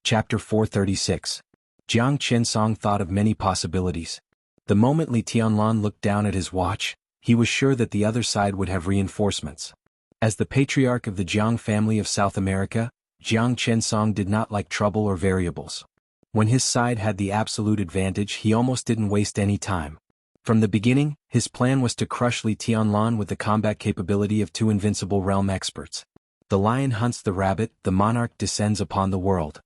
Chapter 436. Jiang Qinsong thought of many possibilities. The moment Li Tianlan looked down at his watch, he was sure that the other side would have reinforcements. As the patriarch of the Jiang family of South America, Jiang Qinsong did not like trouble or variables. When his side had the absolute advantage, he almost didn't waste any time. From the beginning, his plan was to crush Li Tianlan with the combat capability of two invincible realm experts. The lion hunts the rabbit, the monarch descends upon the world.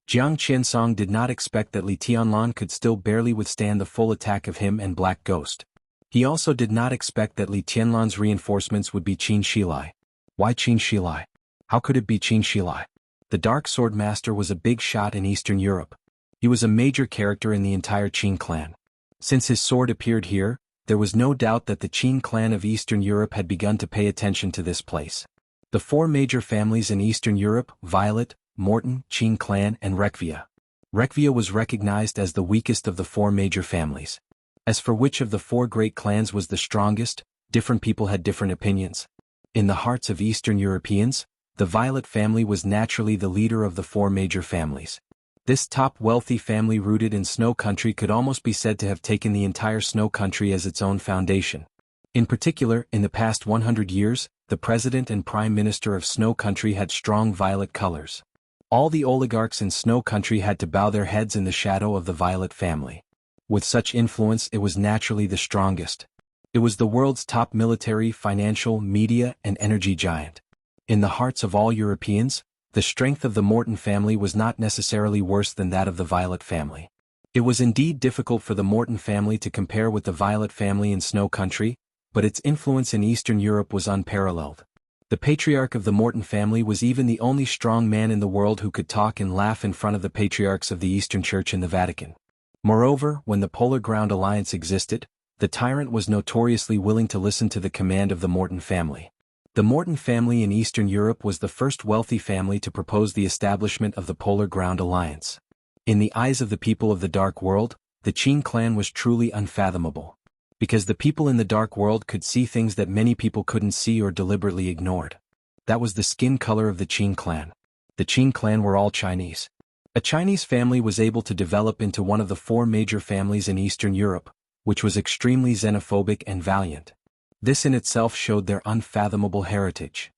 Jiang Qinsong did not expect that Li Tianlan could still barely withstand the full attack of him and Black Ghost. He also did not expect that Li Tianlan's reinforcements would be Qin Shilai. Why Qin Shilai? How could it be Qin Shilai? The Dark Sword Master was a big shot in Eastern Europe. He was a major character in the entire Qin clan. Since his sword appeared here, there was no doubt that the Qin clan of Eastern Europe had begun to pay attention to this place. The four major families in Eastern Europe, Violet, Morton, Qin clan and Rekvia. Rekvia was recognized as the weakest of the four major families. As for which of the four great clans was the strongest, different people had different opinions. In the hearts of Eastern Europeans, the Violet family was naturally the leader of the four major families. This top wealthy family rooted in Snow Country could almost be said to have taken the entire Snow Country as its own foundation. In particular, in the past 100 years, the president and prime minister of Snow Country had strong violet colors. All the oligarchs in Snow Country had to bow their heads in the shadow of the Violet family. With such influence, it was naturally the strongest. It was the world's top military, financial, media, and energy giant. In the hearts of all Europeans, the strength of the Morton family was not necessarily worse than that of the Violet family. It was indeed difficult for the Morton family to compare with the Violet family in Snow Country, but its influence in Eastern Europe was unparalleled. The patriarch of the Morton family was even the only strong man in the world who could talk and laugh in front of the patriarchs of the Eastern Church in the Vatican. Moreover, when the Polar Ground Alliance existed, the tyrant was notoriously willing to listen to the command of the Morton family. The Morton family in Eastern Europe was the first wealthy family to propose the establishment of the Polar Ground Alliance. In the eyes of the people of the Dark World, the Qin clan was truly unfathomable. Because the people in the Dark World could see things that many people couldn't see or deliberately ignored. That was the skin color of the Qin clan. The Qin clan were all Chinese. A Chinese family was able to develop into one of the four major families in Eastern Europe, which was extremely xenophobic and valiant. This in itself showed their unfathomable heritage.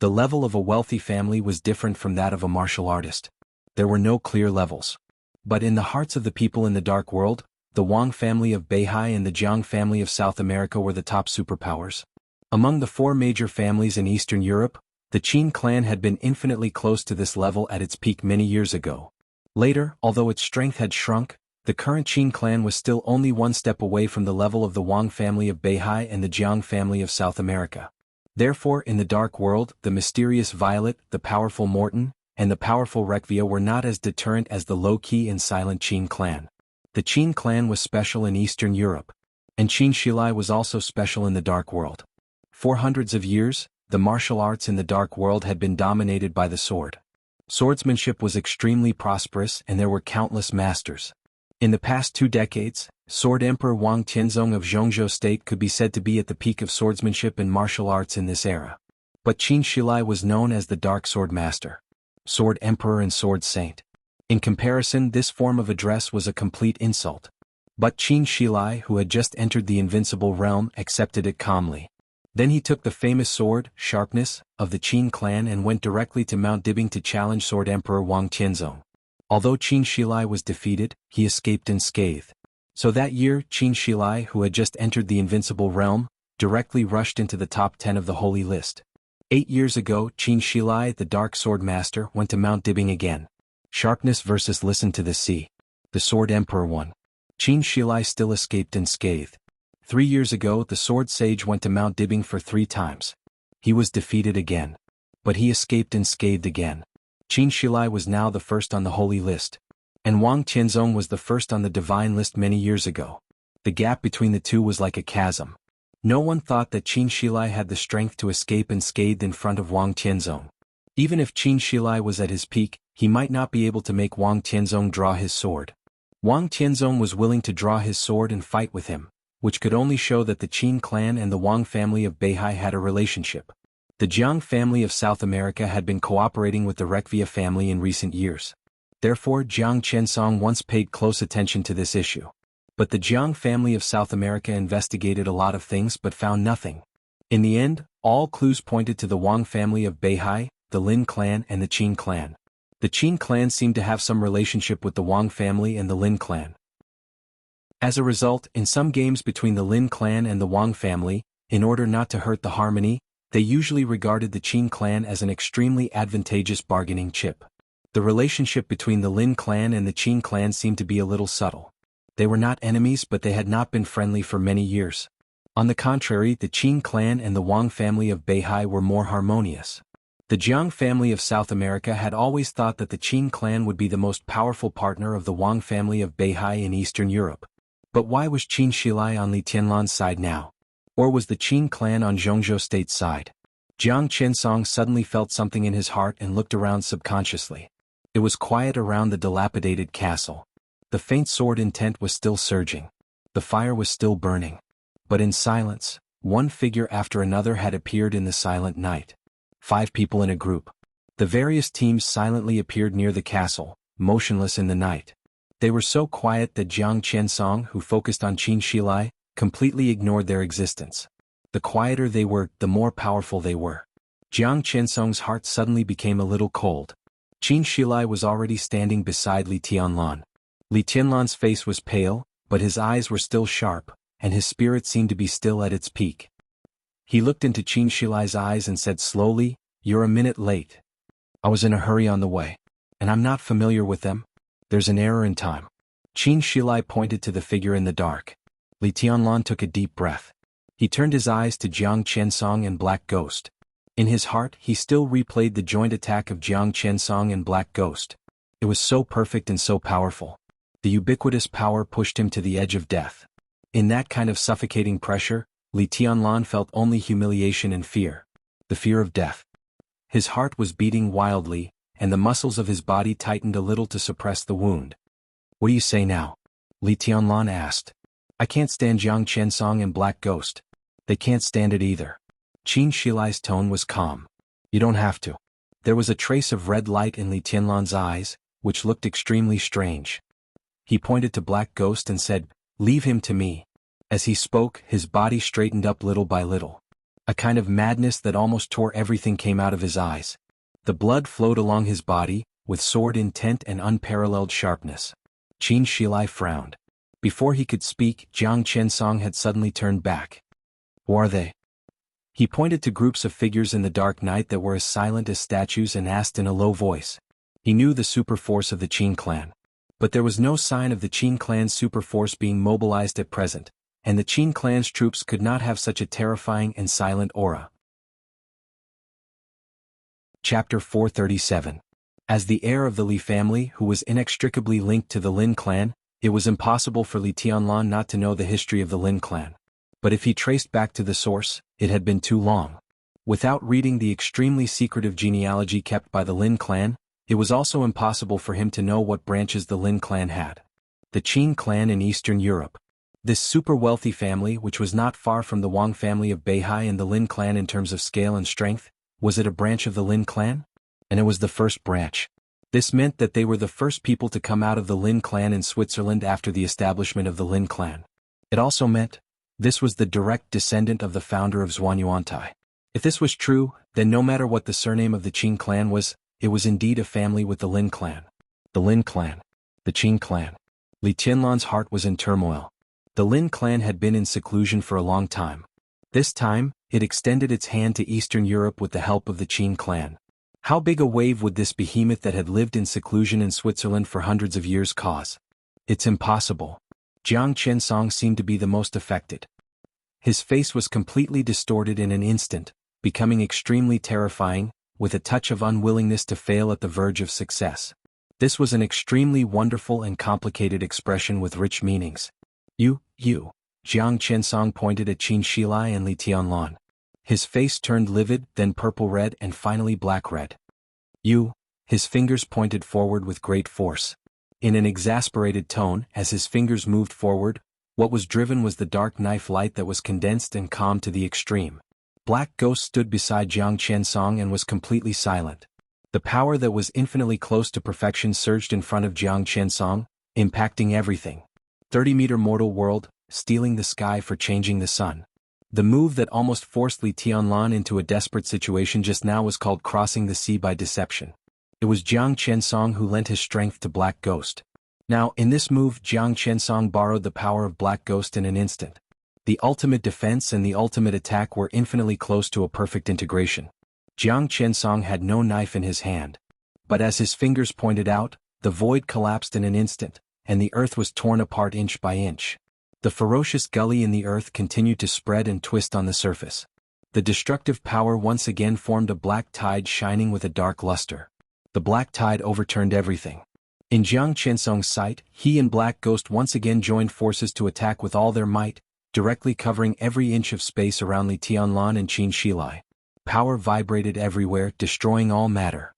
The level of a wealthy family was different from that of a martial artist. There were no clear levels. But in the hearts of the people in the Dark World, the Wang family of Beihai and the Jiang family of South America were the top superpowers. Among the four major families in Eastern Europe, the Qin clan had been infinitely close to this level at its peak many years ago. Later, although its strength had shrunk, the current Qin clan was still only one step away from the level of the Wang family of Beihai and the Jiang family of South America. Therefore, in the Dark World, the mysterious Violet, the powerful Morton, and the powerful Rekvia were not as deterrent as the low-key and silent Qin clan. The Qin clan was special in Eastern Europe, and Qin Shilai was also special in the Dark World. For hundreds of years, the martial arts in the Dark World had been dominated by the sword. Swordsmanship was extremely prosperous and there were countless masters. In the past 2 decades, Sword Emperor Wang Tianzong of Zhongzhou State could be said to be at the peak of swordsmanship and martial arts in this era. But Qin Shilai was known as the Dark Sword Master, Sword Emperor and Sword Saint. In comparison, this form of address was a complete insult. But Qin Shilai, who had just entered the invincible realm, accepted it calmly. Then he took the famous sword, Sharpness, of the Qin clan and went directly to Mount Dibing to challenge Sword Emperor Wang Tianzong. Although Qin Shilai was defeated, he escaped unscathed. So that year, Qin Shilai, who had just entered the invincible realm, directly rushed into the top 10 of the holy list. 8 years ago, Qin Shilai, the Dark Sword Master, went to Mount Dibing again. Sharpness versus Listen to the Sea. The Sword Emperor won. Qin Shilai still escaped unscathed. 3 years ago, the Sword Sage went to Mount Dibing for 3 times. He was defeated again. But he escaped unscathed again. Qin Shilai was now the first on the holy list. And Wang Tianzong was the first on the divine list many years ago. The gap between the two was like a chasm. No one thought that Qin Shilai had the strength to escape unscathed in front of Wang Tianzong. Even if Qin Shilai was at his peak, he might not be able to make Wang Tianzong draw his sword. Wang Tianzong was willing to draw his sword and fight with him, which could only show that the Qin clan and the Wang family of Beihai had a relationship. The Jiang family of South America had been cooperating with the Rekvia family in recent years. Therefore Jiang Qinsong once paid close attention to this issue. But the Jiang family of South America investigated a lot of things but found nothing. In the end, all clues pointed to the Wang family of Beihai, the Lin clan and the Qin clan. The Qin clan seemed to have some relationship with the Wang family and the Lin clan. As a result, in some games between the Lin clan and the Wang family, in order not to hurt the harmony, they usually regarded the Qin clan as an extremely advantageous bargaining chip. The relationship between the Lin clan and the Qin clan seemed to be a little subtle. They were not enemies, but they had not been friendly for many years. On the contrary, the Qin clan and the Wang family of Beihai were more harmonious. The Jiang family of South America had always thought that the Qin clan would be the most powerful partner of the Wang family of Beihai in Eastern Europe. But why was Qin Shilai on Li Tianlan's side now? Or was the Qin clan on Zhongzhou State's side? Jiang Qinsong suddenly felt something in his heart and looked around subconsciously. It was quiet around the dilapidated castle. The faint sword intent was still surging. The fire was still burning. But in silence, one figure after another had appeared in the silent night. 5 people in a group. The various teams silently appeared near the castle, motionless in the night. They were so quiet that Jiang Qinsong, who focused on Qin Shilai, completely ignored their existence. The quieter they were, the more powerful they were. Jiang Qinsong's heart suddenly became a little cold. Qin Shilai was already standing beside Li Tianlan. Li Tianlan's face was pale, but his eyes were still sharp, and his spirit seemed to be still at its peak. He looked into Qin Shilai's eyes and said slowly, "You're a minute late. I was in a hurry on the way. And I'm not familiar with them. There's an error in time." Qin Shilai pointed to the figure in the dark. Li Tianlan took a deep breath. He turned his eyes to Jiang Qinsong and Black Ghost. In his heart, he still replayed the joint attack of Jiang Qinsong and Black Ghost. It was so perfect and so powerful. The ubiquitous power pushed him to the edge of death. In that kind of suffocating pressure, Li Tianlan felt only humiliation and fear. The fear of death. His heart was beating wildly, and the muscles of his body tightened a little to suppress the wound. "What do you say now?" Li Tianlan asked. "I can't stand Jiang Qinsong and Black Ghost. They can't stand it either." Qin Shilai's tone was calm. "You don't have to." There was a trace of red light in Li Tianlan's eyes, which looked extremely strange. He pointed to Black Ghost and said, "Leave him to me." As he spoke, his body straightened up little by little. A kind of madness that almost tore everything came out of his eyes. The blood flowed along his body, with sword intent and unparalleled sharpness. Qin Shilai frowned. Before he could speak, Jiang Qinsong had suddenly turned back. "Who are they?" He pointed to groups of figures in the dark night that were as silent as statues and asked in a low voice. He knew the super force of the Qin clan. But there was no sign of the Qin clan's super force being mobilized at present, and the Qin clan's troops could not have such a terrifying and silent aura. Chapter 437. As the heir of the Li family who was inextricably linked to the Lin clan, it was impossible for Li Tianlan not to know the history of the Lin clan. But if he traced back to the source, it had been too long. Without reading the extremely secretive genealogy kept by the Lin clan, it was also impossible for him to know what branches the Lin clan had. The Qin clan in Eastern Europe. This super-wealthy family, which was not far from the Wang family of Beihai and the Lin clan in terms of scale and strength, was it a branch of the Lin clan? And it was the first branch. This meant that they were the first people to come out of the Lin clan in Switzerland after the establishment of the Lin clan. It also meant this was the direct descendant of the founder of Zhuanyuantai. If this was true, then no matter what the surname of the Qin clan was, it was indeed a family with the Lin clan. The Lin clan. The Qin clan. Li Tianlan's heart was in turmoil. The Lin clan had been in seclusion for a long time. This time, it extended its hand to Eastern Europe with the help of the Qin clan. How big a wave would this behemoth that had lived in seclusion in Switzerland for hundreds of years cause? It's impossible. Jiang Qinsong seemed to be the most affected. His face was completely distorted in an instant, becoming extremely terrifying, with a touch of unwillingness to fail at the verge of success. This was an extremely wonderful and complicated expression with rich meanings. You. Jiang Qinsong pointed at Qin Shilai and Li Tianlan. His face turned livid, then purple-red and finally black-red. You. His fingers pointed forward with great force. In an exasperated tone, as his fingers moved forward, what was driven was the dark knife light that was condensed and calm to the extreme. Black Ghost stood beside Jiang Qinsong and was completely silent. The power that was infinitely close to perfection surged in front of Jiang Qiansong, impacting everything. 30-meter mortal world, stealing the sky for changing the sun. The move that almost forced Li Tianlan into a desperate situation just now was called crossing the sea by deception. It was Jiang Qiansong who lent his strength to Black Ghost. Now, in this move, Jiang Qiansong borrowed the power of Black Ghost in an instant. The ultimate defense and the ultimate attack were infinitely close to a perfect integration. Jiang Qiansong had no knife in his hand. But as his fingers pointed out, the void collapsed in an instant, and the earth was torn apart inch by inch. The ferocious gully in the earth continued to spread and twist on the surface. The destructive power once again formed a black tide shining with a dark luster. The black tide overturned everything. In Jiang Qiansong's sight, he and Black Ghost once again joined forces to attack with all their might, directly covering every inch of space around Li Tianlan and Qin Shilai. Power vibrated everywhere, destroying all matter.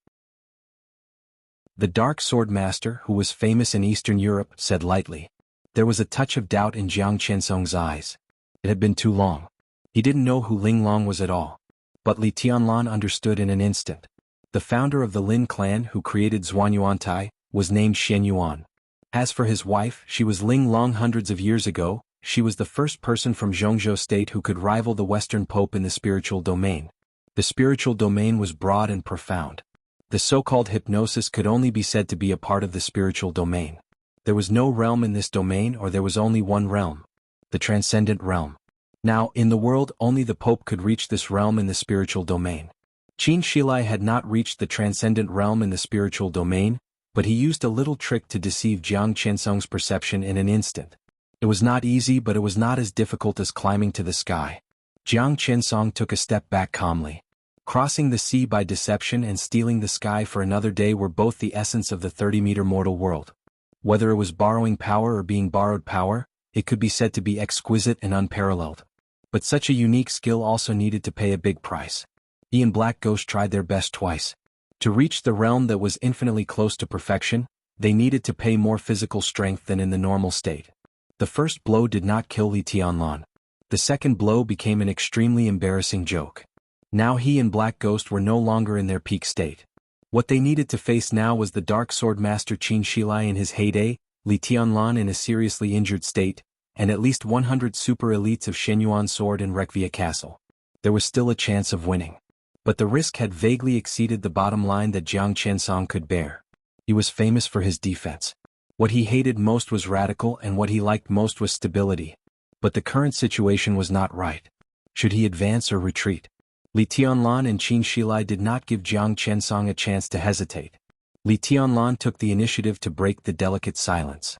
The Dark Sword Master, who was famous in Eastern Europe, said lightly. There was a touch of doubt in Jiang Qiansong's eyes. It had been too long. He didn't know who Ling Long was at all. But Li Tianlan understood in an instant. The founder of the Lin clan who created Zhuanyuantai was named Xian Yuan. As for his wife, she was Ling Long. Hundreds of years ago, she was the first person from Zhongzhou state who could rival the Western Pope in the spiritual domain. The spiritual domain was broad and profound. The so-called hypnosis could only be said to be a part of the spiritual domain. There was no realm in this domain, or there was only one realm. The transcendent realm. Now, in the world, only the Pope could reach this realm in the spiritual domain. Qin Shilai had not reached the transcendent realm in the spiritual domain, but he used a little trick to deceive Jiang Qiansong's perception in an instant. It was not easy, but it was not as difficult as climbing to the sky. Jiang Qiansong took a step back calmly. Crossing the sea by deception and stealing the sky for another day were both the essence of the 30-meter mortal world. Whether it was borrowing power or being borrowed power, it could be said to be exquisite and unparalleled. But such a unique skill also needed to pay a big price. He and Black Ghost tried their best twice. To reach the realm that was infinitely close to perfection, they needed to pay more physical strength than in the normal state. The first blow did not kill Li Tianlan. The second blow became an extremely embarrassing joke. Now he and Black Ghost were no longer in their peak state. What they needed to face now was the Dark Sword Master Qin Shilai in his heyday, Li Tianlan in a seriously injured state, and at least 100 super elites of Shenyuan Sword in Rekvia Castle. There was still a chance of winning. But the risk had vaguely exceeded the bottom line that Jiang Qiansong could bear. He was famous for his defense. What he hated most was radical, and what he liked most was stability. But the current situation was not right. Should he advance or retreat? Li Tianlan and Qin Shilai did not give Jiang Qiansong a chance to hesitate. Li Tianlan took the initiative to break the delicate silence.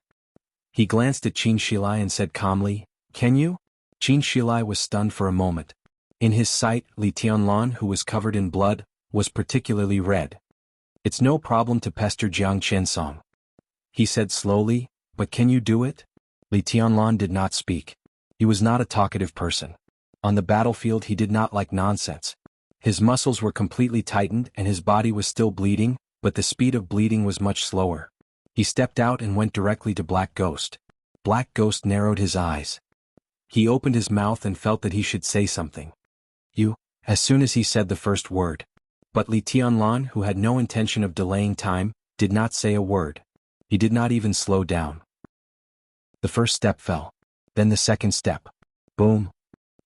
He glanced at Qin Shilai and said calmly, "Can you?" Qin Shilai was stunned for a moment. In his sight, Li Tianlan, who was covered in blood, was particularly red. "It's no problem to pester Jiang Qiansong," he said slowly, "but can you do it?" Li Tianlan did not speak. He was not a talkative person. On the battlefield he did not like nonsense. His muscles were completely tightened and his body was still bleeding, but the speed of bleeding was much slower. He stepped out and went directly to Black Ghost. Black Ghost narrowed his eyes. He opened his mouth and felt that he should say something. "You," as soon as he said the first word. But Li Tianlan, who had no intention of delaying time, did not say a word. He did not even slow down. The first step fell. Then the second step. Boom.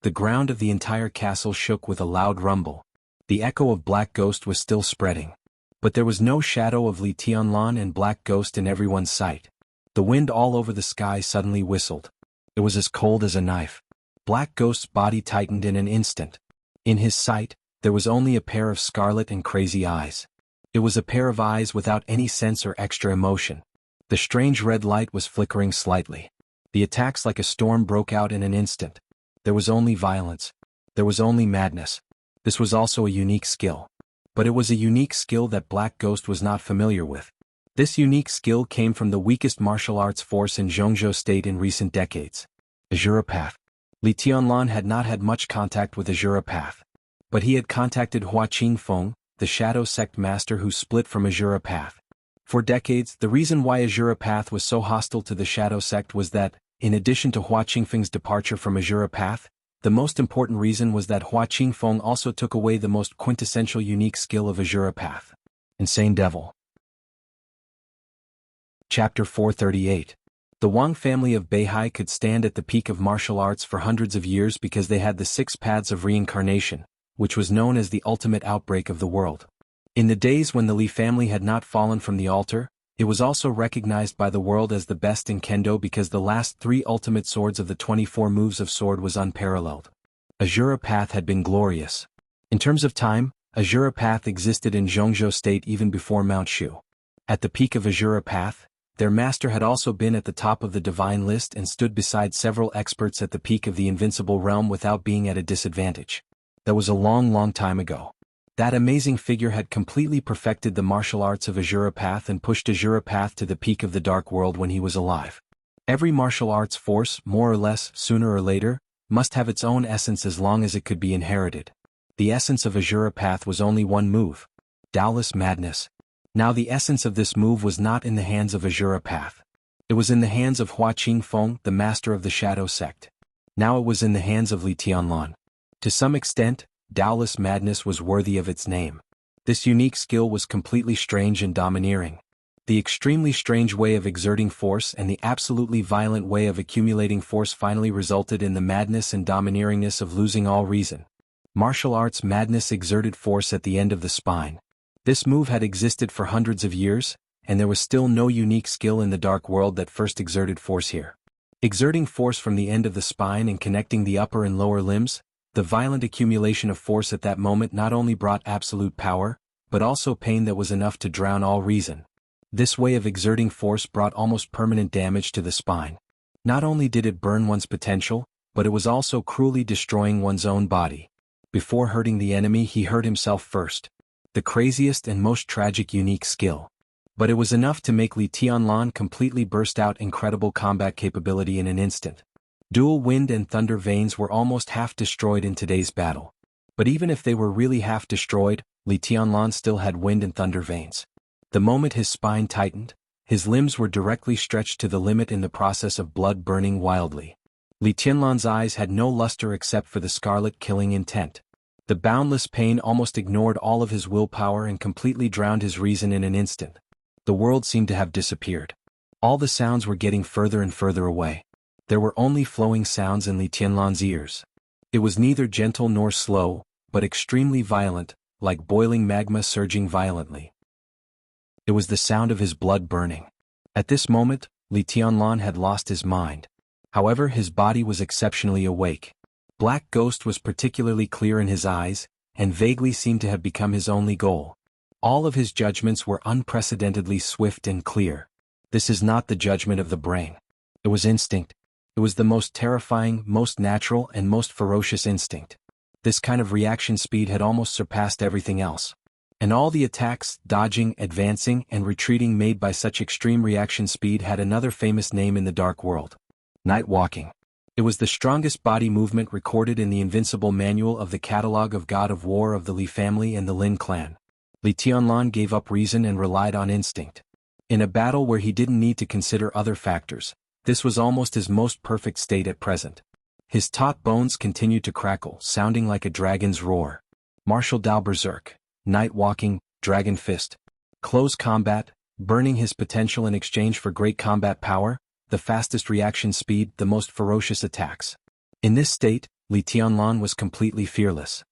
The ground of the entire castle shook with a loud rumble. The echo of Black Ghost was still spreading. But there was no shadow of Li Tianlan and Black Ghost in everyone's sight. The wind all over the sky suddenly whistled. It was as cold as a knife. Black Ghost's body tightened in an instant. In his sight, there was only a pair of scarlet and crazy eyes. It was a pair of eyes without any sense or extra emotion. The strange red light was flickering slightly. The attacks like a storm broke out in an instant. There was only violence. There was only madness. This was also a unique skill. But it was a unique skill that Black Ghost was not familiar with. This unique skill came from the weakest martial arts force in Zhongzhou state in recent decades. Azurapath. Li Tianlan had not had much contact with Azurapath. But he had contacted Hua Qingfeng, the Shadow Sect master who split from Azurapath. For decades, the reason why Azurapath was so hostile to the Shadow Sect was that, in addition to Hua Qingfeng's departure from Azurapath, the most important reason was that Hua Qingfeng also took away the most quintessential unique skill of Azurapath. Insane Devil. Chapter 438. The Wang family of Beihai could stand at the peak of martial arts for hundreds of years because they had the 6 paths of reincarnation, which was known as the ultimate outbreak of the world. In the days when the Li family had not fallen from the altar, it was also recognized by the world as the best in kendo because the last 3 ultimate swords of the 24 moves of sword was unparalleled. Azura Path had been glorious. In terms of time, Azura Path existed in Zhongzhou state even before Mount Shu. At the peak of Azura Path, their master had also been at the top of the divine list and stood beside several experts at the peak of the invincible realm without being at a disadvantage. That was a long time ago. That amazing figure had completely perfected the martial arts of Azura Path and pushed Azura Path to the peak of the dark world when he was alive. Every martial arts force, more or less, sooner or later, must have its own essence as long as it could be inherited. The essence of Azura Path was only one move: Taoist madness. Now the essence of this move was not in the hands of Azura Path. It was in the hands of Hua Qingfeng, the master of the Shadow Sect. Now it was in the hands of Li Tianlan. To some extent, Taoist madness was worthy of its name. This unique skill was completely strange and domineering. The extremely strange way of exerting force and the absolutely violent way of accumulating force finally resulted in the madness and domineeringness of losing all reason. Martial arts madness exerted force at the end of the spine. This move had existed for hundreds of years, and there was still no unique skill in the dark world that first exerted force here. Exerting force from the end of the spine and connecting the upper and lower limbs, the violent accumulation of force at that moment not only brought absolute power, but also pain that was enough to drown all reason. This way of exerting force brought almost permanent damage to the spine. Not only did it burn one's potential, but it was also cruelly destroying one's own body. Before hurting the enemy, he hurt himself first. The craziest and most tragic unique skill. But it was enough to make Li Tianlan completely burst out incredible combat capability in an instant. Dual wind and thunder veins were almost half destroyed in today's battle. But even if they were really half destroyed, Li Tianlan still had wind and thunder veins. The moment his spine tightened, his limbs were directly stretched to the limit in the process of blood burning wildly. Li Tianlan's eyes had no luster except for the scarlet killing intent. The boundless pain almost ignored all of his willpower and completely drowned his reason in an instant. The world seemed to have disappeared. All the sounds were getting further and further away. There were only flowing sounds in Li Tianlan's ears. It was neither gentle nor slow, but extremely violent, like boiling magma surging violently. It was the sound of his blood burning. At this moment, Li Tianlan had lost his mind. However, his body was exceptionally awake. Black Ghost was particularly clear in his eyes, and vaguely seemed to have become his only goal. All of his judgments were unprecedentedly swift and clear. This is not the judgment of the brain. It was instinct. It was the most terrifying, most natural, and most ferocious instinct. This kind of reaction speed had almost surpassed everything else. And all the attacks, dodging, advancing, and retreating made by such extreme reaction speed had another famous name in the dark world: night walking. It was the strongest body movement recorded in the invincible manual of the Catalogue of God of War of the Li family and the Lin clan. Li Tianlan gave up reason and relied on instinct. In a battle where he didn't need to consider other factors, this was almost his most perfect state at present. His taut bones continued to crackle, sounding like a dragon's roar. Martial Dao Berserk, night walking, dragon fist. Close combat, burning his potential in exchange for great combat power, the fastest reaction speed, the most ferocious attacks. In this state, Li Tianlan was completely fearless.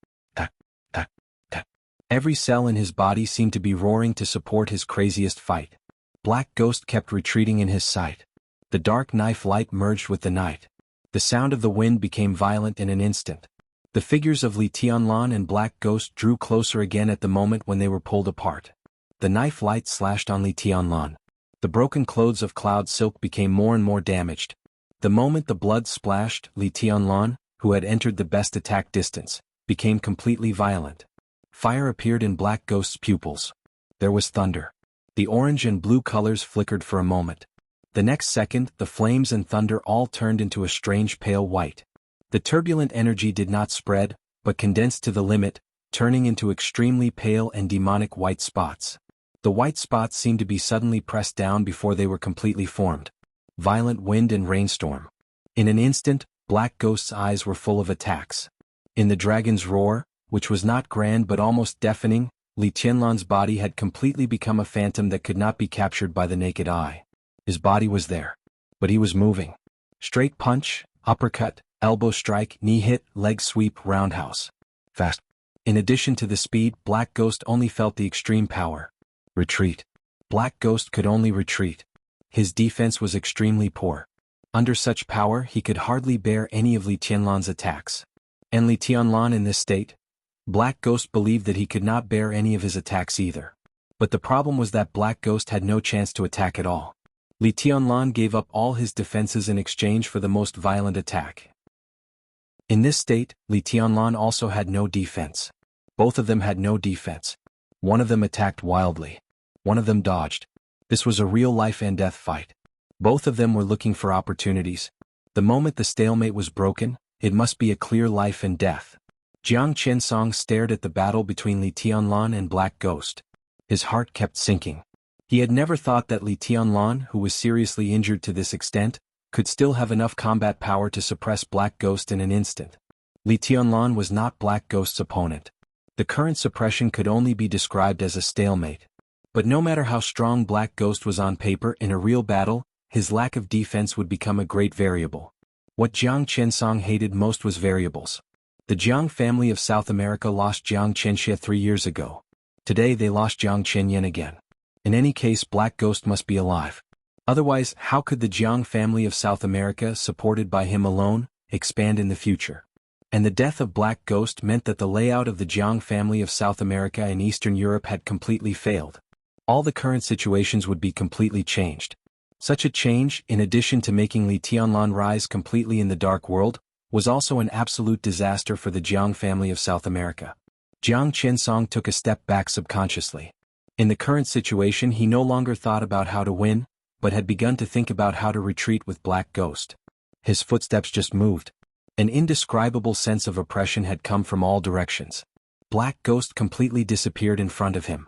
Every cell in his body seemed to be roaring to support his craziest fight. Black Ghost kept retreating in his sight. The dark knife light merged with the night. The sound of the wind became violent in an instant. The figures of Li Tianlan and Black Ghost drew closer again at the moment when they were pulled apart. The knife light slashed on Li Tianlan. The broken clothes of cloud silk became more and more damaged. The moment the blood splashed, Li Tianlan, who had entered the best attack distance, became completely violent. Fire appeared in Black Ghost's pupils. There was thunder. The orange and blue colors flickered for a moment. The next second, the flames and thunder all turned into a strange pale white. The turbulent energy did not spread, but condensed to the limit, turning into extremely pale and demonic white spots. The white spots seemed to be suddenly pressed down before they were completely formed. Violent wind and rainstorm. In an instant, Black Ghost's eyes were full of attacks. In the dragon's roar, which was not grand but almost deafening, Li Tianlan's body had completely become a phantom that could not be captured by the naked eye. His body was there, but he was moving. Straight punch, uppercut, elbow strike, knee hit, leg sweep, roundhouse. Fast. In addition to the speed, Black Ghost only felt the extreme power. Retreat. Black Ghost could only retreat. His defense was extremely poor. Under such power, he could hardly bear any of Li Tianlan's attacks. And Li Tianlan in this state? Black Ghost believed that he could not bear any of his attacks either. But the problem was that Black Ghost had no chance to attack at all. Li Tianlan gave up all his defenses in exchange for the most violent attack. In this state, Li Tianlan also had no defense. Both of them had no defense. One of them attacked wildly. One of them dodged. This was a real life and death fight. Both of them were looking for opportunities. The moment the stalemate was broken, it must be a clear life and death. Jiang Qinsong stared at the battle between Li Tianlan and Black Ghost. His heart kept sinking. He had never thought that Li Tianlan, who was seriously injured to this extent, could still have enough combat power to suppress Black Ghost in an instant. Li Tianlan was not Black Ghost's opponent. The current suppression could only be described as a stalemate. But no matter how strong Black Ghost was on paper, in a real battle, his lack of defense would become a great variable. What Jiang Qinsong hated most was variables. The Jiang family of South America lost Jiang Qinshe 3 years ago. Today they lost Jiang Qinyan again. In any case, Black Ghost must be alive. Otherwise, how could the Jiang family of South America, supported by him alone, expand in the future? And the death of Black Ghost meant that the layout of the Jiang family of South America and Eastern Europe had completely failed. All the current situations would be completely changed. Such a change, in addition to making Li Tianlan rise completely in the dark world, was also an absolute disaster for the Jiang family of South America. Jiang Qinsong took a step back subconsciously. In the current situation, he no longer thought about how to win, but had begun to think about how to retreat with Black Ghost. His footsteps just moved. An indescribable sense of oppression had come from all directions. Black Ghost completely disappeared in front of him.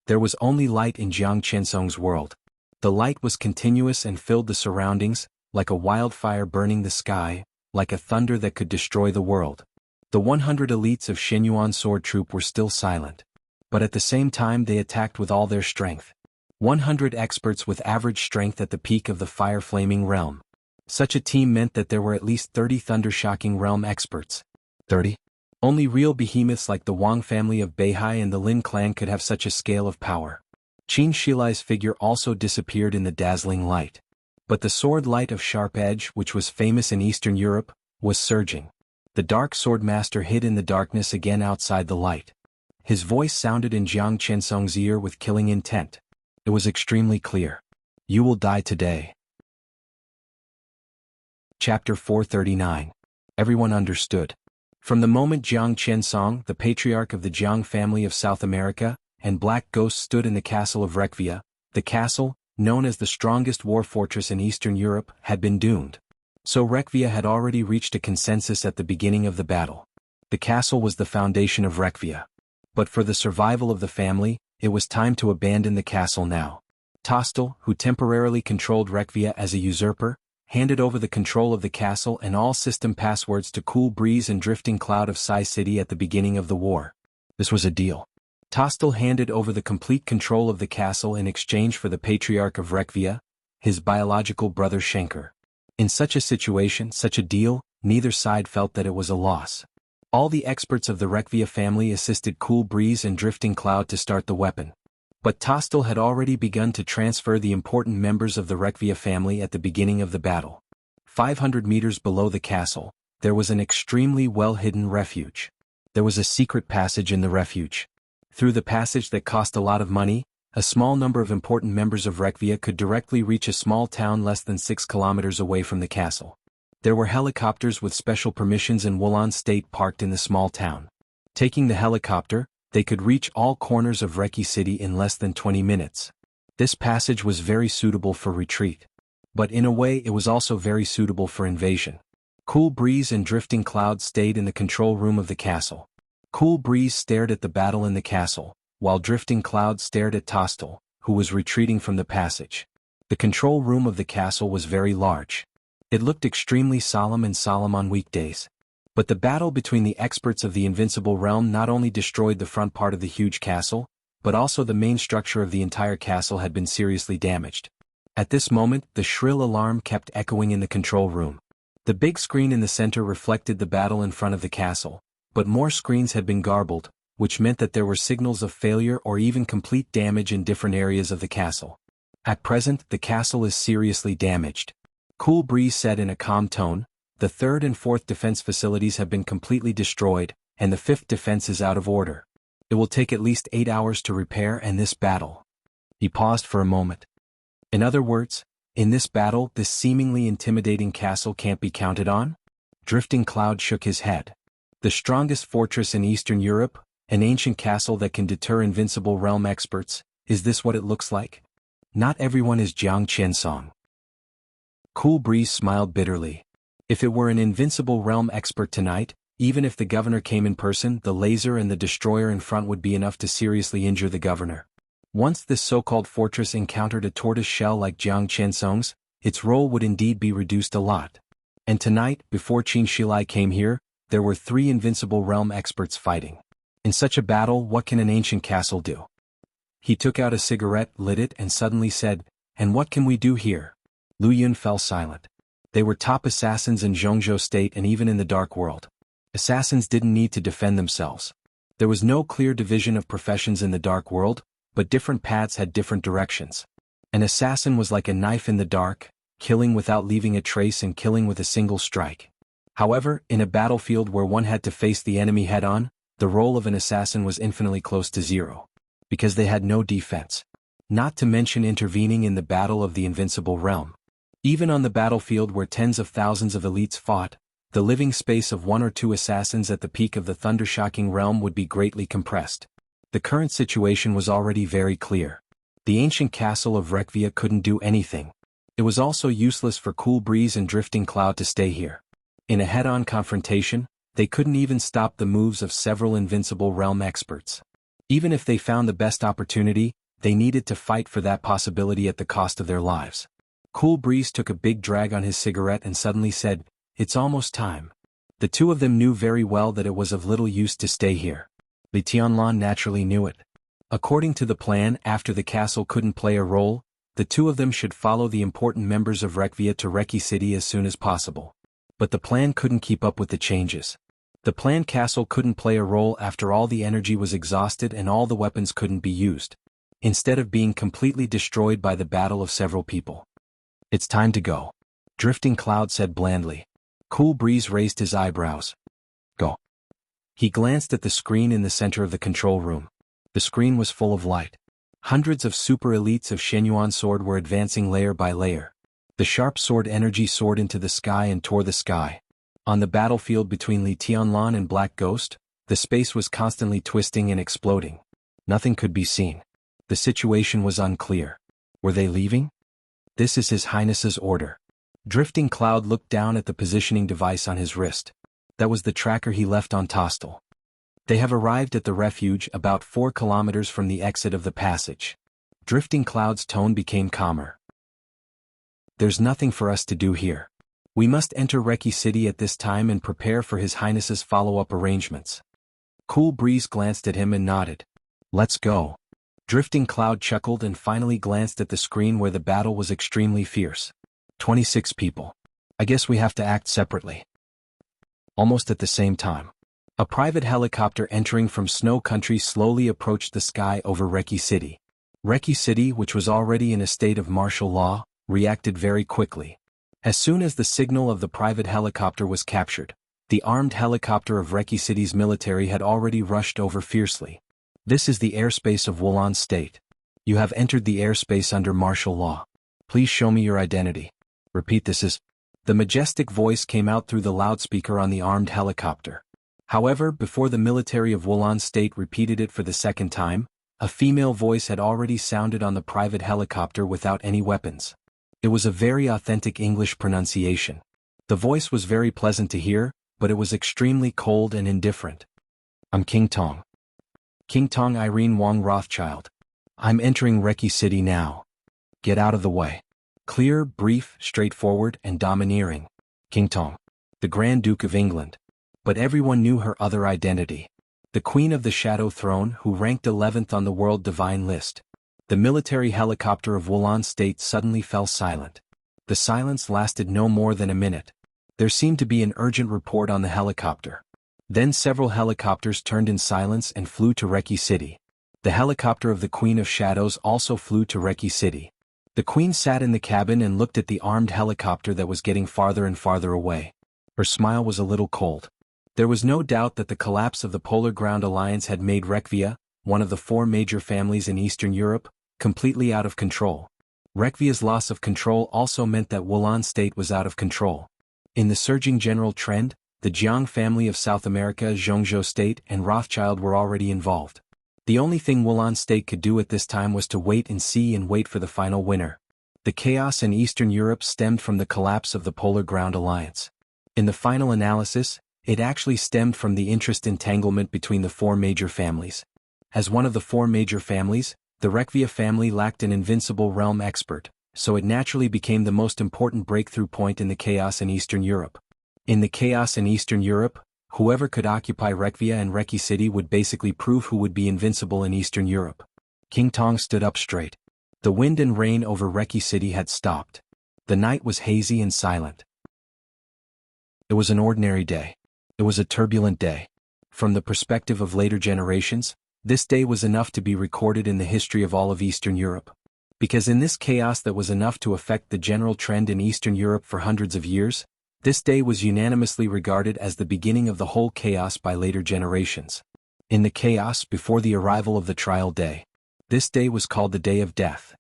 There was only light in Jiang Qinsong's world. The light was continuous and filled the surroundings, like a wildfire burning the sky, like a thunder that could destroy the world. The 100 elites of Xinyuan sword troop were still silent. But at the same time they attacked with all their strength. 100 experts with average strength at the peak of the fire-flaming realm. Such a team meant that there were at least 30 thunder-shocking realm experts. 30? Only real behemoths like the Wang family of Beihai and the Lin clan could have such a scale of power. Qin Shilai's figure also disappeared in the dazzling light. But the sword light of Sharp Edge, which was famous in Eastern Europe, was surging. The dark sword master hid in the darkness again outside the light. His voice sounded in Jiang Qinsong's ear with killing intent. It was extremely clear. You will die today. Chapter 439. Everyone understood. From the moment Jiang Qinsong, the patriarch of the Jiang family of South America, and Black Ghost stood in the castle of Rekvia, the castle, known as the strongest war fortress in Eastern Europe, had been doomed. So Rekvia had already reached a consensus at the beginning of the battle. The castle was the foundation of Rekvia. But for the survival of the family, it was time to abandon the castle now. Tostel, who temporarily controlled Rekvia as a usurper, handed over the control of the castle and all system passwords to Cool Breeze and Drifting Cloud of Sai City at the beginning of the war. This was a deal. Tostel handed over the complete control of the castle in exchange for the patriarch of Rekvia, his biological brother Schenker. In such a situation, such a deal, neither side felt that it was a loss. All the experts of the Rekvia family assisted Cool Breeze and Drifting Cloud to start the weapon. But Tostel had already begun to transfer the important members of the Rekvia family at the beginning of the battle. 500 meters below the castle, there was an extremely well-hidden refuge. There was a secret passage in the refuge. Through the passage that cost a lot of money, a small number of important members of Rekvia could directly reach a small town less than 6 kilometers away from the castle. There were helicopters with special permissions in Wulan State parked in the small town. Taking the helicopter, they could reach all corners of Reki City in less than 20 minutes. This passage was very suitable for retreat. But in a way it was also very suitable for invasion. Cool Breeze and Drifting Cloud stayed in the control room of the castle. Cool Breeze stared at the battle in the castle, while Drifting Cloud stared at Tostel, who was retreating from the passage. The control room of the castle was very large. It looked extremely solemn on weekdays. But the battle between the experts of the Invincible Realm not only destroyed the front part of the huge castle, but also the main structure of the entire castle had been seriously damaged. At this moment, the shrill alarm kept echoing in the control room. The big screen in the center reflected the battle in front of the castle, but more screens had been garbled, which meant that there were signals of failure or even complete damage in different areas of the castle. At present, the castle is seriously damaged. Cool Breeze said in a calm tone, the third and fourth defense facilities have been completely destroyed, and the fifth defense is out of order. It will take at least 8 hours to repair and this battle. He paused for a moment. In other words, in this battle, this seemingly intimidating castle can't be counted on? Drifting Cloud shook his head. The strongest fortress in Eastern Europe, an ancient castle that can deter invincible realm experts, is this what it looks like? Not everyone is Jiang Qinsong. Cool Breeze smiled bitterly. If it were an invincible realm expert tonight, even if the governor came in person, the laser and the destroyer in front would be enough to seriously injure the governor. Once this so-called fortress encountered a tortoise shell like Jiang Qinsong's, its role would indeed be reduced a lot. And tonight, before Qin Shilai came here, there were 3 invincible realm experts fighting. In such a battle, what can an ancient castle do? He took out a cigarette, lit it, and suddenly said, "And what can we do here?" Lu Yun fell silent. They were top assassins in Zhongzhou State and even in the Dark World. Assassins didn't need to defend themselves. There was no clear division of professions in the Dark World, but different paths had different directions. An assassin was like a knife in the dark, killing without leaving a trace and killing with a single strike. However, in a battlefield where one had to face the enemy head-on, the role of an assassin was infinitely close to zero. Because they had no defense. Not to mention intervening in the battle of the invincible realm. Even on the battlefield where tens of thousands of elites fought, the living space of 1 or 2 assassins at the peak of the thundershocking realm would be greatly compressed. The current situation was already very clear. The ancient castle of Rekvia couldn't do anything. It was also useless for Cool Breeze and Drifting Cloud to stay here. In a head-on confrontation, they couldn't even stop the moves of several invincible realm experts. Even if they found the best opportunity, they needed to fight for that possibility at the cost of their lives. Cool Breeze took a big drag on his cigarette and suddenly said, "It's almost time." The two of them knew very well that it was of little use to stay here. Li Tianlan naturally knew it. According to the plan, after the castle couldn't play a role, the two of them should follow the important members of Rekvia to Reki City as soon as possible. But the plan couldn't keep up with the changes. The planned castle couldn't play a role after all the energy was exhausted and all the weapons couldn't be used. Instead of being completely destroyed by the battle of several people. "It's time to go," Drifting Cloud said blandly. Cool Breeze raised his eyebrows. "Go." He glanced at the screen in the center of the control room. The screen was full of light. Hundreds of super elites of Shenyuan sword were advancing layer by layer. The sharp sword energy soared into the sky and tore the sky. On the battlefield between Li Tianlan and Black Ghost, the space was constantly twisting and exploding. Nothing could be seen. The situation was unclear. Were they leaving? "This is His Highness's order." Drifting Cloud looked down at the positioning device on his wrist. That was the tracker he left on Tostel. They have arrived at the refuge about 4 kilometers from the exit of the passage. Drifting Cloud's tone became calmer. "There's nothing for us to do here. We must enter Reki City at this time and prepare for His Highness's follow-up arrangements." Cool Breeze glanced at him and nodded. "Let's go." Drifting Cloud chuckled and finally glanced at the screen where the battle was extremely fierce. 26 people. I guess we have to act separately. Almost at the same time. A private helicopter entering from Snow Country slowly approached the sky over Reki City. Reki City, which was already in a state of martial law, reacted very quickly. As soon as the signal of the private helicopter was captured, the armed helicopter of Reki City's military had already rushed over fiercely. "This is the airspace of Wulan State. You have entered the airspace under martial law. Please show me your identity." "Repeat, this is..." The majestic voice came out through the loudspeaker on the armed helicopter. However, before the military of Wulan State repeated it for the second time, a female voice had already sounded on the private helicopter without any weapons. It was a very authentic English pronunciation. The voice was very pleasant to hear, but it was extremely cold and indifferent. "I'm King Tong. King Tong Irene Wang Rothschild. I'm entering Reki City now. Get out of the way." Clear, brief, straightforward, and domineering. King Tong. The Grand Duke of England. But everyone knew her other identity. the Queen of the Shadow Throne, who ranked 11th on the World Divine List. The military helicopter of Wulan State suddenly fell silent. The silence lasted no more than a minute. There seemed to be an urgent report on the helicopter. Then several helicopters turned in silence and flew to Reki City. The helicopter of the Queen of Shadows also flew to Reki City. The Queen sat in the cabin and looked at the armed helicopter that was getting farther and farther away. Her smile was a little cold. There was no doubt that the collapse of the Polar Ground Alliance had made Rekvia, one of the 4 major families in Eastern Europe, completely out of control. Rekvia's loss of control also meant that Wulan State was out of control. In the surging general trend, the Jiang family of South America, Zhongzhou State, and Rothschild were already involved. The only thing Wulan State could do at this time was to wait and see and wait for the final winner. The chaos in Eastern Europe stemmed from the collapse of the Polar Ground Alliance. In the final analysis, it actually stemmed from the interest entanglement between the 4 major families. As one of the 4 major families, the Rekvia family lacked an invincible realm expert, so it naturally became the most important breakthrough point in the chaos in Eastern Europe. In the chaos in Eastern Europe, whoever could occupy Rekvia and Reki City would basically prove who would be invincible in Eastern Europe. King Tong stood up straight. The wind and rain over Reki City had stopped. The night was hazy and silent. It was an ordinary day. It was a turbulent day. From the perspective of later generations, this day was enough to be recorded in the history of all of Eastern Europe. Because in this chaos that was enough to affect the general trend in Eastern Europe for hundreds of years, this day was unanimously regarded as the beginning of the whole chaos by later generations. In the chaos before the arrival of the trial day, this day was called the Day of Death.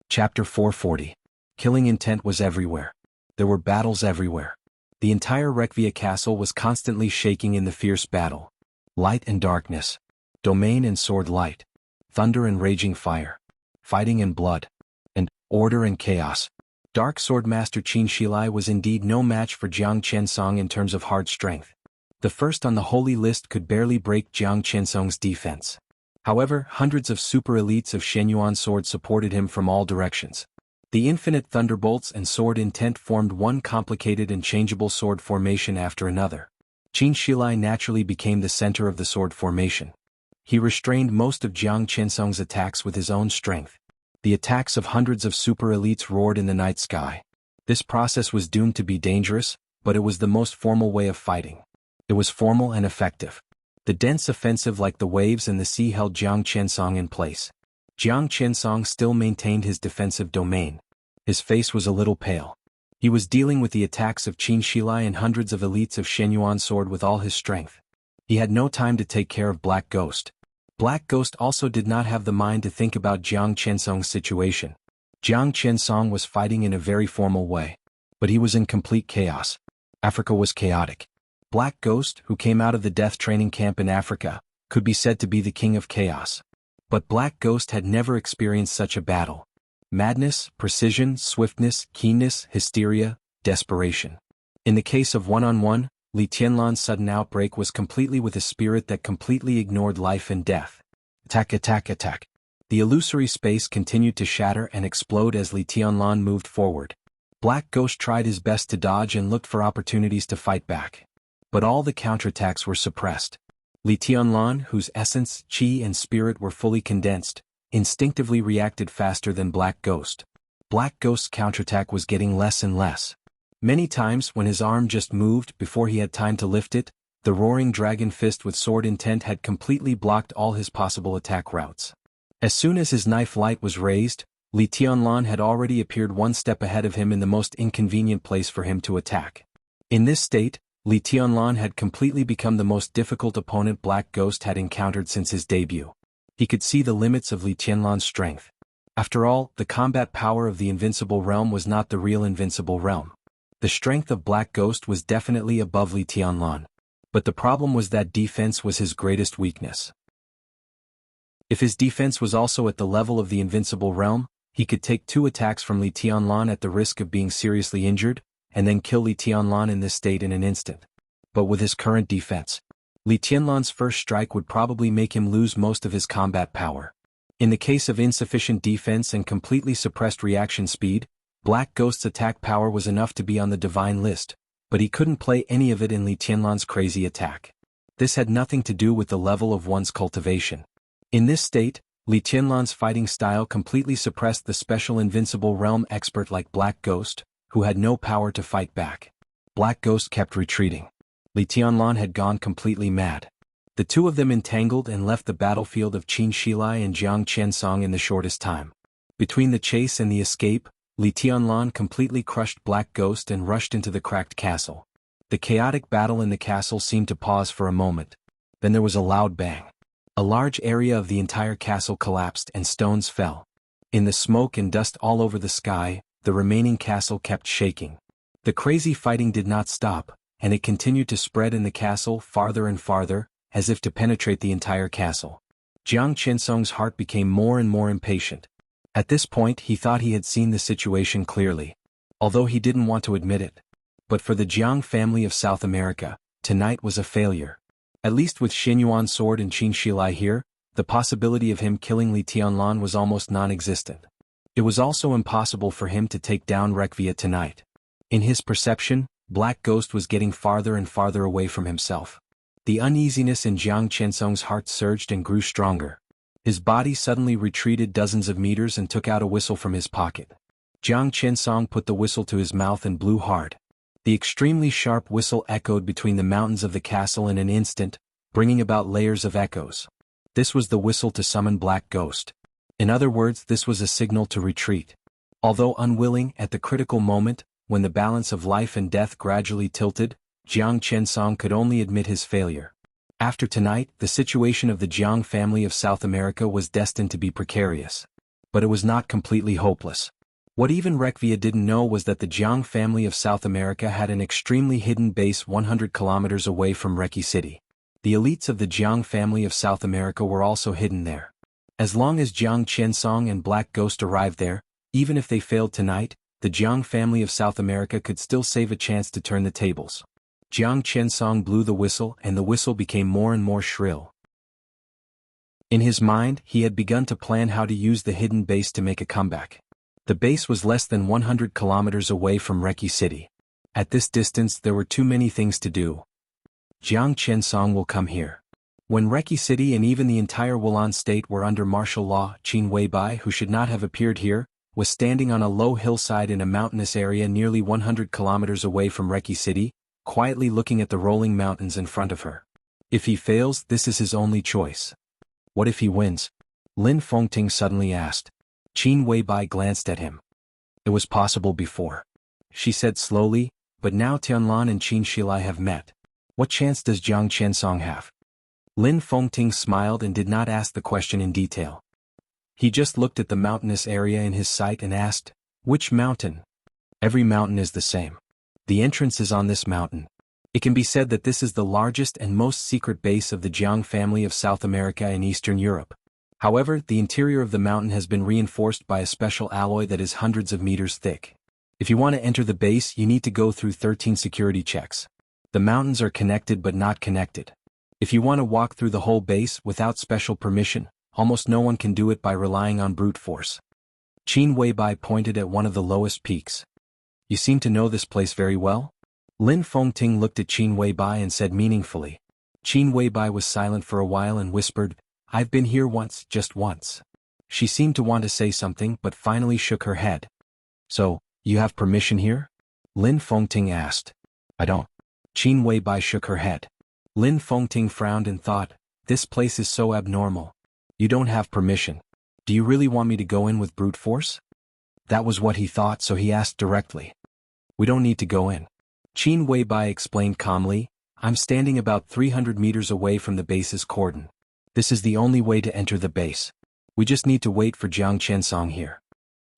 Chapter 440. Killing intent was everywhere. There were battles everywhere. The entire Rekvia castle was constantly shaking in the fierce battle. Light and darkness. Domain and sword light. Thunder and raging fire. Fighting and blood. And order and chaos. Dark Sword Master Qin Shilai was indeed no match for Jiang Qinsong in terms of hard strength. The first on the holy list could barely break Jiang Qinsong's defense. However, hundreds of super elites of Shenyuan sword supported him from all directions. The infinite thunderbolts and sword intent formed one complicated and changeable sword formation after another. Qin Shilai naturally became the center of the sword formation. He restrained most of Jiang Qinsong's attacks with his own strength. The attacks of hundreds of super elites roared in the night sky. This process was doomed to be dangerous, but it was the most formal way of fighting. It was formal and effective. The dense offensive like the waves and the sea held Jiang Qinsong in place. Jiang Qinsong still maintained his defensive domain. His face was a little pale. He was dealing with the attacks of Qin Shilai and hundreds of elites of Shenyuan sword with all his strength. He had no time to take care of Black Ghost. Black Ghost also did not have the mind to think about Jiang Qinsong's situation. Jiang Qinsong was fighting in a very formal way. But he was in complete chaos. Africa was chaotic. Black Ghost, who came out of the death training camp in Africa, could be said to be the king of chaos. But Black Ghost had never experienced such a battle. Madness, precision, swiftness, keenness, hysteria, desperation. In the case of one-on-one, Li Tianlan's sudden outbreak was completely with a spirit that completely ignored life and death. Attack, attack, attack. The illusory space continued to shatter and explode as Li Tianlan moved forward. Black Ghost tried his best to dodge and looked for opportunities to fight back. But all the counterattacks were suppressed. Li Tianlan, whose essence, qi and spirit were fully condensed, instinctively reacted faster than Black Ghost. Black Ghost's counterattack was getting less and less. Many times when his arm just moved before he had time to lift it, the roaring dragon fist with sword intent had completely blocked all his possible attack routes. As soon as his knife light was raised, Li Tianlan had already appeared one step ahead of him in the most inconvenient place for him to attack. In this state, Li Tianlan had completely become the most difficult opponent Black Ghost had encountered since his debut. He could see the limits of Li Tianlan's strength. After all, the combat power of the invincible realm was not the real invincible realm. The strength of Black Ghost was definitely above Li Tianlan. But the problem was that defense was his greatest weakness. If his defense was also at the level of the invincible realm, he could take 2 attacks from Li Tianlan at the risk of being seriously injured, and then kill Li Tianlan in this state in an instant. But with his current defense, Li Tianlan's first strike would probably make him lose most of his combat power. In the case of insufficient defense and completely suppressed reaction speed, Black Ghost's attack power was enough to be on the divine list, but but he couldn't play any of it in Li Tianlan's crazy attack. This had nothing to do with the level of one's cultivation. In this state, Li Tianlan's fighting style completely suppressed the special invincible realm expert like Black Ghost, who had no power to fight back. Black Ghost kept retreating. Li Tianlan had gone completely mad. The two of them entangled and left the battlefield of Qin Shilai and Jiang Qiansong in the shortest time. Between the chase and the escape, Li Tianlan completely crushed Black Ghost and rushed into the cracked castle. The chaotic battle in the castle seemed to pause for a moment. Then there was a loud bang. A large area of the entire castle collapsed and stones fell. In the smoke and dust all over the sky, the remaining castle kept shaking. The crazy fighting did not stop, and it continued to spread in the castle farther and farther, as if to penetrate the entire castle. Jiang Qiansong's heart became more and more impatient. At this point he thought he had seen the situation clearly, although he didn't want to admit it. But for the Jiang family of South America, tonight was a failure. At least with Xinyuan's sword and Qin Shilai here, the possibility of him killing Li Tianlan was almost non-existent. It was also impossible for him to take down Rekvia tonight. In his perception, Black Ghost was getting farther and farther away from himself. The uneasiness in Jiang Qiansong's heart surged and grew stronger. His body suddenly retreated dozens of meters and took out a whistle from his pocket. Jiang Qiansong put the whistle to his mouth and blew hard. The extremely sharp whistle echoed between the mountains of the castle in an instant, bringing about layers of echoes. This was the whistle to summon Black Ghost. In other words, this was a signal to retreat. Although unwilling at the critical moment, when the balance of life and death gradually tilted, Jiang Qiansong could only admit his failure. After tonight, the situation of the Jiang family of South America was destined to be precarious. But it was not completely hopeless. What even Rekvia didn't know was that the Jiang family of South America had an extremely hidden base 100 kilometers away from Reki City. The elites of the Jiang family of South America were also hidden there. As long as Jiang Qiansong and Black Ghost arrived there, even if they failed tonight, the Jiang family of South America could still save a chance to turn the tables. Jiang Qiansong blew the whistle and the whistle became more and more shrill. In his mind, he had begun to plan how to use the hidden base to make a comeback. The base was less than 100 kilometers away from Reki City. At this distance there were too many things to do. Jiang Qiansong will come here. When Reki City and even the entire Wulan state were under martial law, Qin Weibai, who should not have appeared here, was standing on a low hillside in a mountainous area nearly 100 kilometers away from Reki City, quietly looking at the rolling mountains in front of her. If he fails, this is his only choice. What if he wins? Lin Fengting suddenly asked. Qin Weibai glanced at him. It was possible before. She said slowly, but now Tianlan and Qin Shilai have met. What chance does Jiang Qiansong have? Lin Fengting smiled and did not ask the question in detail. He just looked at the mountainous area in his sight and asked, "Which mountain?" "Every mountain is the same. The entrance is on this mountain. It can be said that this is the largest and most secret base of the Jiang family of South America and Eastern Europe. However, the interior of the mountain has been reinforced by a special alloy that is hundreds of meters thick. If you want to enter the base, you need to go through 13 security checks. The mountains are connected but not connected. If you want to walk through the whole base without special permission, almost no one can do it by relying on brute force." Qin Weibai pointed at one of the lowest peaks. "You seem to know this place very well?" Lin Fengting looked at Qin Weibai and said meaningfully. Qin Weibai was silent for a while and whispered, "I've been here once, just once." She seemed to want to say something but finally shook her head. "So, you have permission here?" Lin Fengting asked. "I don't." Qin Weibai shook her head. Lin Fengting frowned and thought, "This place is so abnormal. You don't have permission. Do you really want me to go in with brute force?" That was what he thought, so he asked directly. "We don't need to go in." Qin Weibai explained calmly, "I'm standing about 300 meters away from the base's cordon. This is the only way to enter the base. We just need to wait for Jiang Qiansong here."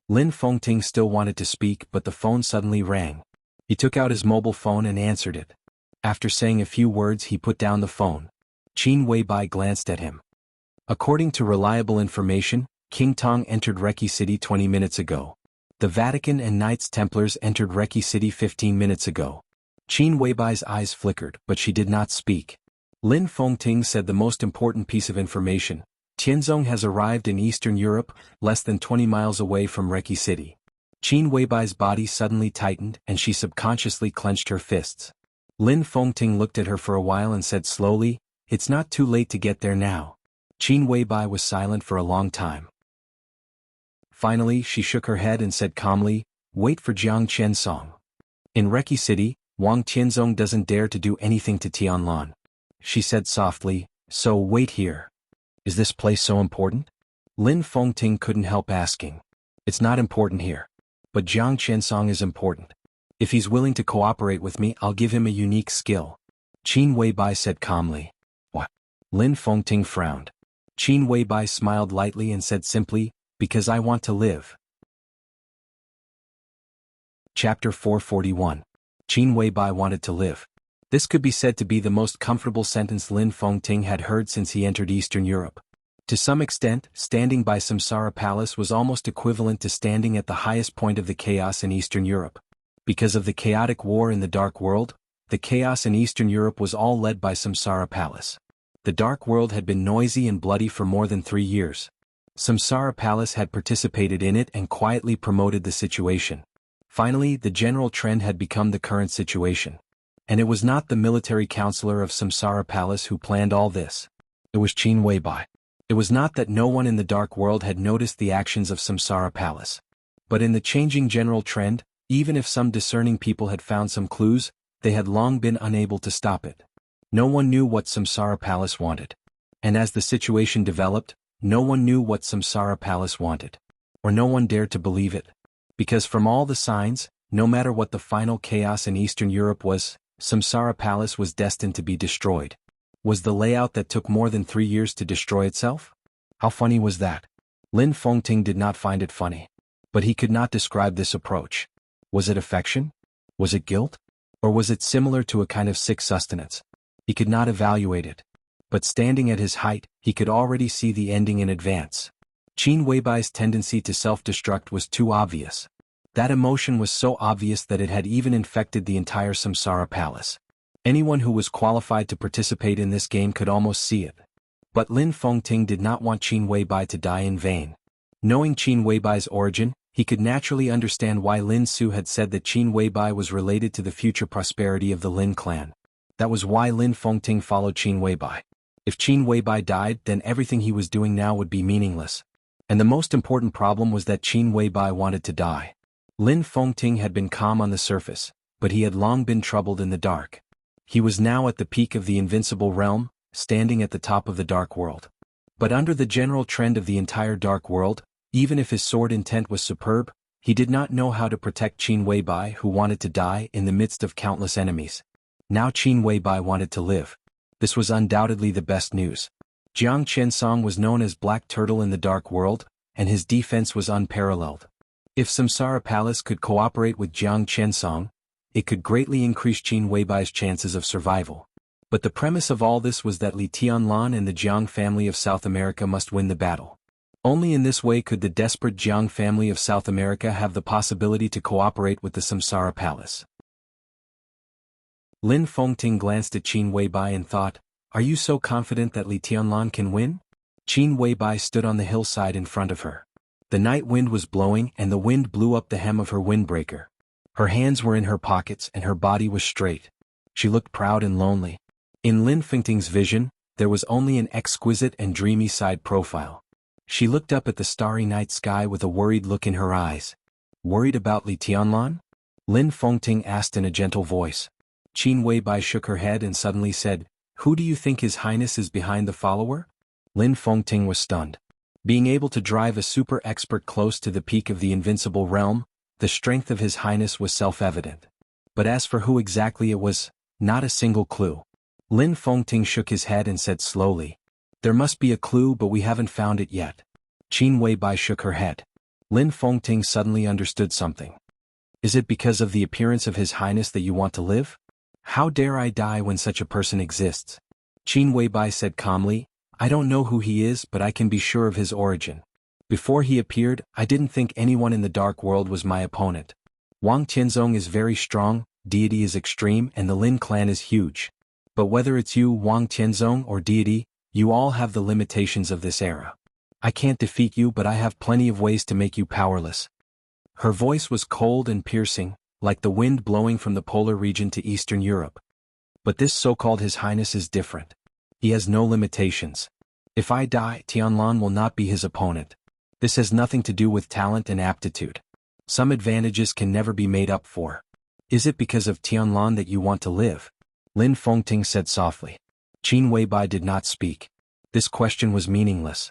Lin Fengting still wanted to speak, but the phone suddenly rang. He took out his mobile phone and answered it. After saying a few words, he put down the phone. Qin Weibai glanced at him. "According to reliable information, King Tong entered Reki City 20 minutes ago. The Vatican and Knights Templars entered Reki City 15 minutes ago." Qin Weibai's eyes flickered, but she did not speak. Lin Fengting said the most important piece of information: Tianzong has arrived in Eastern Europe, less than 20 miles away from Reki City. Qin Weibai's body suddenly tightened and she subconsciously clenched her fists. Lin Fengting looked at her for a while and said slowly, "It's not too late to get there now." Qin Weibai was silent for a long time. Finally, she shook her head and said calmly, "Wait for Jiang Qiansong. In Reki City, Wang Tianzong doesn't dare to do anything to Tianlan." She said softly, "So wait here. Is this place so important?" Lin Fengting couldn't help asking. "It's not important here. But Jiang Qiansong is important. If he's willing to cooperate with me, I'll give him a unique skill." Qin Weibai said calmly. "What?" Lin Fengting frowned. Qin Weibai smiled lightly and said simply, "Because I want to live." Chapter 441. Qin Weibai wanted to live. This could be said to be the most comfortable sentence Lin Fengting had heard since he entered Eastern Europe. To some extent, standing by Samsara Palace was almost equivalent to standing at the highest point of the chaos in Eastern Europe. Because of the chaotic war in the Dark World, the chaos in Eastern Europe was all led by Samsara Palace. The Dark World had been noisy and bloody for more than 3 years. Samsara Palace had participated in it and quietly promoted the situation. Finally, the general trend had become the current situation. And it was not the military counselor of Samsara Palace who planned all this. It was Qin Weibai. It was not that no one in the Dark World had noticed the actions of Samsara Palace. But in the changing general trend, even if some discerning people had found some clues, they had long been unable to stop it. No one knew what Samsara Palace wanted. And as the situation developed, no one knew what Samsara Palace wanted. Or no one dared to believe it. Because from all the signs, no matter what the final chaos in Eastern Europe was, Samsara Palace was destined to be destroyed. Was the layout that took more than 3 years to destroy itself? How funny was that? Lin Fengting did not find it funny. But he could not describe this approach. Was it affection? Was it guilt? Or was it similar to a kind of sick sustenance? He could not evaluate it. But standing at his height, he could already see the ending in advance. Qin Weibai's tendency to self-destruct was too obvious. That emotion was so obvious that it had even infected the entire Samsara Palace. Anyone who was qualified to participate in this game could almost see it. But Lin Fengting did not want Qin Weibai to die in vain. Knowing Qin Weibai's origin, he could naturally understand why Lin Su had said that Qin Weibai was related to the future prosperity of the Lin clan. That was why Lin Fengting followed Qin Weibai. If Qin Weibai died, then everything he was doing now would be meaningless. And the most important problem was that Qin Weibai wanted to die. Lin Fengting had been calm on the surface, but he had long been troubled in the dark. He was now at the peak of the invincible realm, standing at the top of the Dark World. But under the general trend of the entire Dark World, even if his sword intent was superb, he did not know how to protect Qin Weibai, who wanted to die in the midst of countless enemies. Now Qin Weibai wanted to live. This was undoubtedly the best news. Jiang Qiansong was known as Black Turtle in the Dark World, and his defense was unparalleled. If Samsara Palace could cooperate with Jiang Qiansong, it could greatly increase Qin Weibai's chances of survival. But the premise of all this was that Li Tianlan and the Jiang family of South America must win the battle. Only in this way could the desperate Jiang family of South America have the possibility to cooperate with the Samsara Palace. Lin Fengting glanced at Qin Weibai and thought, "Are you so confident that Li Tianlan can win?" Qin Weibai stood on the hillside in front of her. The night wind was blowing and the wind blew up the hem of her windbreaker. Her hands were in her pockets and her body was straight. She looked proud and lonely. In Lin Fengting's vision, there was only an exquisite and dreamy side profile. She looked up at the starry night sky with a worried look in her eyes. "Worried about Li Tianlan?" Lin Fengting asked in a gentle voice. Qin Weibai shook her head and suddenly said, "Who do you think His Highness is behind the follower?" Lin Fengting was stunned. Being able to drive a super expert close to the peak of the invincible realm, the strength of His Highness was self-evident. But as for who exactly it was, not a single clue. Lin Fengting shook his head and said slowly, "There must be a clue, but we haven't found it yet." Qin Weibai shook her head. Lin Fengting suddenly understood something. "Is it because of the appearance of His Highness that you want to live? How dare I die when such a person exists?" Qin Weibai said calmly, "I don't know who he is, but I can be sure of his origin. Before he appeared, I didn't think anyone in the Dark World was my opponent. Wang Tianzong is very strong, deity is extreme, and the Lin clan is huge. But whether it's you, Wang Tianzong, or deity, you all have the limitations of this era. I can't defeat you, but I have plenty of ways to make you powerless." Her voice was cold and piercing, like the wind blowing from the polar region to Eastern Europe. But this so-called His Highness is different. He has no limitations. If I die, Tianlan will not be his opponent. This has nothing to do with talent and aptitude. Some advantages can never be made up for. Is it because of Tianlan that you want to live? Lin Fengting said softly. Qin Weibai did not speak. This question was meaningless.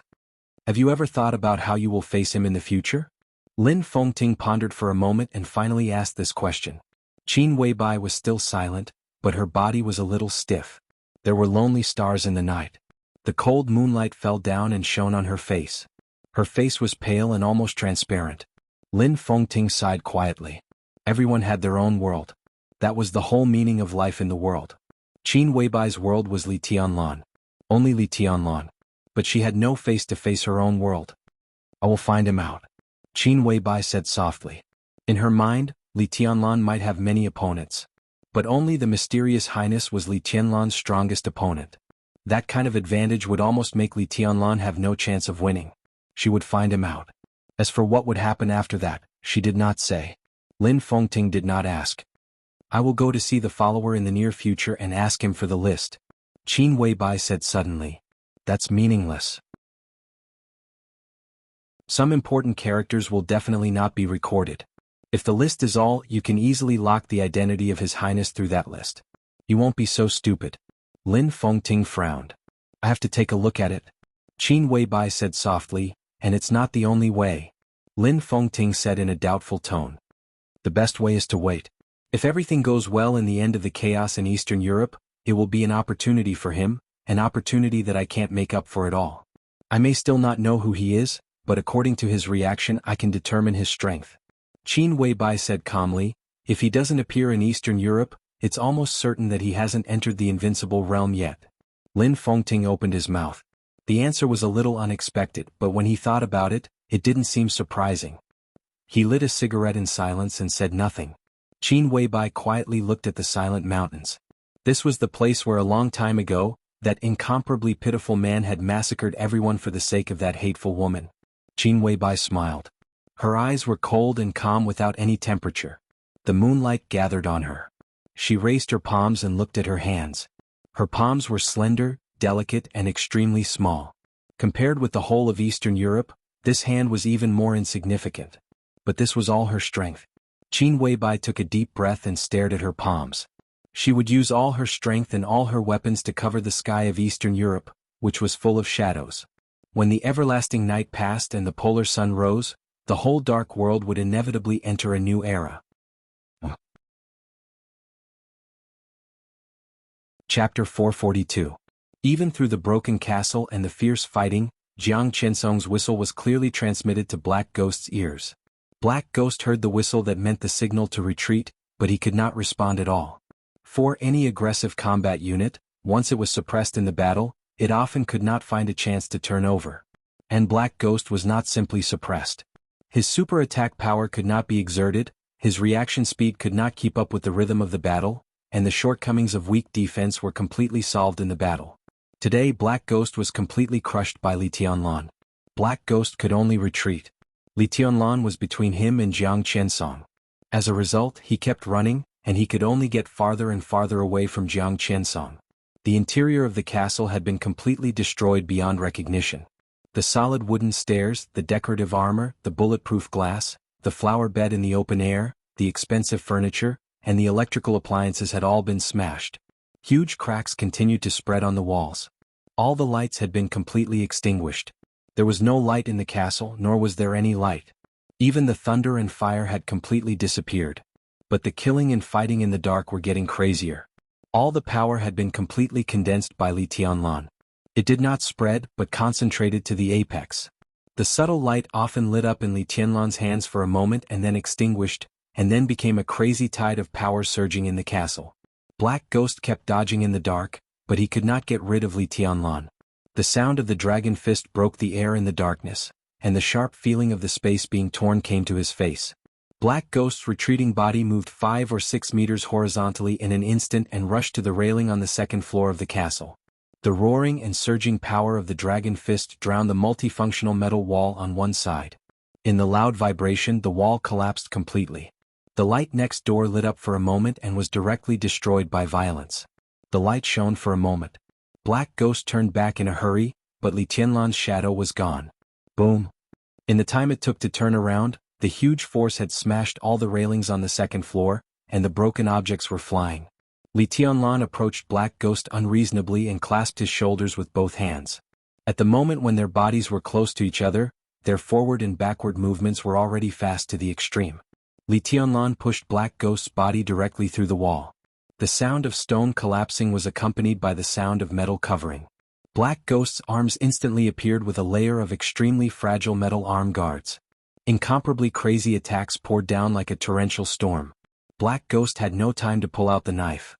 Have you ever thought about how you will face him in the future? Lin Fengting pondered for a moment and finally asked this question. Qin Weibai was still silent, but her body was a little stiff. There were lonely stars in the night. The cold moonlight fell down and shone on her face. Her face was pale and almost transparent. Lin Fengting sighed quietly. Everyone had their own world. That was the whole meaning of life in the world. Qin Weibai's world was Li Tianlan. Only Li Tianlan. But she had no face to face her own world. I will find him out. Qin Weibai said softly. In her mind, Li Tianlan might have many opponents. But only the mysterious highness was Li Tianlan's strongest opponent. That kind of advantage would almost make Li Tianlan have no chance of winning. She would find him out. As for what would happen after that, she did not say. Lin Fengting did not ask. I will go to see the follower in the near future and ask him for the list. Qin Weibai said suddenly. That's meaningless. Some important characters will definitely not be recorded. If the list is all, you can easily lock the identity of His Highness through that list. You won't be so stupid. Lin Fengting frowned. I have to take a look at it. Qin Weibai said softly, and it's not the only way. Lin Fengting said in a doubtful tone. The best way is to wait. If everything goes well in the end of the chaos in Eastern Europe, it will be an opportunity for him, an opportunity that I can't make up for at all. I may still not know who he is, but according to his reaction I can determine his strength. Qin Weibai said calmly, if he doesn't appear in Eastern Europe, it's almost certain that he hasn't entered the invincible realm yet. Lin Fengting opened his mouth. The answer was a little unexpected, but when he thought about it, it didn't seem surprising. He lit a cigarette in silence and said nothing. Qin Weibai quietly looked at the silent mountains. This was the place where a long time ago, that incomparably pitiful man had massacred everyone for the sake of that hateful woman. Qin Weibai smiled. Her eyes were cold and calm without any temperature. The moonlight gathered on her. She raised her palms and looked at her hands. Her palms were slender, delicate and extremely small. Compared with the whole of Eastern Europe, this hand was even more insignificant. But this was all her strength. Qin Weibai took a deep breath and stared at her palms. She would use all her strength and all her weapons to cover the sky of Eastern Europe, which was full of shadows. When the everlasting night passed and the polar sun rose, the whole dark world would inevitably enter a new era. Chapter 442. Even through the broken castle and the fierce fighting, Jiang Qinsong's whistle was clearly transmitted to Black Ghost's ears. Black Ghost heard the whistle that meant the signal to retreat, but he could not respond at all. For any aggressive combat unit, once it was suppressed in the battle, it often could not find a chance to turn over. And Black Ghost was not simply suppressed. His super attack power could not be exerted, his reaction speed could not keep up with the rhythm of the battle, and the shortcomings of weak defense were completely solved in the battle. Today Black Ghost was completely crushed by Li Tianlan. Black Ghost could only retreat. Li Tianlan was between him and Jiang Qinsong. As a result, he kept running, and he could only get farther and farther away from Jiang Qinsong. The interior of the castle had been completely destroyed beyond recognition. The solid wooden stairs, the decorative armor, the bulletproof glass, the flower bed in the open air, the expensive furniture, and the electrical appliances had all been smashed. Huge cracks continued to spread on the walls. All the lights had been completely extinguished. There was no light in the castle, nor was there any light. Even the thunder and fire had completely disappeared. But the killing and fighting in the dark were getting crazier. All the power had been completely condensed by Li Tianlan. It did not spread, but concentrated to the apex. The subtle light often lit up in Li Tianlan's hands for a moment and then extinguished, and then became a crazy tide of power surging in the castle. Black Ghost kept dodging in the dark, but he could not get rid of Li Tianlan. The sound of the dragon fist broke the air in the darkness, and the sharp feeling of the space being torn came to his face. Black Ghost's retreating body moved 5 or 6 meters horizontally in an instant and rushed to the railing on the second floor of the castle. The roaring and surging power of the dragon fist drowned the multifunctional metal wall on one side. In the loud vibration, the wall collapsed completely. The light next door lit up for a moment and was directly destroyed by violence. The light shone for a moment. Black Ghost turned back in a hurry, but Li Tianlan's shadow was gone. Boom. In the time it took to turn around, the huge force had smashed all the railings on the second floor, and the broken objects were flying. Li Tianlan approached Black Ghost unreasonably and clasped his shoulders with both hands. At the moment when their bodies were close to each other, their forward and backward movements were already fast to the extreme. Li Tianlan pushed Black Ghost's body directly through the wall. The sound of stone collapsing was accompanied by the sound of metal covering. Black Ghost's arms instantly appeared with a layer of extremely fragile metal arm guards. Incomparably crazy attacks poured down like a torrential storm. Black Ghost had no time to pull out the knife.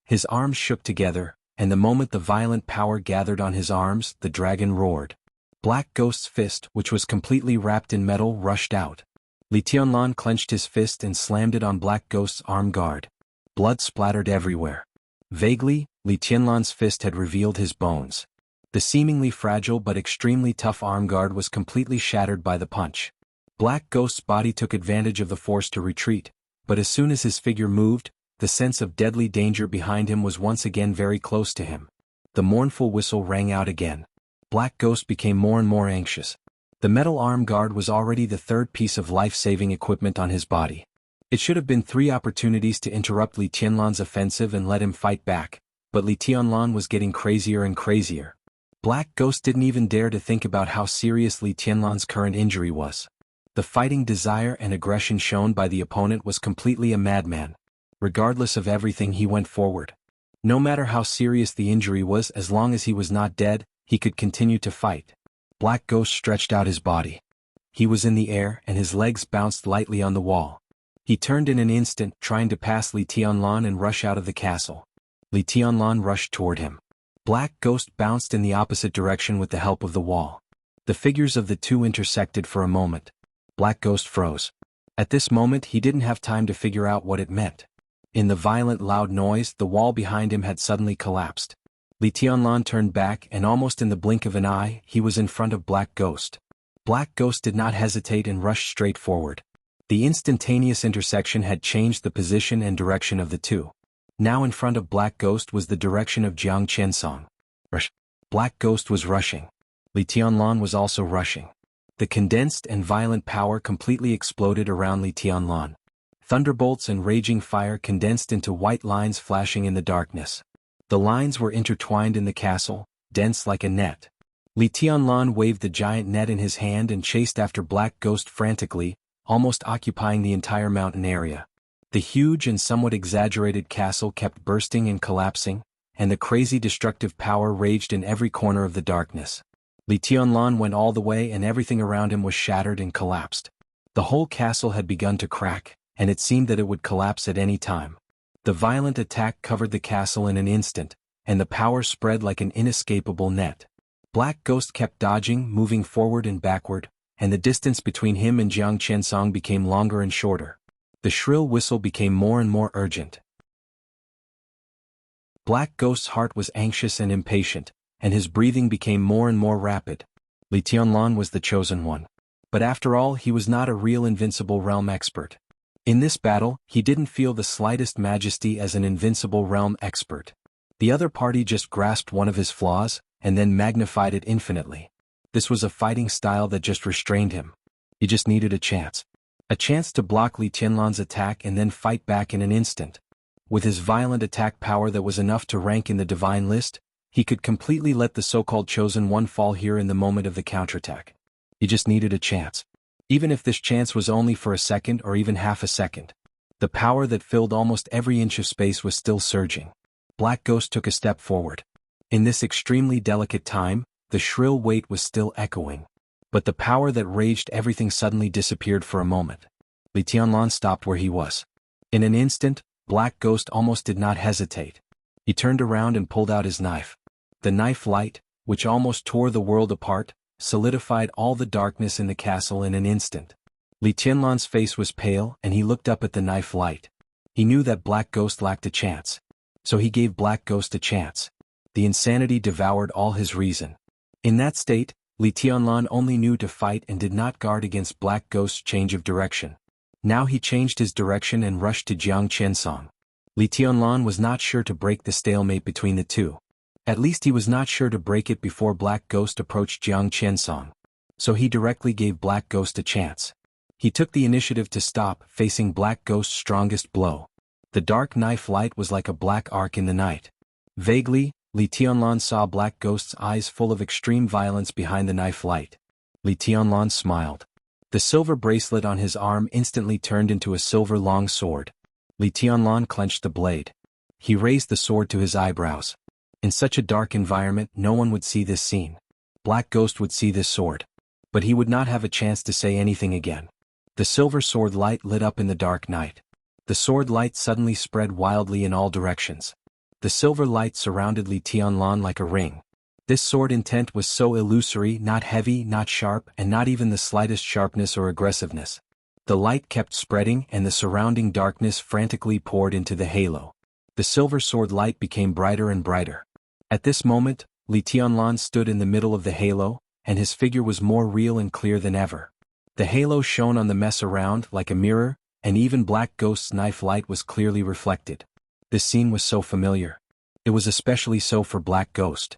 His arms shook together, and the moment the violent power gathered on his arms, the dragon roared. Black Ghost's fist, which was completely wrapped in metal, rushed out. Li Tianlan clenched his fist and slammed it on Black Ghost's arm guard. Blood splattered everywhere. Vaguely, Li Tianlan's fist had revealed his bones. The seemingly fragile but extremely tough arm guard was completely shattered by the punch. Black Ghost's body took advantage of the force to retreat, but as soon as his figure moved, the sense of deadly danger behind him was once again very close to him. The mournful whistle rang out again. Black Ghost became more and more anxious. The metal arm guard was already the third piece of life-saving equipment on his body. It should have been 3 opportunities to interrupt Li Tianlan's offensive and let him fight back, but Li Tianlan was getting crazier and crazier. Black Ghost didn't even dare to think about how serious Li Tianlan's current injury was. The fighting desire and aggression shown by the opponent was completely a madman. Regardless of everything, he went forward. No matter how serious the injury was, as long as he was not dead, he could continue to fight. Black Ghost stretched out his body. He was in the air and his legs bounced lightly on the wall. He turned in an instant, trying to pass Li Tianlan and rush out of the castle. Li Tianlan rushed toward him. Black Ghost bounced in the opposite direction with the help of the wall. The figures of the two intersected for a moment. Black Ghost froze. At this moment he didn't have time to figure out what it meant. In the violent loud noise, the wall behind him had suddenly collapsed. Li Tianlan turned back and almost in the blink of an eye, he was in front of Black Ghost. Black Ghost did not hesitate and rushed straight forward. The instantaneous intersection had changed the position and direction of the two. Now in front of Black Ghost was the direction of Jiang Qiansong. Rush. Black Ghost was rushing. Li Tianlan was also rushing. The condensed and violent power completely exploded around Li Tianlan. Thunderbolts and raging fire condensed into white lines flashing in the darkness. The lines were intertwined in the castle, dense like a net. Li Tianlan waved the giant net in his hand and chased after Black Ghost frantically, almost occupying the entire mountain area. The huge and somewhat exaggerated castle kept bursting and collapsing, and the crazy destructive power raged in every corner of the darkness. Li Tianlan went all the way and everything around him was shattered and collapsed. The whole castle had begun to crack, and it seemed that it would collapse at any time. The violent attack covered the castle in an instant, and the power spread like an inescapable net. Black Ghost kept dodging, moving forward and backward, and the distance between him and Jiang Qiansong became longer and shorter. The shrill whistle became more and more urgent. Black Ghost's heart was anxious and impatient, and his breathing became more and more rapid. Li Tianlan was the chosen one. But after all, he was not a real invincible realm expert. In this battle, he didn't feel the slightest majesty as an invincible realm expert. The other party just grasped one of his flaws, and then magnified it infinitely. This was a fighting style that just restrained him. He just needed a chance. A chance to block Li Tianlan's attack and then fight back in an instant. With his violent attack power that was enough to rank in the divine list, he could completely let the so-called chosen one fall here in the moment of the counterattack. He just needed a chance. Even if this chance was only for a second or even half a second. The power that filled almost every inch of space was still surging. Black Ghost took a step forward. In this extremely delicate time, the shrill weight was still echoing. But the power that raged everything suddenly disappeared for a moment. Li Tianlan stopped where he was. In an instant, Black Ghost almost did not hesitate. He turned around and pulled out his knife. The knife light, which almost tore the world apart, solidified all the darkness in the castle in an instant. Li Tianlan's face was pale and he looked up at the knife light. He knew that Black Ghost lacked a chance. So he gave Black Ghost a chance. The insanity devoured all his reason. In that state, Li Tianlan only knew to fight and did not guard against Black Ghost's change of direction. Now he changed his direction and rushed to Jiang Qinsong. Li Tianlan was not sure to break the stalemate between the two. At least he was not sure to break it before Black Ghost approached Jiang Qinsong. So he directly gave Black Ghost a chance. He took the initiative to stop, facing Black Ghost's strongest blow. The dark knife light was like a black arc in the night. Vaguely, Li Tianlan saw Black Ghost's eyes full of extreme violence behind the knife light. Li Tianlan smiled. The silver bracelet on his arm instantly turned into a silver long sword. Li Tianlan clenched the blade. He raised the sword to his eyebrows. In such a dark environment, no one would see this scene. Black Ghost would see this sword. But he would not have a chance to say anything again. The silver sword light lit up in the dark night. The sword light suddenly spread wildly in all directions. The silver light surrounded Li Tianlan like a ring. This sword intent was so illusory, not heavy, not sharp, and not even the slightest sharpness or aggressiveness. The light kept spreading and the surrounding darkness frantically poured into the halo. The silver sword light became brighter and brighter. At this moment, Li Tianlan stood in the middle of the halo, and his figure was more real and clear than ever. The halo shone on the mess around like a mirror, and even Black Ghost's knife light was clearly reflected. This scene was so familiar. It was especially so for Black Ghost.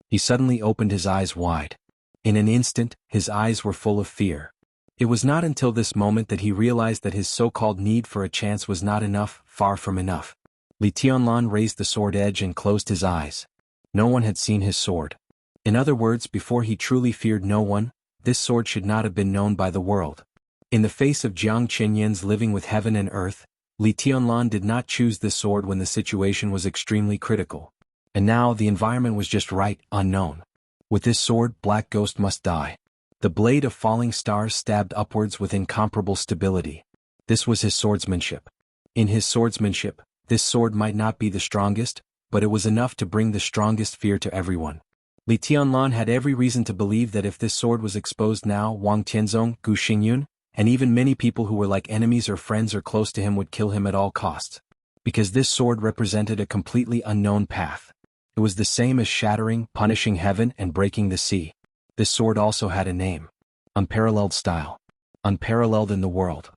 He suddenly opened his eyes wide. In an instant, his eyes were full of fear. It was not until this moment that he realized that his so-called need for a chance was not enough, far from enough. Li Tianlan raised the sword edge and closed his eyes. No one had seen his sword. In other words, before he truly feared no one, this sword should not have been known by the world. In the face of Jiang Qinyan's living with heaven and earth, Li Tianlan did not choose this sword when the situation was extremely critical. And now the environment was just right, unknown. With this sword, Black Ghost must die. The blade of falling stars stabbed upwards with incomparable stability. This was his swordsmanship. In his swordsmanship, this sword might not be the strongest, but it was enough to bring the strongest fear to everyone. Li Tianlan had every reason to believe that if this sword was exposed now, Wang Tianzong, Gu Xingyun, and even many people who were like enemies or friends or close to him would kill him at all costs. Because this sword represented a completely unknown path. It was the same as shattering, punishing heaven and breaking the sea. This sword also had a name. Unparalleled style. Unparalleled in the world.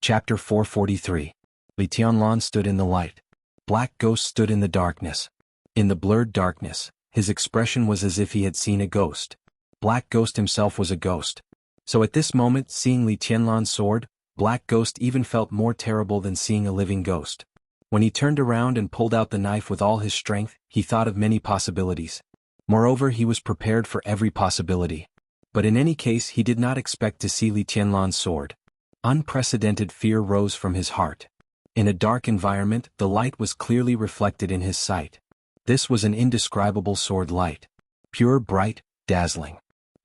Chapter 443. Li Tianlan stood in the light. Black Ghost stood in the darkness. In the blurred darkness, his expression was as if he had seen a ghost. Black Ghost himself was a ghost. So at this moment, seeing Li Tianlan's sword, Black Ghost even felt more terrible than seeing a living ghost. When he turned around and pulled out the knife with all his strength, he thought of many possibilities. Moreover, he was prepared for every possibility. But in any case, he did not expect to see Li Tianlan's sword. Unprecedented fear rose from his heart. In a dark environment, the light was clearly reflected in his sight. This was an indescribable sword light. Pure, bright, dazzling.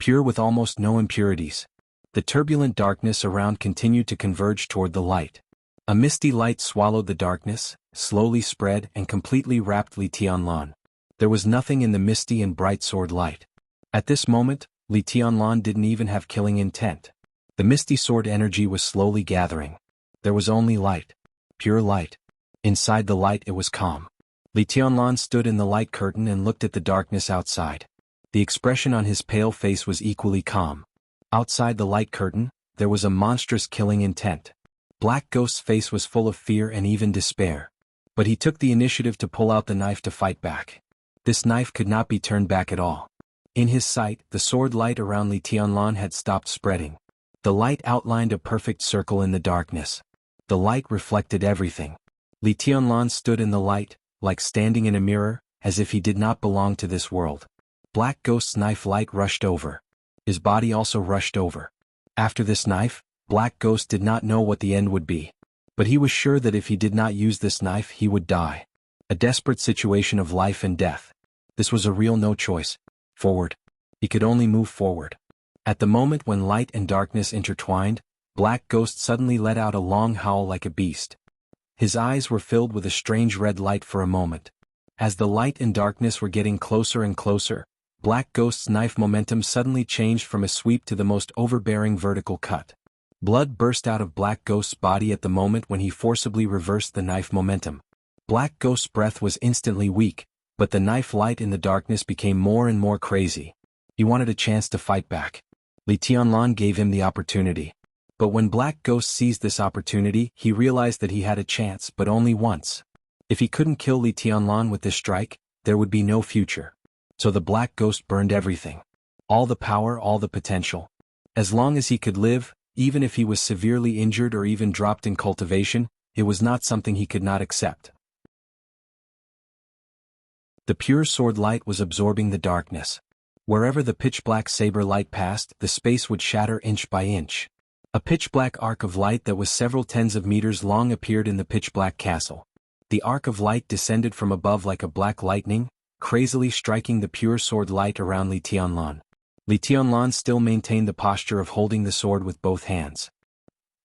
Pure with almost no impurities. The turbulent darkness around continued to converge toward the light. A misty light swallowed the darkness, slowly spread and completely wrapped Li Tianlan. There was nothing in the misty and bright sword light. At this moment, Li Tianlan didn't even have killing intent. The misty sword energy was slowly gathering. There was only light. Pure light. Inside the light it was calm. Li Tianlan stood in the light curtain and looked at the darkness outside. The expression on his pale face was equally calm. Outside the light curtain, there was a monstrous killing intent. Black Ghost's face was full of fear and even despair. But he took the initiative to pull out the knife to fight back. This knife could not be turned back at all. In his sight, the sword light around Li Tianlan had stopped spreading. The light outlined a perfect circle in the darkness. The light reflected everything. Li Tianlan stood in the light, like standing in a mirror, as if he did not belong to this world. Black Ghost's knife light rushed over. His body also rushed over. After this knife, Black Ghost did not know what the end would be. But he was sure that if he did not use this knife he would die. A desperate situation of life and death. This was a real no choice. Forward. He could only move forward. At the moment when light and darkness intertwined, Black Ghost suddenly let out a long howl like a beast. His eyes were filled with a strange red light for a moment. As the light and darkness were getting closer and closer, Black Ghost's knife momentum suddenly changed from a sweep to the most overbearing vertical cut. Blood burst out of Black Ghost's body at the moment when he forcibly reversed the knife momentum. Black Ghost's breath was instantly weak, But the knife light in the darkness became more and more crazy. He wanted a chance to fight back. Li Tianlan gave him the opportunity. But when Black Ghost seized this opportunity, he realized that he had a chance, but only once. If he couldn't kill Li Tianlan with this strike, there would be no future. So the Black Ghost burned everything. All the power, all the potential. As long as he could live, even if he was severely injured or even dropped in cultivation, it was not something he could not accept. The pure sword light was absorbing the darkness. Wherever the pitch-black saber light passed, the space would shatter inch by inch. A pitch-black arc of light that was several tens of meters long appeared in the pitch-black castle. The arc of light descended from above like a black lightning, crazily striking the pure sword light around Li Tianlan. Li Tianlan still maintained the posture of holding the sword with both hands.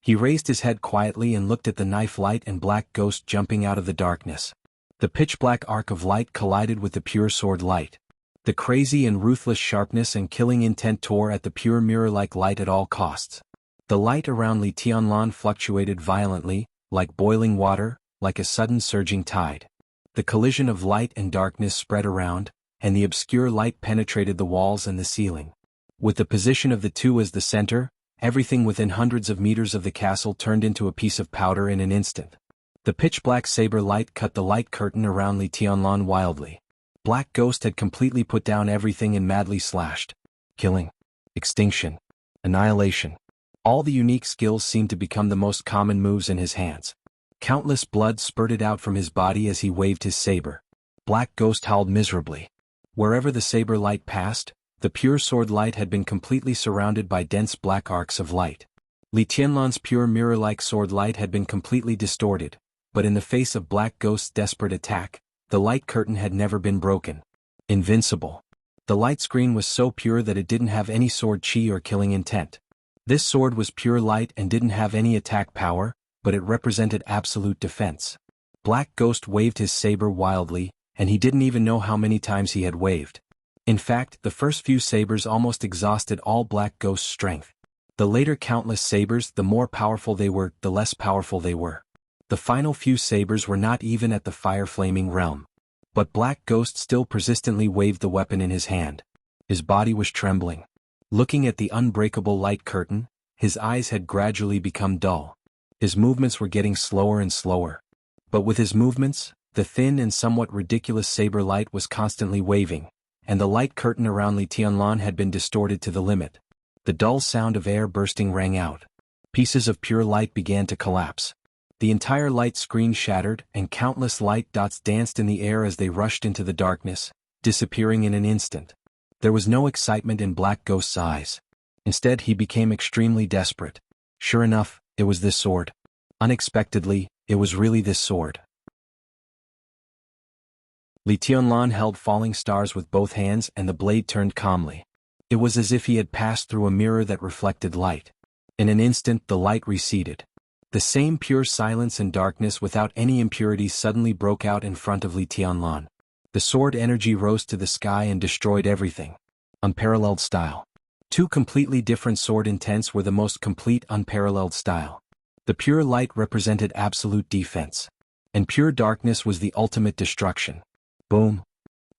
He raised his head quietly and looked at the knife light and Black Ghost jumping out of the darkness. The pitch-black arc of light collided with the pure sword light. The crazy and ruthless sharpness and killing intent tore at the pure mirror-like light at all costs. The light around Li Tianlan fluctuated violently, like boiling water, like a sudden surging tide. The collision of light and darkness spread around, and the obscure light penetrated the walls and the ceiling. With the position of the two as the center, everything within hundreds of meters of the castle turned into a piece of powder in an instant. The pitch-black saber light cut the light curtain around Li Tianlan wildly. Black Ghost had completely put down everything and madly slashed. Killing. Extinction. Annihilation. All the unique skills seemed to become the most common moves in his hands. Countless blood spurted out from his body as he waved his saber. Black Ghost howled miserably. Wherever the saber light passed, the pure sword light had been completely surrounded by dense black arcs of light. Li Tianlan's pure mirror-like sword light had been completely distorted, but in the face of Black Ghost's desperate attack, the light curtain had never been broken. Invincible. The light screen was so pure that it didn't have any sword chi or killing intent. This sword was pure light and didn't have any attack power, but it represented absolute defense. Black Ghost waved his saber wildly, and he didn't even know how many times he had waved. In fact, the first few sabers almost exhausted all Black Ghost's strength. The later countless sabers, the more powerful they were, the less powerful they were. The final few sabers were not even at the fire-flaming realm. But Black Ghost still persistently waved the weapon in his hand. His body was trembling. Looking at the unbreakable light curtain, his eyes had gradually become dull. His movements were getting slower and slower. But with his movements, the thin and somewhat ridiculous saber light was constantly waving, and the light curtain around Li Tianlan had been distorted to the limit. The dull sound of air bursting rang out. Pieces of pure light began to collapse. The entire light screen shattered, and countless light dots danced in the air as they rushed into the darkness, disappearing in an instant. There was no excitement in Black Ghost's eyes. Instead, he became extremely desperate. Sure enough, it was this sword. Unexpectedly, it was really this sword. Li Tianlan held falling stars with both hands and the blade turned calmly. It was as if he had passed through a mirror that reflected light. In an instant the light receded. The same pure silence and darkness without any impurities suddenly broke out in front of Li Tianlan. The sword energy rose to the sky and destroyed everything. Unparalleled style. Two completely different sword intents were the most complete unparalleled style. The pure light represented absolute defense. And pure darkness was the ultimate destruction. Boom.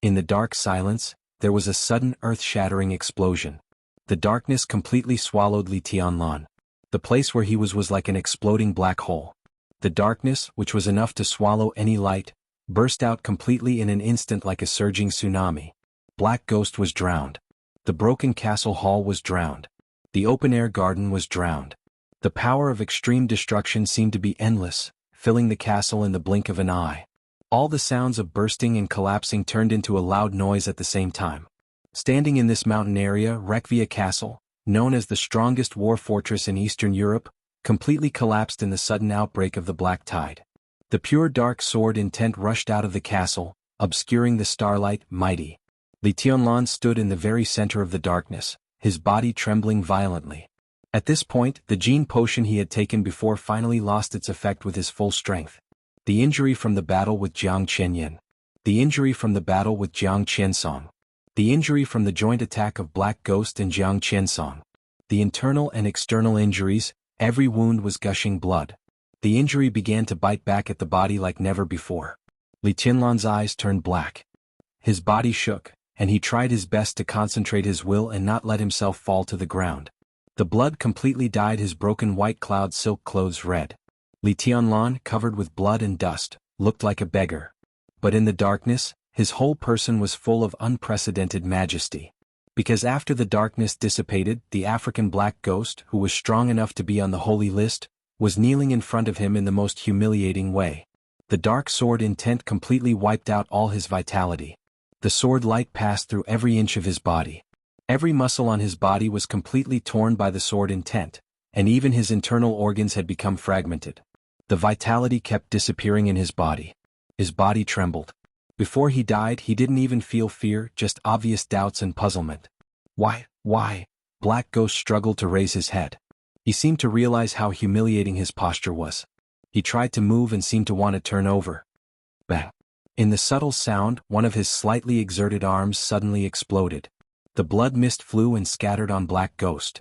In the dark silence, there was a sudden earth-shattering explosion. The darkness completely swallowed Li Tianlan. The place where he was like an exploding black hole. The darkness, which was enough to swallow any light, burst out completely in an instant like a surging tsunami. Black Ghost was drowned. The broken castle hall was drowned. The open-air garden was drowned. The power of extreme destruction seemed to be endless, filling the castle in the blink of an eye. All the sounds of bursting and collapsing turned into a loud noise at the same time. Standing in this mountain area, Wuxia Castle, known as the strongest war fortress in Eastern Europe, completely collapsed in the sudden outbreak of the black tide. The pure dark sword intent rushed out of the castle, obscuring the starlight, mighty. Li Tianlan stood in the very center of the darkness, his body trembling violently. At this point, the gene potion he had taken before finally lost its effect with his full strength. The injury from the battle with Jiang Qianyan. The injury from the battle with Jiang Qiansong. The injury from the joint attack of Black Ghost and Jiang Qiansong. The internal and external injuries, every wound was gushing blood. The injury began to bite back at the body like never before. Li Tianlan's eyes turned black. His body shook, and he tried his best to concentrate his will and not let himself fall to the ground. The blood completely dyed his broken white cloud silk clothes red. Li Tianlan, covered with blood and dust, looked like a beggar. But in the darkness, his whole person was full of unprecedented majesty. Because after the darkness dissipated, the African black ghost, who was strong enough to be on the holy list, was kneeling in front of him in the most humiliating way. The dark sword intent completely wiped out all his vitality. The sword light passed through every inch of his body. Every muscle on his body was completely torn by the sword intent, and even his internal organs had become fragmented. The vitality kept disappearing in his body. His body trembled. Before he died, he didn't even feel fear, just obvious doubts and puzzlement. Why? Black Ghost struggled to raise his head. He seemed to realize how humiliating his posture was. He tried to move and seemed to want to turn over. Bang! In the subtle sound, one of his slightly exerted arms suddenly exploded. The blood mist flew and scattered on Black Ghost.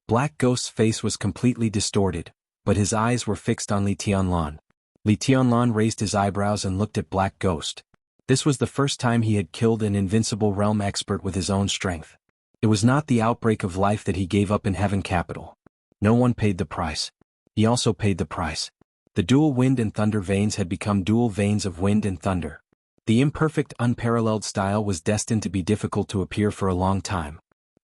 Black Ghost's face was completely distorted, but his eyes were fixed on Li Tianlan. Li Tianlan raised his eyebrows and looked at Black Ghost. This was the first time he had killed an invincible realm expert with his own strength. It was not the outbreak of life that he gave up in Heaven Capital. No one paid the price. He also paid the price. The dual wind and thunder veins had become dual veins of wind and thunder. The imperfect, unparalleled style was destined to be difficult to appear for a long time.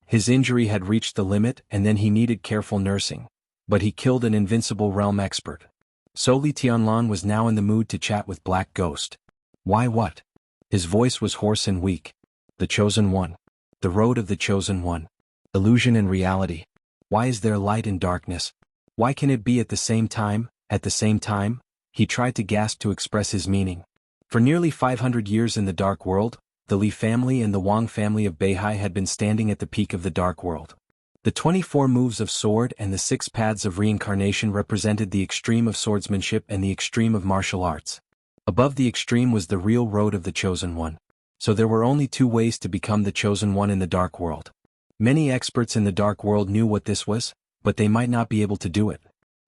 His injury had reached the limit and then he needed careful nursing. But he killed an invincible realm expert. So Li Tianlan was now in the mood to chat with Black Ghost. Why what? His voice was hoarse and weak. The Chosen One. The road of the Chosen One. Illusion and reality. Why is there light and darkness? Why can it be at the same time? At the same time? He tried to gasp to express his meaning. For nearly 500 years in the Dark World, the Li family and the Wang family of Beihai had been standing at the peak of the Dark World. The 24 moves of sword and the 6 paths of reincarnation represented the extreme of swordsmanship and the extreme of martial arts. Above the extreme was the real road of the Chosen One. So there were only 2 ways to become the Chosen One in the Dark World. Many experts in the Dark World knew what this was, but they might not be able to do it.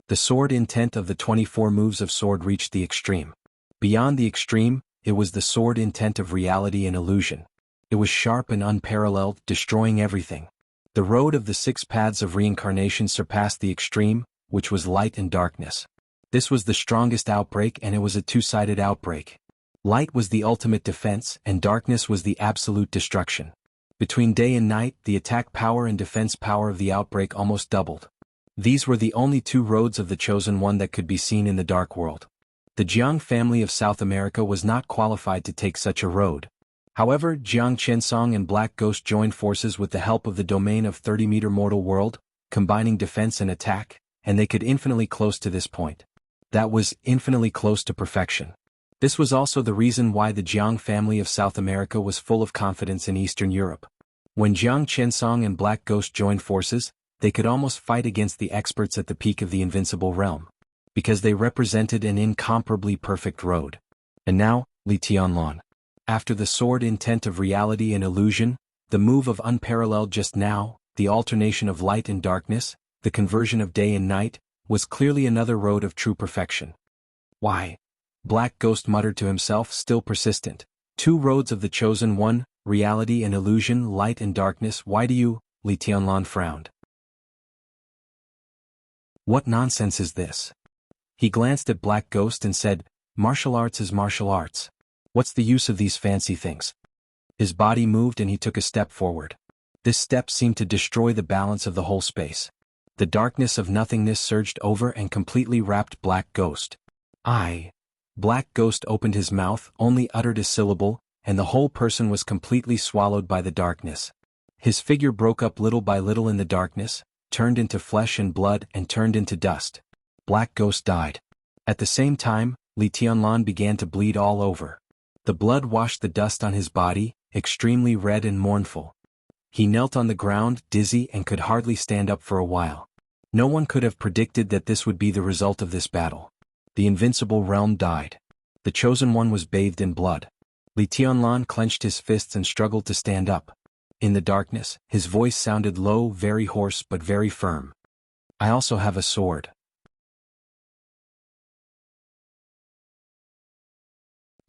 The sword intent of the 24 moves of sword reached the extreme. Beyond the extreme, it was the sword intent of reality and illusion. It was sharp and unparalleled, destroying everything. The road of the 6 paths of reincarnation surpassed the extreme, which was light and darkness. This was the strongest outbreak and it was a 2-sided outbreak. Light was the ultimate defense and darkness was the absolute destruction. Between day and night, the attack power and defense power of the outbreak almost doubled. These were the only 2 roads of the Chosen One that could be seen in the Dark World. The Jiang family of South America was not qualified to take such a road. However, Jiang Qinsong and Black Ghost joined forces with the help of the domain of 30-meter mortal world, combining defense and attack, and they could infinitely close to this point. That was infinitely close to perfection. This was also the reason why the Jiang family of South America was full of confidence in Eastern Europe. When Jiang Qinsong and Black Ghost joined forces, they could almost fight against the experts at the peak of the invincible realm. Because they represented an incomparably perfect road. And now, Li Tianlan. After the sword intent of reality and illusion, the move of unparalleled just now, the alternation of light and darkness, the conversion of day and night, was clearly another road of true perfection. Why? Black Ghost muttered to himself, still persistent. 2 roads of the Chosen One, reality and illusion, light and darkness. Why do you? Li Tianlan frowned. What nonsense is this? He glanced at Black Ghost and said, martial arts is martial arts. What's the use of these fancy things? His body moved and he took a step forward. This step seemed to destroy the balance of the whole space. The darkness of nothingness surged over and completely wrapped Black Ghost. Black Ghost opened his mouth, only uttered a syllable, and the whole person was completely swallowed by the darkness. His figure broke up little by little in the darkness, turned into flesh and blood and turned into dust. Black Ghost died. At the same time, Li Tianlan began to bleed all over. The blood washed the dust on his body, extremely red and mournful. He knelt on the ground, dizzy and could hardly stand up for a while. No one could have predicted that this would be the result of this battle. The invincible realm died. The Chosen One was bathed in blood. Li Tianlan clenched his fists and struggled to stand up. In the darkness, his voice sounded low, very hoarse but very firm. I also have a sword.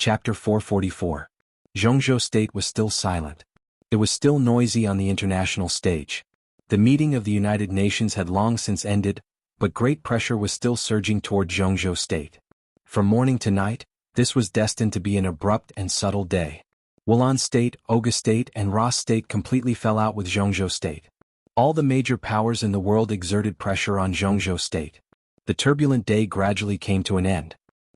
Chapter 444. Zhongzhou State was still silent. It was still noisy on the international stage. The meeting of the United Nations had long since ended, but great pressure was still surging toward Zhongzhou State. From morning to night, this was destined to be an abrupt and subtle day. Wulan State, Oga State and Ross State completely fell out with Zhongzhou State. All the major powers in the world exerted pressure on Zhongzhou State. The turbulent day gradually came to an end.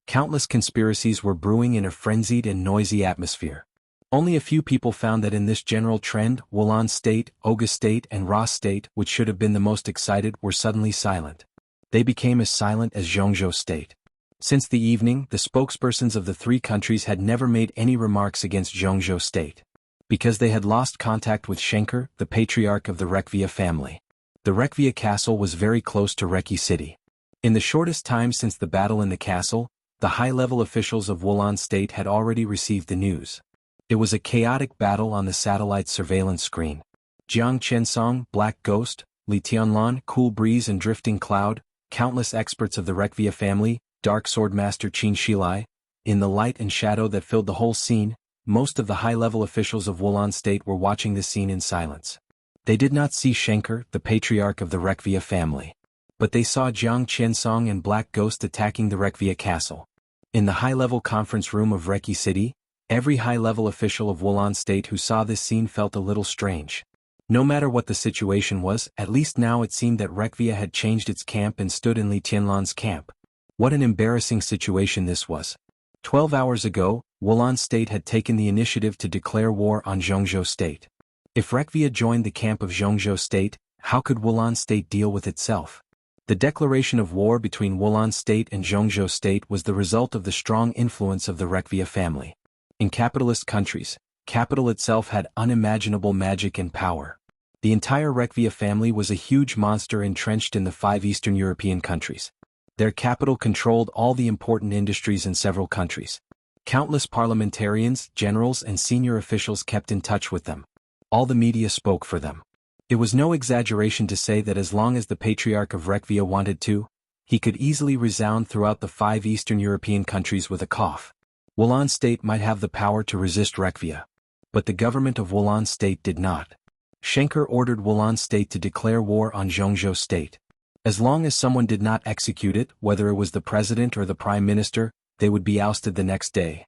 Countless conspiracies were brewing in a frenzied and noisy atmosphere. Only a few people found that in this general trend, Wulan State, Oga State and Ross State, which should have been the most excited, were suddenly silent. They became as silent as Zhongzhou State. Since the evening, the spokespersons of the three countries had never made any remarks against Zhongzhou State. Because they had lost contact with Schenker, the patriarch of the Rekvia family. The Rekvia castle was very close to Reki City. In the shortest time since the battle in the castle, the high-level officials of Wulan State had already received the news. It was a chaotic battle on the satellite surveillance screen. Jiang Qinsong, Black Ghost, Li Tianlan, Cool Breeze and Drifting Cloud, countless experts of the Rekvia family, Dark Sword Master Qin Shilai. In the light and shadow that filled the whole scene, most of the high-level officials of Wulan State were watching the scene in silence. They did not see Schenker, the patriarch of the Rekvia family. But they saw Jiang Qinsong and Black Ghost attacking the Rekvia castle. In the high-level conference room of Reki City, every high-level official of Wulan State who saw this scene felt a little strange. No matter what the situation was, at least now it seemed that Rekvia had changed its camp and stood in Li Tianlan's camp. What an embarrassing situation this was. 12 hours ago, Wulan State had taken the initiative to declare war on Zhongzhou State. If Rekvia joined the camp of Zhongzhou State, how could Wulan State deal with itself? The declaration of war between Wulan State and Zhongzhou State was the result of the strong influence of the Rekvia family. In capitalist countries, capital itself had unimaginable magic and power. The entire Rekvia family was a huge monster entrenched in the 5 Eastern European countries. Their capital controlled all the important industries in several countries. Countless parliamentarians, generals and senior officials kept in touch with them. All the media spoke for them. It was no exaggeration to say that as long as the patriarch of Rekvia wanted to, he could easily resound throughout the 5 Eastern European countries with a cough. Wulan State might have the power to resist Rekvia. But the government of Wulan State did not. Schenker ordered Wulan State to declare war on Zhongzhou State. As long as someone did not execute it, whether it was the president or the prime minister, they would be ousted the next day.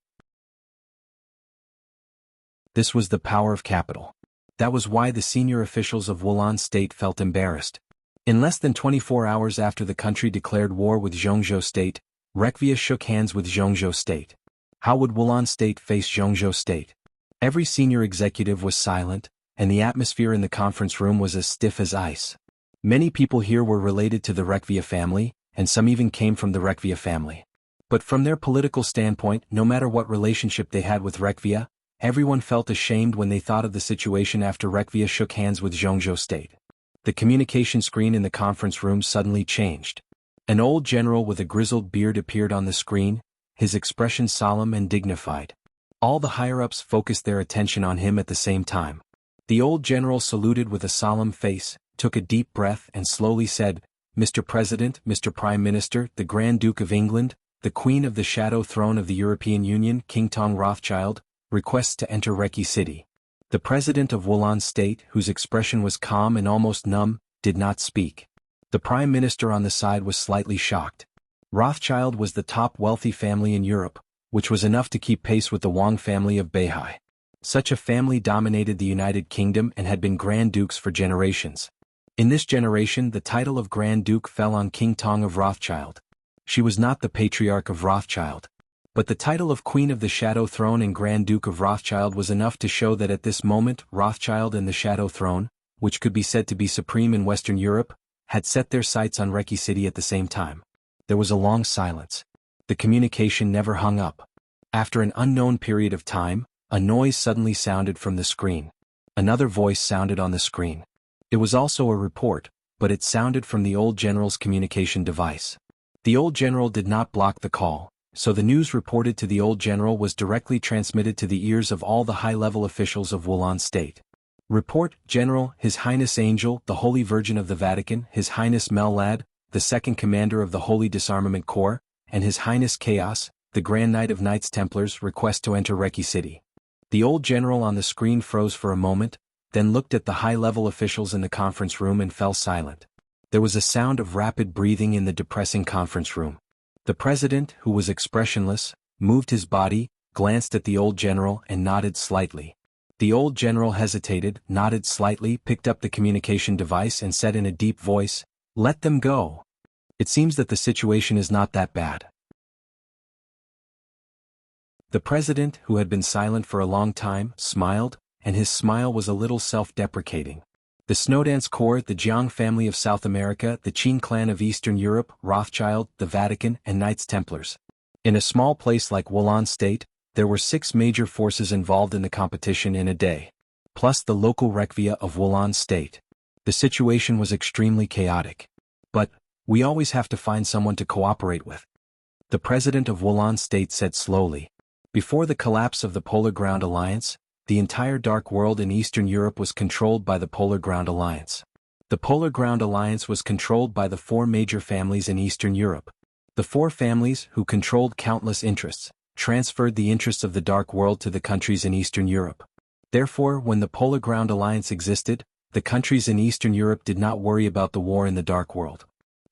This was the power of capital. That was why the senior officials of Wulan State felt embarrassed. In less than 24 hours after the country declared war with Zhongzhou State, Rekvia shook hands with Zhongzhou State. How would Wulan State face Zhongzhou State? Every senior executive was silent, and the atmosphere in the conference room was as stiff as ice. Many people here were related to the Rekvia family, and some even came from the Rekvia family. But from their political standpoint, no matter what relationship they had with Rekvia, everyone felt ashamed when they thought of the situation after Rekvia shook hands with Zhongzhou State. The communication screen in the conference room suddenly changed. An old general with a grizzled beard appeared on the screen, his expression solemn and dignified. All the higher-ups focused their attention on him at the same time. The old general saluted with a solemn face, took a deep breath and slowly said, "Mr. President, Mr. Prime Minister, the Grand Duke of England, the Queen of the Shadow Throne of the European Union, King Tong Rothschild, requests to enter Reki City." The president of Wulan State, whose expression was calm and almost numb, did not speak. The prime minister on the side was slightly shocked. Rothschild was the top wealthy family in Europe, which was enough to keep pace with the Wang family of Beihai. Such a family dominated the United Kingdom and had been Grand Dukes for generations. In this generation, the title of Grand Duke fell on King Tong of Rothschild. She was not the patriarch of Rothschild. But the title of Queen of the Shadow Throne and Grand Duke of Rothschild was enough to show that at this moment Rothschild and the Shadow Throne, which could be said to be supreme in Western Europe, had set their sights on Reki City at the same time. There was a long silence. The communication never hung up. After an unknown period of time, a noise suddenly sounded from the screen. Another voice sounded on the screen. It was also a report, but it sounded from the old general's communication device. The old general did not block the call, so the news reported to the old general was directly transmitted to the ears of all the high-level officials of Wulan State. Report, General, His Highness Angel, the Holy Virgin of the Vatican, His Highness Mellad, the second commander of the Holy Disarmament Corps, and His Highness Chaos, the Grand Knight of Knights Templars request to enter Reki City. The old general on the screen froze for a moment, then looked at the high-level officials in the conference room and fell silent. There was a sound of rapid breathing in the depressing conference room. The president, who was expressionless, moved his body, glanced at the old general and nodded slightly. The old general hesitated, nodded slightly, picked up the communication device and said in a deep voice, "Let them go. It seems that the situation is not that bad." The president, who had been silent for a long time, smiled, and his smile was a little self-deprecating. The Snowdance Corps, the Jiang family of South America, the Qin clan of Eastern Europe, Rothschild, the Vatican, and Knights Templars. In a small place like Wulan State, there were 6 major forces involved in the competition in a day. Plus the local Rekvia of Wulan State. The situation was extremely chaotic. But, we always have to find someone to cooperate with. The president of Wulan State said slowly. Before the collapse of the Polar Ground Alliance, the entire Dark World in Eastern Europe was controlled by the Polar Ground Alliance. The Polar Ground Alliance was controlled by the 4 major families in Eastern Europe. The 4 families, who controlled countless interests, transferred the interests of the Dark World to the countries in Eastern Europe. Therefore, when the Polar Ground Alliance existed, the countries in Eastern Europe did not worry about the war in the Dark World.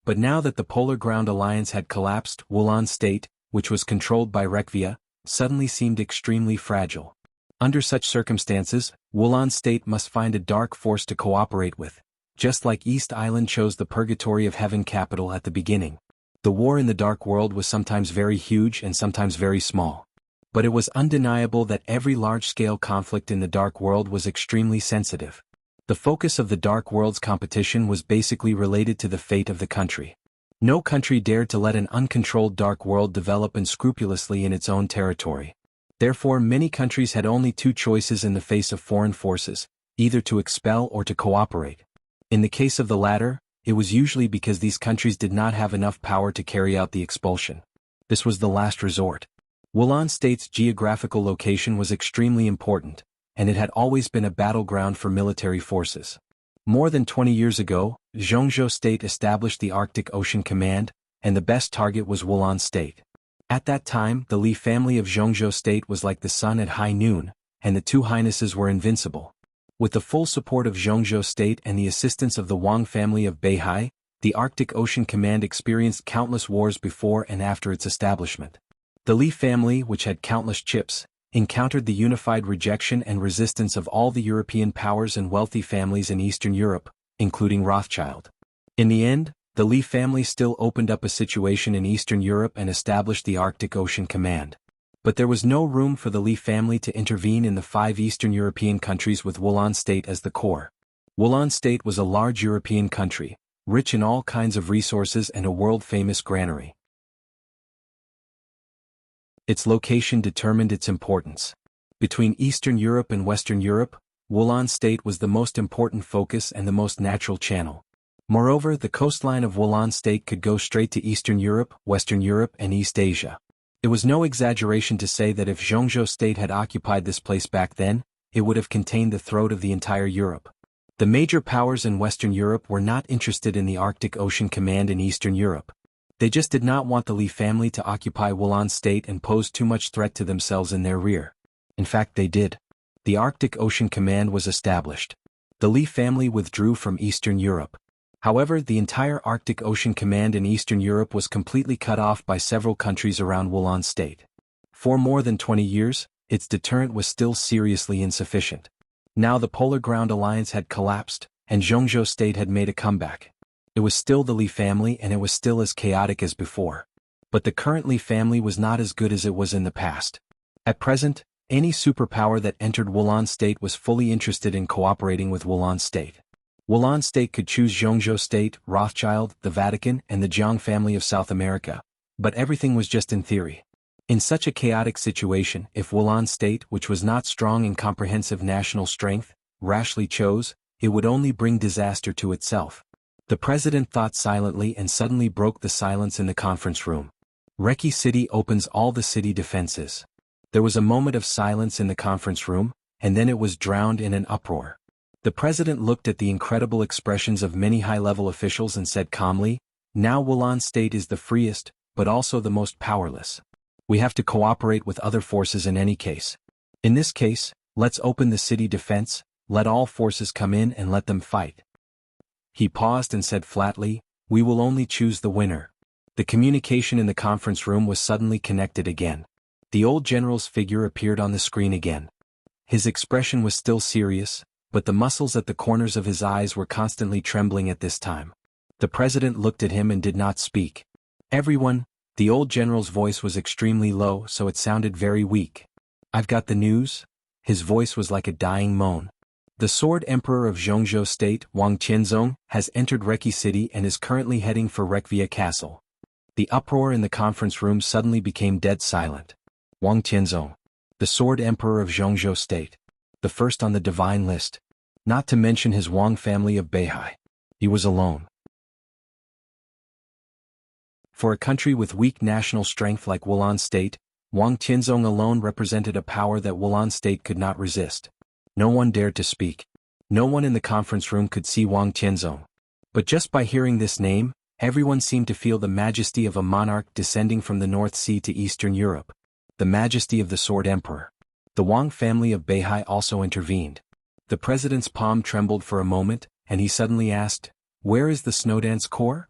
But now that the Polar Ground Alliance had collapsed, Wulan State, which was controlled by Rekvia, suddenly seemed extremely fragile. Under such circumstances, Wulan State must find a dark force to cooperate with, just like East Island chose the Purgatory of Heaven capital at the beginning. The war in the Dark World was sometimes very huge and sometimes very small. But it was undeniable that every large-scale conflict in the Dark World was extremely sensitive. The focus of the Dark World's competition was basically related to the fate of the country. No country dared to let an uncontrolled Dark World develop unscrupulously in its own territory. Therefore, many countries had only 2 choices in the face of foreign forces, either to expel or to cooperate. In the case of the latter, it was usually because these countries did not have enough power to carry out the expulsion. This was the last resort. Wulan State's geographical location was extremely important, and it had always been a battleground for military forces. More than 20 years ago, Zhongzhou State established the Arctic Ocean Command, and the best target was Wulan State. At that time, the Li family of Zhongzhou State was like the sun at high noon, and the 2 highnesses were invincible. With the full support of Zhongzhou State and the assistance of the Wang family of Beihai, the Arctic Ocean Command experienced countless wars before and after its establishment. The Li family, which had countless chips, encountered the unified rejection and resistance of all the European powers and wealthy families in Eastern Europe, including Rothschild. In the end, the Li family still opened up a situation in Eastern Europe and established the Arctic Ocean Command. But there was no room for the Li family to intervene in the 5 Eastern European countries with Wulan State as the core. Wulan State was a large European country, rich in all kinds of resources and a world-famous granary. Its location determined its importance. Between Eastern Europe and Western Europe, Wulan State was the most important focus and the most natural channel. Moreover, the coastline of Wulan State could go straight to Eastern Europe, Western Europe, and East Asia. It was no exaggeration to say that if Zhongzhou State had occupied this place back then, it would have contained the throat of the entire Europe. The major powers in Western Europe were not interested in the Arctic Ocean Command in Eastern Europe. They just did not want the Li family to occupy Wulan State and pose too much threat to themselves in their rear. In fact, they did. The Arctic Ocean Command was established. The Li family withdrew from Eastern Europe. However, the entire Arctic Ocean Command in Eastern Europe was completely cut off by several countries around Wulan State. For more than 20 years, its deterrent was still seriously insufficient. Now the Polar Ground Alliance had collapsed, and Zhongzhou State had made a comeback. It was still the Li family and it was still as chaotic as before. But the current Li family was not as good as it was in the past. At present, any superpower that entered Wulan State was fully interested in cooperating with Wulan State. Wulan State could choose Zhongzhou State, Rothschild, the Vatican, and the Jiang family of South America, but everything was just in theory. In such a chaotic situation, if Wulan State, which was not strong in comprehensive national strength, rashly chose, it would only bring disaster to itself. The president thought silently and suddenly broke the silence in the conference room. Reki City opens all the city defenses. There was a moment of silence in the conference room, and then it was drowned in an uproar. The president looked at the incredible expressions of many high-level officials and said calmly, "Now Wulan State is the freest, but also the most powerless. We have to cooperate with other forces in any case. In this case, let's open the city defense, let all forces come in and let them fight. He paused and said flatly, we will only choose the winner. The communication in the conference room was suddenly connected again. The old general's figure appeared on the screen again. His expression was still serious, but the muscles at the corners of his eyes were constantly trembling at this time. The president looked at him and did not speak. Everyone, the old general's voice was extremely low, so it sounded very weak. I've got the news? His voice was like a dying moan. The Sword Emperor of Zhongzhou State, Wang Qianzong, has entered Reki City and is currently heading for Rekvia Castle. The uproar in the conference room suddenly became dead silent. Wang Qianzong, the Sword Emperor of Zhongzhou State, the first on the divine list. Not to mention his Wang family of Beihai. He was alone. For a country with weak national strength like Wulan State, Wang Qianzong alone represented a power that Wulan State could not resist. No one dared to speak. No one in the conference room could see Wang Qianzong. But just by hearing this name, everyone seemed to feel the majesty of a monarch descending from the North Sea to Eastern Europe. The majesty of the Sword Emperor. The Wang family of Beihai also intervened. The president's palm trembled for a moment, and he suddenly asked, where is the Snowdance Corps?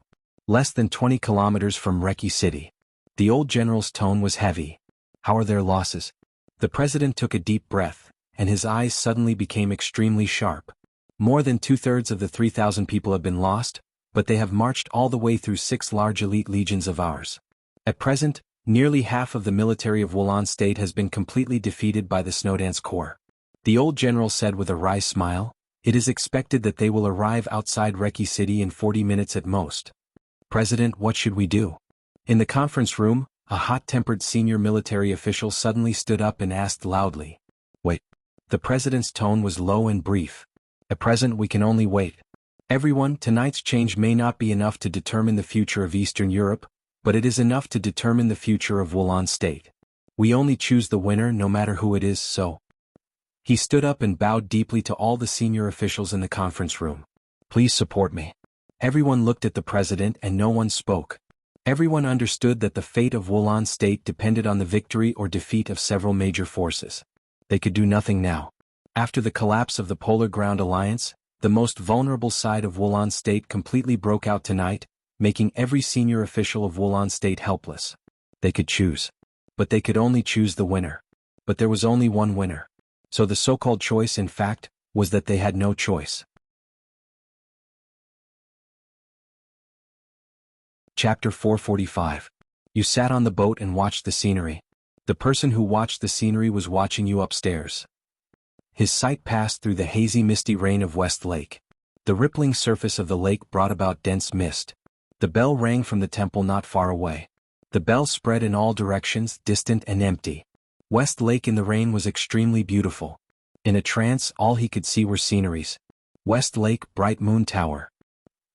Less than 20 kilometers from Reki City. The old general's tone was heavy. How are their losses? The president took a deep breath, and his eyes suddenly became extremely sharp. More than 2/3 of the 3,000 people have been lost, but they have marched all the way through 6 large elite legions of ours. At present, nearly half of the military of Wulan State has been completely defeated by the Snowdance Corps. The old general said with a wry smile, it is expected that they will arrive outside Reki City in 40 minutes at most. President, what should we do? In the conference room, a hot-tempered senior military official suddenly stood up and asked loudly. Wait. The president's tone was low and brief. At present we can only wait. Everyone, tonight's change may not be enough to determine the future of Eastern Europe, but it is enough to determine the future of Wulan State. We only choose the winner no matter who it is, so. He stood up and bowed deeply to all the senior officials in the conference room. Please support me. Everyone looked at the president and no one spoke. Everyone understood that the fate of Wulan State depended on the victory or defeat of several major forces. They could do nothing now. After the collapse of the Polar Ground Alliance, the most vulnerable side of Wulan State completely broke out tonight, making every senior official of Wulan State helpless. They could choose. But they could only choose the winner. But there was only one winner. So the so-called choice, in fact, was that they had no choice. Chapter 445. You sat on the boat and watched the scenery. The person who watched the scenery was watching you upstairs. His sight passed through the hazy misty rain of West Lake. The rippling surface of the lake brought about dense mist. The bell rang from the temple not far away. The bell spread in all directions, distant and empty. West Lake in the rain was extremely beautiful. In a trance, all he could see were sceneries. West Lake, Bright Moon Tower.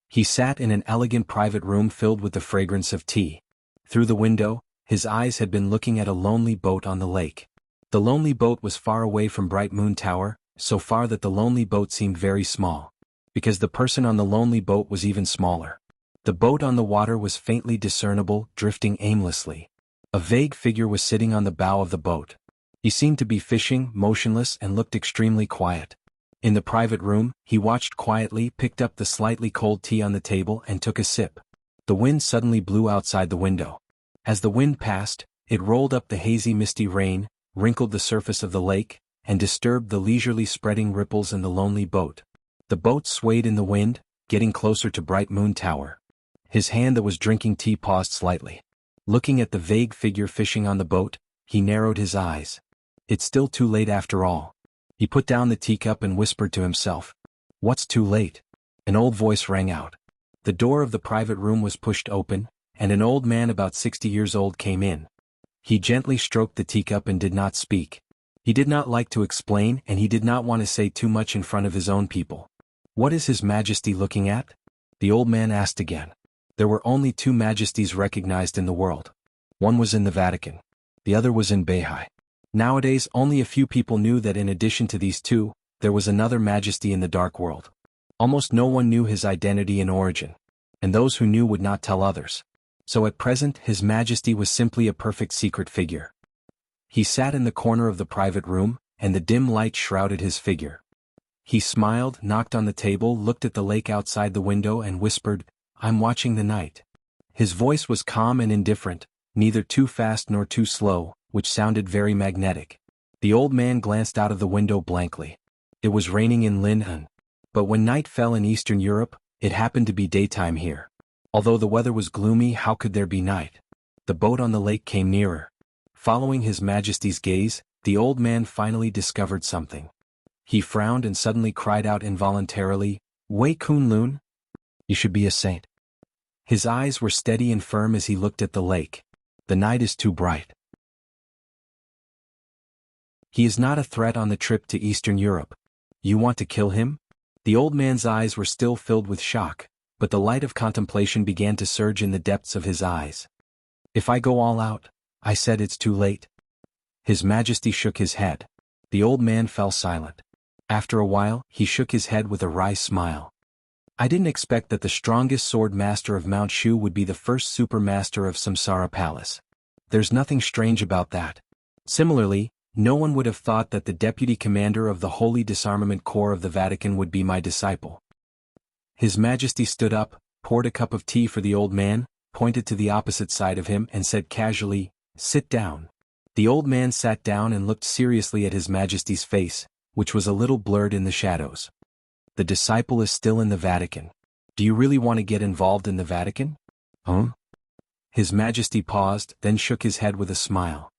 He sat in an elegant private room filled with the fragrance of tea. Through the window, his eyes had been looking at a lonely boat on the lake. The lonely boat was far away from Bright Moon Tower, so far that the lonely boat seemed very small. Because the person on the lonely boat was even smaller. The boat on the water was faintly discernible, drifting aimlessly. A vague figure was sitting on the bow of the boat. He seemed to be fishing, motionless, and looked extremely quiet. In the private room, he watched quietly, picked up the slightly cold tea on the table and took a sip. The wind suddenly blew outside the window. As the wind passed, it rolled up the hazy misty rain, wrinkled the surface of the lake, and disturbed the leisurely spreading ripples in the lonely boat. The boat swayed in the wind, getting closer to Bright Moon Tower. His hand that was drinking tea paused slightly. Looking at the vague figure fishing on the boat, he narrowed his eyes. It's still too late after all. He put down the teacup and whispered to himself. What's too late? An old voice rang out. The door of the private room was pushed open, and an old man about 60 years old came in. He gently stroked the teacup and did not speak. He did not like to explain and he did not want to say too much in front of his own people. What is His Majesty looking at? The old man asked again. There were only 2 majesties recognized in the world. One was in the Vatican. The other was in Beihai. Nowadays only a few people knew that in addition to these 2, there was another majesty in the dark world. Almost no one knew his identity and origin. And those who knew would not tell others. So at present His Majesty was simply a perfect secret figure. He sat in the corner of the private room, and the dim light shrouded his figure. He smiled, knocked on the table, looked at the lake outside the window and whispered, "I'm watching the night." His voice was calm and indifferent, neither too fast nor too slow, which sounded very magnetic. The old man glanced out of the window blankly. It was raining in Linhan. But when night fell in Eastern Europe, it happened to be daytime here. Although the weather was gloomy, how could there be night? The boat on the lake came nearer. Following His Majesty's gaze, the old man finally discovered something. He frowned and suddenly cried out involuntarily, "Wei Kunlun? You should be a saint." His eyes were steady and firm as he looked at the lake. "The night is too bright. He is not a threat on the trip to Eastern Europe. You want to kill him?" The old man's eyes were still filled with shock, but the light of contemplation began to surge in the depths of his eyes. "If I go all out," I said, "it's too late." His Majesty shook his head. The old man fell silent. After a while, he shook his head with a wry smile. "I didn't expect that the strongest sword master of Mount Shu would be the first super master of Samsara Palace. There's nothing strange about that. Similarly, no one would have thought that the deputy commander of the Holy Disarmament Corps of the Vatican would be my disciple." His Majesty stood up, poured a cup of tea for the old man, pointed to the opposite side of him and said casually, "Sit down." The old man sat down and looked seriously at His Majesty's face, which was a little blurred in the shadows. "The disciple is still in the Vatican. Do you really want to get involved in the Vatican?" "Huh?" His Majesty paused, then shook his head with a smile.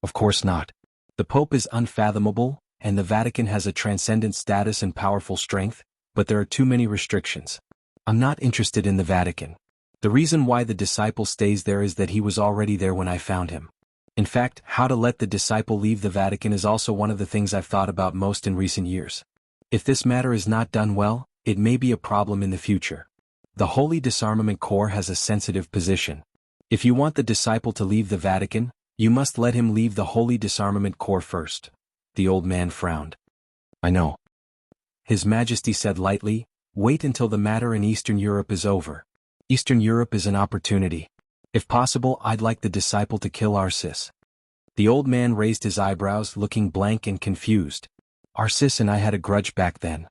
"Of course not. The Pope is unfathomable, and the Vatican has a transcendent status and powerful strength, but there are too many restrictions. I'm not interested in the Vatican. The reason why the disciple stays there is that he was already there when I found him. In fact, how to let the disciple leave the Vatican is also one of the things I've thought about most in recent years. If this matter is not done well, it may be a problem in the future. The Holy Disarmament Corps has a sensitive position. If you want the disciple to leave the Vatican, you must let him leave the Holy Disarmament Corps first." The old man frowned. "I know." His Majesty said lightly, "Wait until the matter in Eastern Europe is over. Eastern Europe is an opportunity. If possible, I'd like the disciple to kill Arsis." The old man raised his eyebrows, looking blank and confused. "Arsis and I had a grudge back then."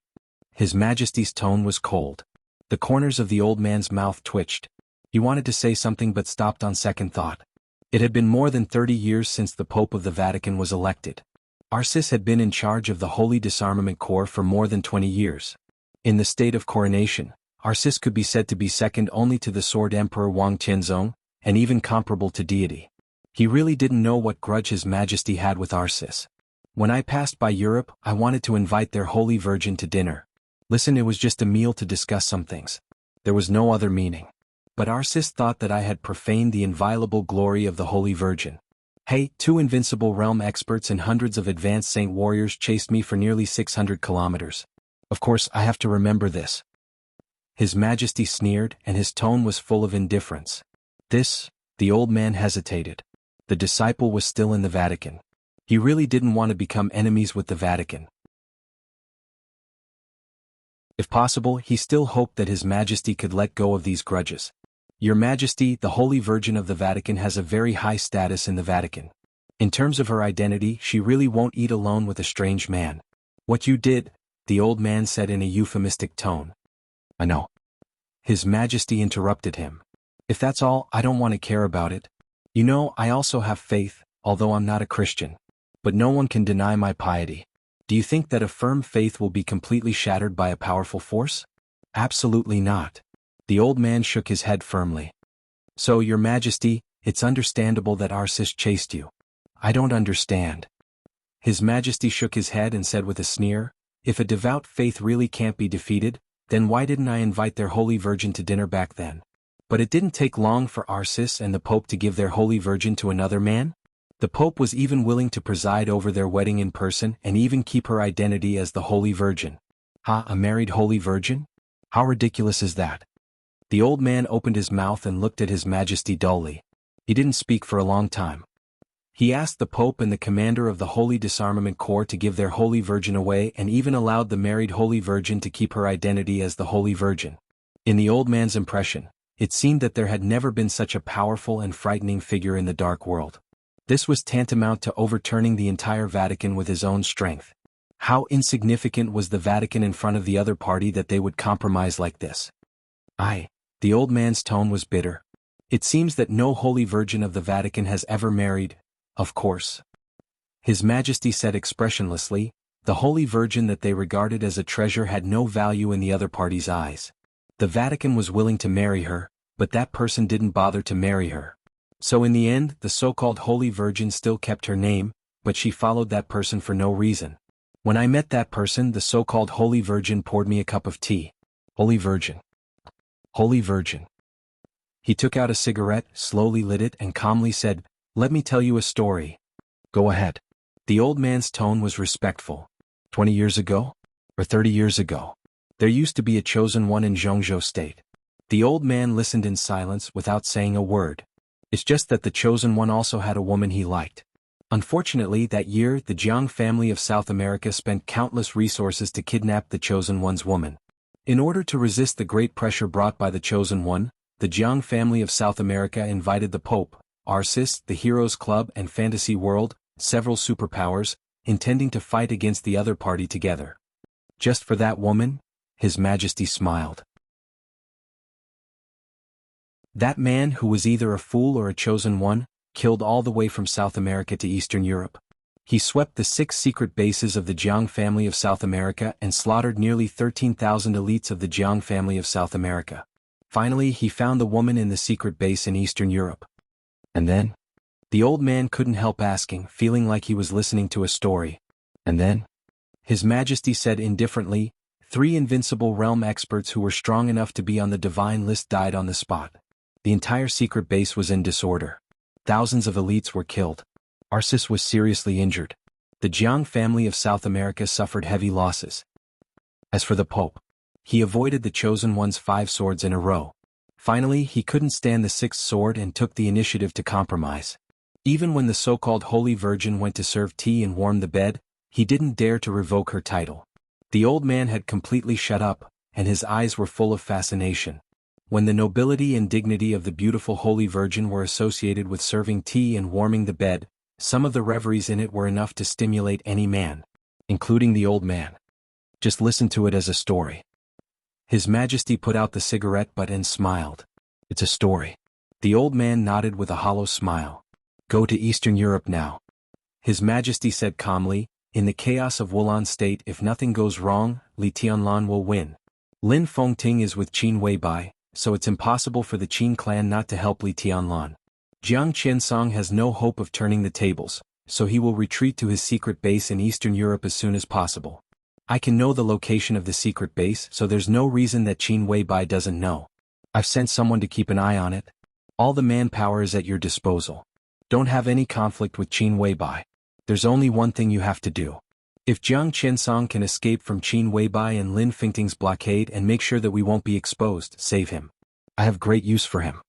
His Majesty's tone was cold. The corners of the old man's mouth twitched. He wanted to say something but stopped on second thought. It had been more than 30 years since the Pope of the Vatican was elected. Arsis had been in charge of the Holy Disarmament Corps for more than 20 years. In the state of coronation, Arsis could be said to be second only to the Sword Emperor Wang Tianzong, and even comparable to deity. He really didn't know what grudge His Majesty had with Arsis. "When I passed by Europe, I wanted to invite their Holy Virgin to dinner. Listen, it was just a meal to discuss some things. There was no other meaning. But Arsis thought that I had profaned the inviolable glory of the Holy Virgin. Hey, 2 invincible realm experts and hundreds of advanced saint warriors chased me for nearly 600 kilometers. Of course, I have to remember this." His Majesty sneered, and his tone was full of indifference. The old man hesitated. The disciple was still in the Vatican. He really didn't want to become enemies with the Vatican. If possible, he still hoped that His Majesty could let go of these grudges. "Your Majesty, the Holy Virgin of the Vatican has a very high status in the Vatican. In terms of her identity, she really won't eat alone with a strange man. What you did," the old man said in a euphemistic tone. "I know." His Majesty interrupted him. "If that's all, I don't want to care about it. You know, I also have faith, although I'm not a Christian. But no one can deny my piety. Do you think that a firm faith will be completely shattered by a powerful force? Absolutely not." The old man shook his head firmly. "So, Your Majesty, it's understandable that Arsis chased you." "I don't understand." His Majesty shook his head and said with a sneer, "If a devout faith really can't be defeated, then why didn't I invite their Holy Virgin to dinner back then?" But it didn't take long for Arsis and the Pope to give their Holy Virgin to another man. The Pope was even willing to preside over their wedding in person and even keep her identity as the Holy Virgin. A married Holy Virgin? How ridiculous is that? The old man opened his mouth and looked at His Majesty dully. He didn't speak for a long time. He asked the Pope and the commander of the Holy Disarmament Corps to give their Holy Virgin away and even allowed the married Holy Virgin to keep her identity as the Holy Virgin. In the old man's impression, It seemed that there had never been such a powerful and frightening figure in the dark world. This was tantamount to overturning the entire Vatican with his own strength. How insignificant was the Vatican in front of the other party that they would compromise like this? The old man's tone was bitter. It seems that no Holy Virgin of the Vatican has ever married, of course. His Majesty said expressionlessly, the Holy Virgin that they regarded as a treasure had no value in the other party's eyes. The Vatican was willing to marry her, but that person didn't bother to marry her. So in the end, the so-called Holy Virgin still kept her name, but she followed that person for no reason. When I met that person, the so-called Holy Virgin poured me a cup of tea. Holy Virgin. Holy Virgin. He took out a cigarette, slowly lit it and calmly said, "Let me tell you a story." "Go ahead." The old man's tone was respectful. 20 years ago? Or 30 years ago? There used to be a chosen one in Zhongzhou state. The old man listened in silence without saying a word. It's just that the chosen one also had a woman he liked. Unfortunately, that year, the Jiang family of South America spent countless resources to kidnap the chosen one's woman. In order to resist the great pressure brought by the chosen one, the Jiang family of South America invited the Pope, Arcis, the Heroes Club and Fantasy World, several superpowers, intending to fight against the other party together. Just for that woman? His Majesty smiled. That man, who was either a fool or a chosen one, killed all the way from South America to Eastern Europe. He swept the 6 secret bases of the Jiang family of South America and slaughtered nearly 13,000 elites of the Jiang family of South America. Finally, he found the woman in the secret base in Eastern Europe. And then? The old man couldn't help asking, feeling like he was listening to a story. And then? His Majesty said indifferently, 3 invincible realm experts who were strong enough to be on the divine list died on the spot. The entire secret base was in disorder. Thousands of elites were killed. Arcis was seriously injured. The Jiang family of South America suffered heavy losses. As for the Pope, he avoided the chosen one's 5 swords in a row. Finally, he couldn't stand the 6th sword and took the initiative to compromise. Even when the so-called Holy Virgin went to serve tea and warm the bed, he didn't dare to revoke her title. The old man had completely shut up, and his eyes were full of fascination. When the nobility and dignity of the beautiful Holy Virgin were associated with serving tea and warming the bed, some of the reveries in it were enough to stimulate any man, including the old man. Just listen to it as a story. His Majesty put out the cigarette butt and smiled. It's a story. The old man nodded with a hollow smile. Go to Eastern Europe now. His Majesty said calmly, in the chaos of Wulan state, if nothing goes wrong, Li Tianlan will win. Lin Fengting is with Qin Weibai, so it's impossible for the Qin clan not to help Li Tianlan. Jiang Qinsong has no hope of turning the tables, so he will retreat to his secret base in Eastern Europe as soon as possible. I can know the location of the secret base, so there's no reason that Qin Weibai doesn't know. I've sent someone to keep an eye on it. All the manpower is at your disposal. Don't have any conflict with Qin Weibai. There's only one thing you have to do. If Jiang Qinsong can escape from Qin Weibai and Lin Fengting's blockade and make sure that we won't be exposed, save him. I have great use for him.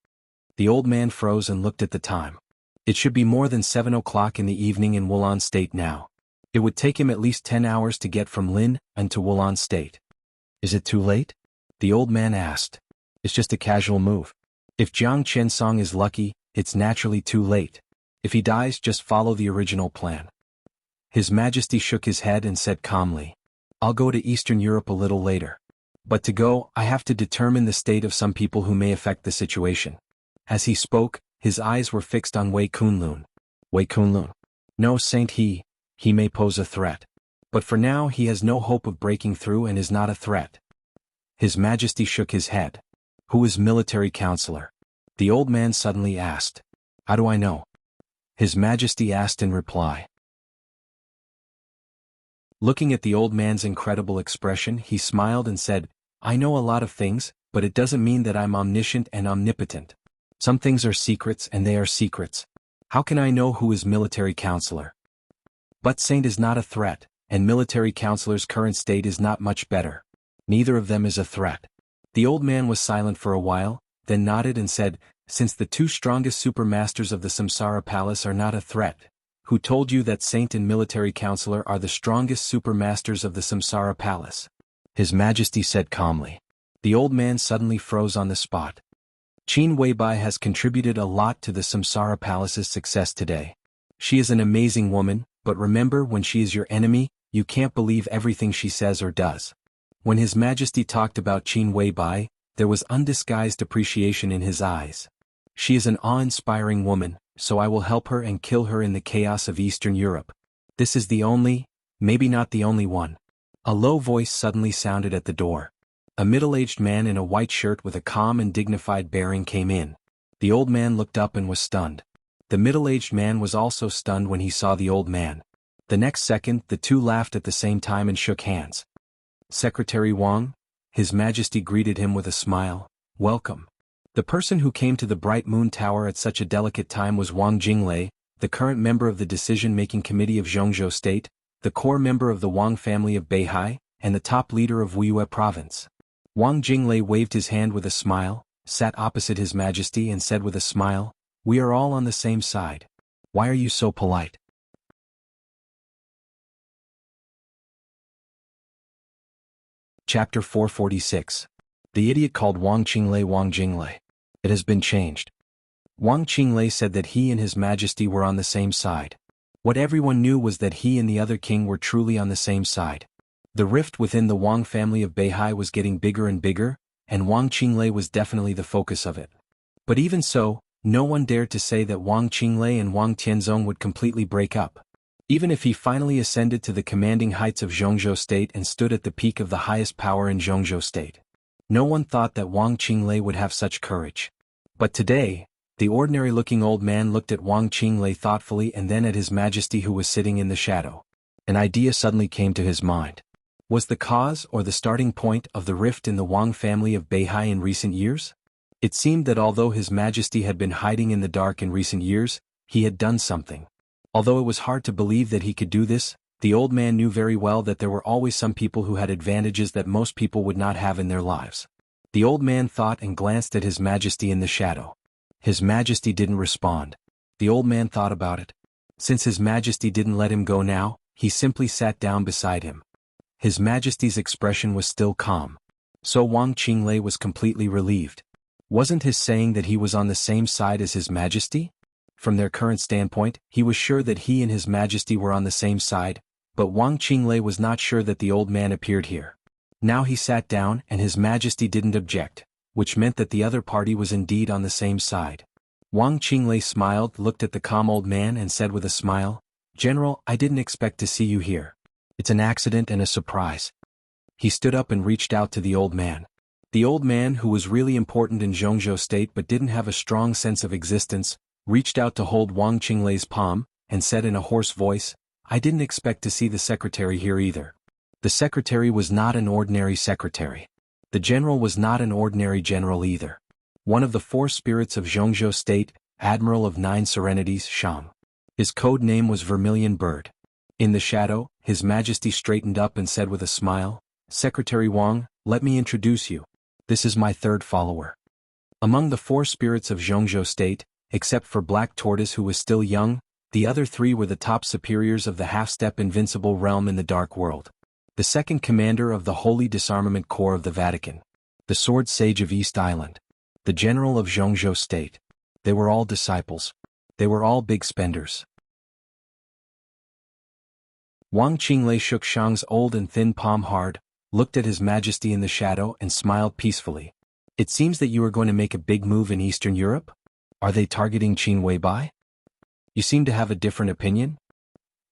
The old man froze and looked at the time. It should be more than 7 o'clock in the evening in Wulan state now. It would take him at least 10 hours to get from Lin and to Wulan state. Is it too late? The old man asked. It's just a casual move. If Jiang Qinsong is lucky, it's naturally too late. If he dies, just follow the original plan. His Majesty shook his head and said calmly, I'll go to Eastern Europe a little later. But to go, I have to determine the state of some people who may affect the situation. As he spoke, his eyes were fixed on Wei Kunlun. Wei Kunlun. No, Saint he may pose a threat. But for now he has no hope of breaking through and is not a threat. His Majesty shook his head. Who is military counselor? The old man suddenly asked. How do I know? His Majesty asked in reply. Looking at the old man's incredible expression, he smiled and said, I know a lot of things, but it doesn't mean that I'm omniscient and omnipotent. Some things are secrets and they are secrets. How can I know who is military counselor? But Saint is not a threat, and military counselor's current state is not much better. Neither of them is a threat. The old man was silent for a while, then nodded and said, Since the 2 strongest supermasters of the Samsara Palace are not a threat, who told you that Saint and military counselor are the strongest supermasters of the Samsara Palace? His Majesty said calmly. The old man suddenly froze on the spot. Qin Weibai has contributed a lot to the Samsara Palace's success today. She is an amazing woman, but remember, when she is your enemy, you can't believe everything she says or does. When His Majesty talked about Qin Weibai, there was undisguised appreciation in his eyes. She is an awe-inspiring woman, so I will help her and kill her in the chaos of Eastern Europe. This is the only, maybe not the only one. A low voice suddenly sounded at the door. A middle-aged man in a white shirt with a calm and dignified bearing came in. The old man looked up and was stunned. The middle-aged man was also stunned when he saw the old man. The next second, the two laughed at the same time and shook hands. Secretary Wang? His Majesty greeted him with a smile. Welcome. The person who came to the Bright Moon Tower at such a delicate time was Wang Jinglei, the current member of the decision-making committee of Zhongzhou State, the core member of the Wang family of Beihai, and the top leader of Wuxia Province. Wang Jinglei waved his hand with a smile, sat opposite His Majesty and said with a smile, "We are all on the same side. Why are you so polite?" Chapter 446. The idiot called Wang Jinglei Wang Jinglei. It has been changed. Wang Jinglei said that he and His Majesty were on the same side. What everyone knew was that he and the other king were truly on the same side. The rift within the Wang family of Beihai was getting bigger and bigger, and Wang Jinglei was definitely the focus of it. But even so, no one dared to say that Wang Jinglei and Wang Tianzong would completely break up. Even if he finally ascended to the commanding heights of Zhongzhou State and stood at the peak of the highest power in Zhongzhou State. No one thought that Wang Jinglei would have such courage. But today, the ordinary-looking old man looked at Wang Jinglei thoughtfully and then at His Majesty, who was sitting in the shadow. An idea suddenly came to his mind. Was the cause or the starting point of the rift in the Wang family of Beihai in recent years? It seemed that although His Majesty had been hiding in the dark in recent years, he had done something. Although it was hard to believe that he could do this, the old man knew very well that there were always some people who had advantages that most people would not have in their lives. The old man thought and glanced at His Majesty in the shadow. His Majesty didn't respond. The old man thought about it. Since His Majesty didn't let him go now, he simply sat down beside him. His Majesty's expression was still calm. So Wang Jinglei was completely relieved. Wasn't his saying that he was on the same side as His Majesty? From their current standpoint, he was sure that he and His Majesty were on the same side, but Wang Jinglei was not sure that the old man appeared here. Now he sat down and His Majesty didn't object, which meant that the other party was indeed on the same side. Wang Jinglei smiled, looked at the calm old man and said with a smile, "General, I didn't expect to see you here. It's an accident and a surprise." He stood up and reached out to the old man. The old man, who was really important in Zhongzhou State but didn't have a strong sense of existence, reached out to hold Wang Jinglei's palm, and said in a hoarse voice, "I didn't expect to see the secretary here either." The secretary was not an ordinary secretary. The general was not an ordinary general either. One of the four spirits of Zhongzhou State, Admiral of 9 Serenities, Shang. His code name was Vermilion Bird. In the shadow, His Majesty straightened up and said with a smile, "Secretary Wang, let me introduce you. This is my third follower." Among the four spirits of Zhongzhou State, except for Black Tortoise, who was still young, the other three were the top superiors of the half-step invincible realm in the Dark World. The second commander of the Holy Disarmament Corps of the Vatican. The Sword Sage of East Island. The General of Zhongzhou State. They were all disciples. They were all big spenders. Wang Jinglei shook Shang's old and thin palm hard, looked at His Majesty in the shadow and smiled peacefully. "It seems that you are going to make a big move in Eastern Europe? Are they targeting Qin Weibai? You seem to have a different opinion?"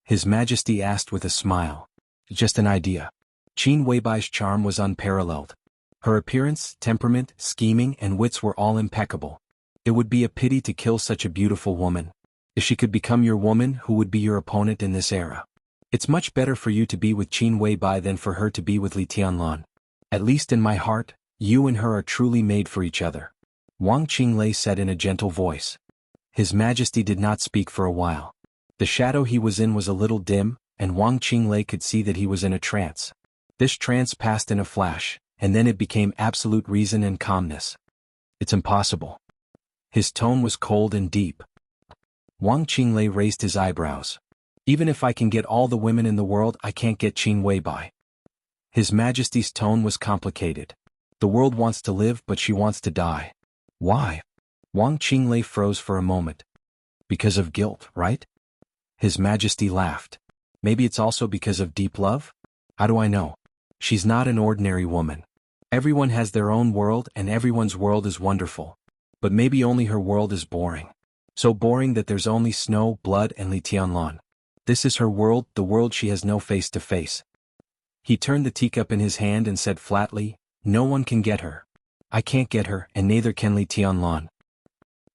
His Majesty asked with a smile. "Just an idea." Qin Weibai's charm was unparalleled. Her appearance, temperament, scheming and wits were all impeccable. It would be a pity to kill such a beautiful woman. If she could become your woman, who would be your opponent in this era? It's much better for you to be with Qin Weibai than for her to be with Li Tianlan. At least in my heart, you and her are truly made for each other," Wang Jinglei said in a gentle voice. His Majesty did not speak for a while. The shadow he was in was a little dim, and Wang Jinglei could see that he was in a trance. This trance passed in a flash, and then it became absolute reason and calmness. "It's impossible." His tone was cold and deep. Wang Jinglei raised his eyebrows. "Even if I can get all the women in the world, I can't get Qin Weibai." His Majesty's tone was complicated. "The world wants to live, but she wants to die." "Why?" Wang Qinglei froze for a moment. Because of guilt, right? His Majesty laughed. Maybe it's also because of deep love? How do I know? She's not an ordinary woman. Everyone has their own world and everyone's world is wonderful. But maybe only her world is boring. So boring that there's only snow, blood and Li Tianlan. This is her world, the world she has no face to face. He turned the teacup in his hand and said flatly, no one can get her. I can't get her and neither can Li Tianlan.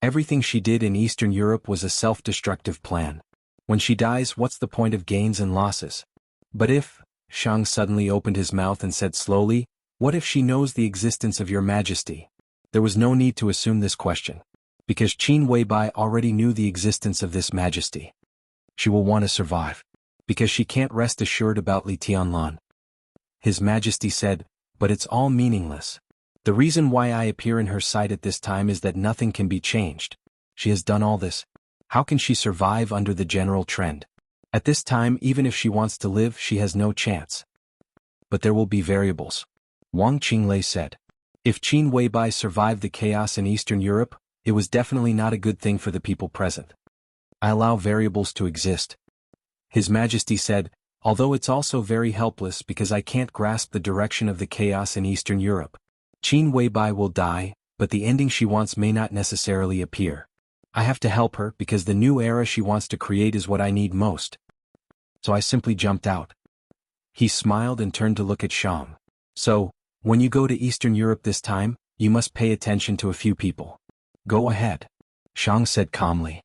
Everything she did in Eastern Europe was a self-destructive plan. When she dies, what's the point of gains and losses? But if, Shang suddenly opened his mouth and said slowly, what if she knows the existence of your Majesty? There was no need to assume this question. Because Qin Weibai already knew the existence of this Majesty. She will want to survive. Because she can't rest assured about Li Tianlan. His Majesty said, but it's all meaningless. The reason why I appear in her sight at this time is that nothing can be changed. She has done all this. How can she survive under the general trend? At this time, even if she wants to live, she has no chance. But there will be variables. Wang Qinglei said. If Qin Weibai survived the chaos in Eastern Europe, it was definitely not a good thing for the people present. I allow variables to exist. His Majesty said, although it's also very helpless because I can't grasp the direction of the chaos in Eastern Europe. Qin Weibai will die, but the ending she wants may not necessarily appear. I have to help her because the new era she wants to create is what I need most. So I simply jumped out. He smiled and turned to look at Shang. So, when you go to Eastern Europe this time, you must pay attention to a few people. Go ahead. Shang said calmly.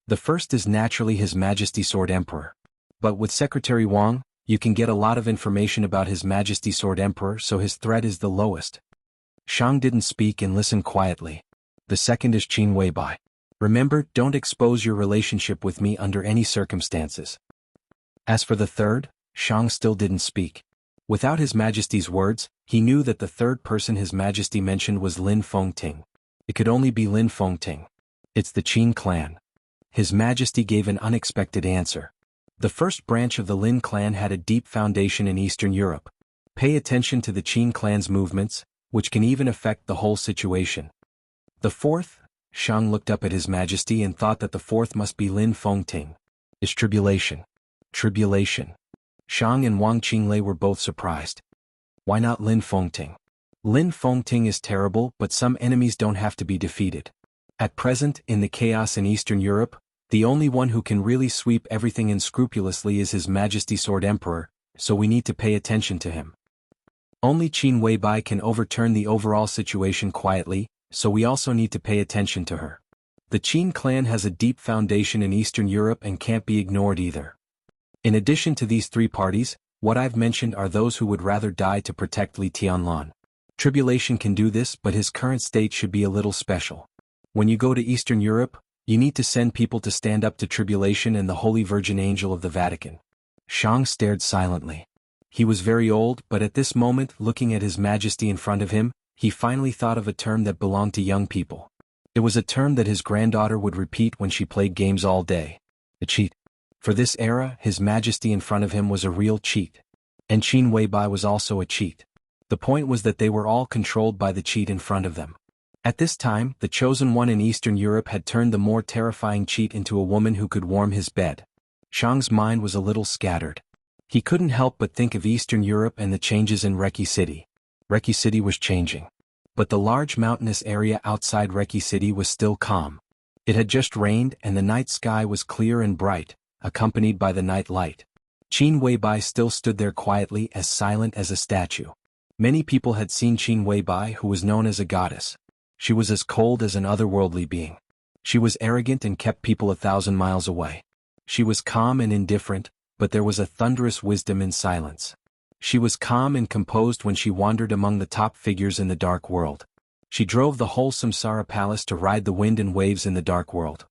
The first is naturally His Majesty Sword Emperor. But with Secretary Wang, you can get a lot of information about His Majesty Sword Emperor, so his threat is the lowest. Shang didn't speak and listened quietly. The second is Qin Weibai. Remember, don't expose your relationship with me under any circumstances. As for the third, Shang still didn't speak. Without His Majesty's words, he knew that the third person His Majesty mentioned was Lin Fengting. It could only be Lin Fengting. It's the Qin clan. His Majesty gave an unexpected answer. The first branch of the Lin clan had a deep foundation in Eastern Europe. Pay attention to the Qin clan's movements, which can even affect the whole situation. The fourth, Shang looked up at His Majesty and thought that the fourth must be Lin Fengting. Is tribulation. Tribulation. Shang and Wang Qinglei were both surprised. Why not Lin Fengting? Lin Fengting is terrible, but some enemies don't have to be defeated. At present, in the chaos in Eastern Europe, the only one who can really sweep everything unscrupulously is His Majesty Sword Emperor, so we need to pay attention to him. Only Qin Weibai can overturn the overall situation quietly, so we also need to pay attention to her. The Qin clan has a deep foundation in Eastern Europe and can't be ignored either. In addition to these three parties, what I've mentioned are those who would rather die to protect Li Tianlan. Tribulation can do this, but his current state should be a little special. When you go to Eastern Europe, you need to send people to stand up to Tribulation and the Holy Virgin Angel of the Vatican. Shang stared silently. He was very old, but at this moment, looking at His Majesty in front of him, he finally thought of a term that belonged to young people. It was a term that his granddaughter would repeat when she played games all day. A cheat. For this era, His Majesty in front of him was a real cheat. And Qin Weibai was also a cheat. The point was that they were all controlled by the cheat in front of them. At this time, the chosen one in Eastern Europe had turned the more terrifying cheat into a woman who could warm his bed. Shang's mind was a little scattered. He couldn't help but think of Eastern Europe and the changes in Reki City. Reki City was changing. But the large mountainous area outside Reki City was still calm. It had just rained and the night sky was clear and bright, accompanied by the night light. Qin Weibai still stood there quietly, as silent as a statue. Many people had seen Qin Weibai, who was known as a goddess. She was as cold as an otherworldly being. She was arrogant and kept people 1,000 miles away. She was calm and indifferent, but there was a thunderous wisdom in silence. She was calm and composed when she wandered among the top figures in the dark world. She drove the whole Samsara palace to ride the wind and waves in the dark world.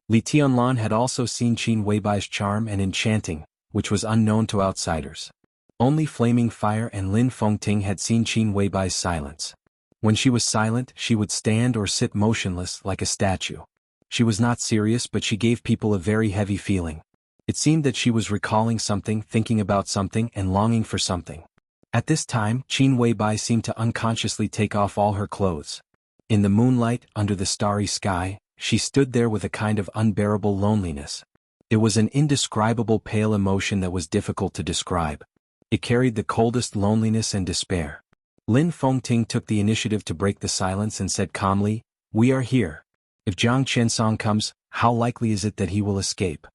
Li Tianlan had also seen Qin Weibai's charm and enchanting, which was unknown to outsiders. Only Flaming Fire and Lin Fengting had seen Qin Weibai's silence. When she was silent, she would stand or sit motionless like a statue. She was not serious, but she gave people a very heavy feeling. It seemed that she was recalling something, thinking about something, and longing for something. At this time, Qin Weibai seemed to unconsciously take off all her clothes. In the moonlight, under the starry sky, she stood there with a kind of unbearable loneliness. It was an indescribable pale emotion that was difficult to describe. It carried the coldest loneliness and despair. Lin Fengting took the initiative to break the silence and said calmly, "We are here. If Jiang Qinsong comes, how likely is it that he will escape?"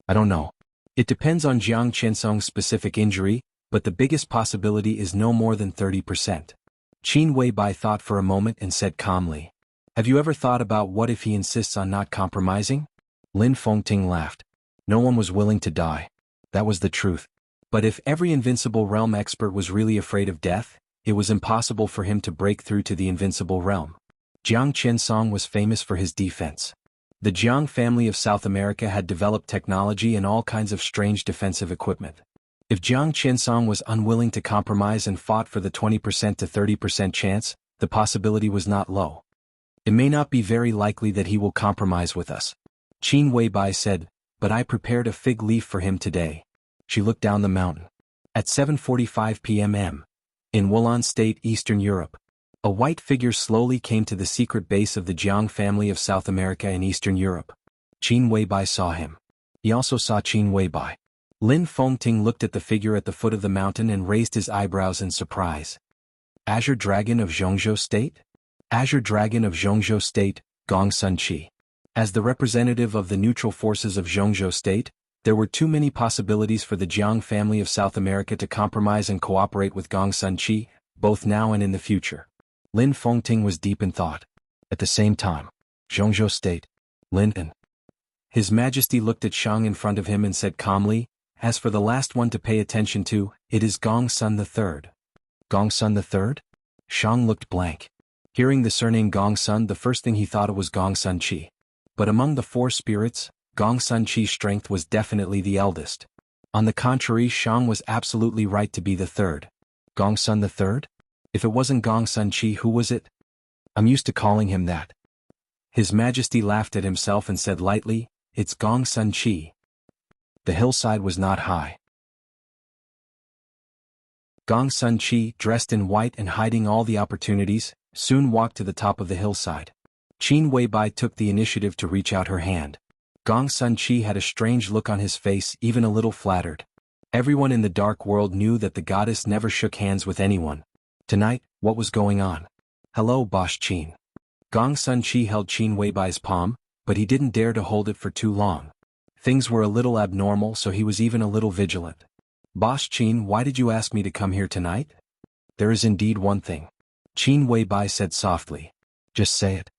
"I don't know. It depends on Jiang Qinsong's specific injury, but the biggest possibility is no more than 30%. Qin Weibai thought for a moment and said calmly, "Have you ever thought about what if he insists on not compromising?" Lin Fengting laughed. No one was willing to die. That was the truth. But if every invincible realm expert was really afraid of death, it was impossible for him to break through to the invincible realm. Jiang Qinsong was famous for his defense. The Jiang family of South America had developed technology and all kinds of strange defensive equipment. If Jiang Qinsong was unwilling to compromise and fought for the 20% to 30% chance, the possibility was not low. "It may not be very likely that he will compromise with us," Qin Weibai said, "but I prepared a fig leaf for him today." She looked down the mountain. At 7:45 p.m. in Wulan State, Eastern Europe, a white figure slowly came to the secret base of the Jiang family of South America in Eastern Europe. Qin Weibai saw him. He also saw Qin Weibai. Lin Fengting looked at the figure at the foot of the mountain and raised his eyebrows in surprise. "Azure Dragon of Zhongzhou State?" Azure Dragon of Zhongzhou State, Gong Sun Qi. As the representative of the neutral forces of Zhongzhou State, there were too many possibilities for the Jiang family of South America to compromise and cooperate with Gong Sun Qi, both now and in the future. Lin Fengting was deep in thought. At the same time, Zhongzhou State, Lin. His Majesty looked at Shang in front of him and said calmly, "As for the last one to pay attention to, it is Gong Sun III. "Gong Sun III? Shang looked blank. Hearing the surname Gong Sun, the first thing he thought of was Gong Sun Qi. But among the four spirits, Gong Sun Qi's strength was definitely the eldest. On the contrary, Shang was absolutely right to be the third. Gong Sun III? If it wasn't Gong Sun Qi, who was it? I'm used to calling him that." His Majesty laughed at himself and said lightly, "It's Gong Sun Qi." The hillside was not high. Gong Sun Qi, dressed in white and hiding all the opportunities, soon walked to the top of the hillside. Qin Weibai took the initiative to reach out her hand. Gong Sun Qi had a strange look on his face, even a little flattered. Everyone in the dark world knew that the goddess never shook hands with anyone. Tonight, what was going on? "Hello, Boss Qin." Gong Sun Qi held Qin Weibai's palm, but he didn't dare to hold it for too long. Things were a little abnormal, so he was even a little vigilant. "Boss Qin, why did you ask me to come here tonight?" "There is indeed one thing," Qin Weibai said softly. "Just say it."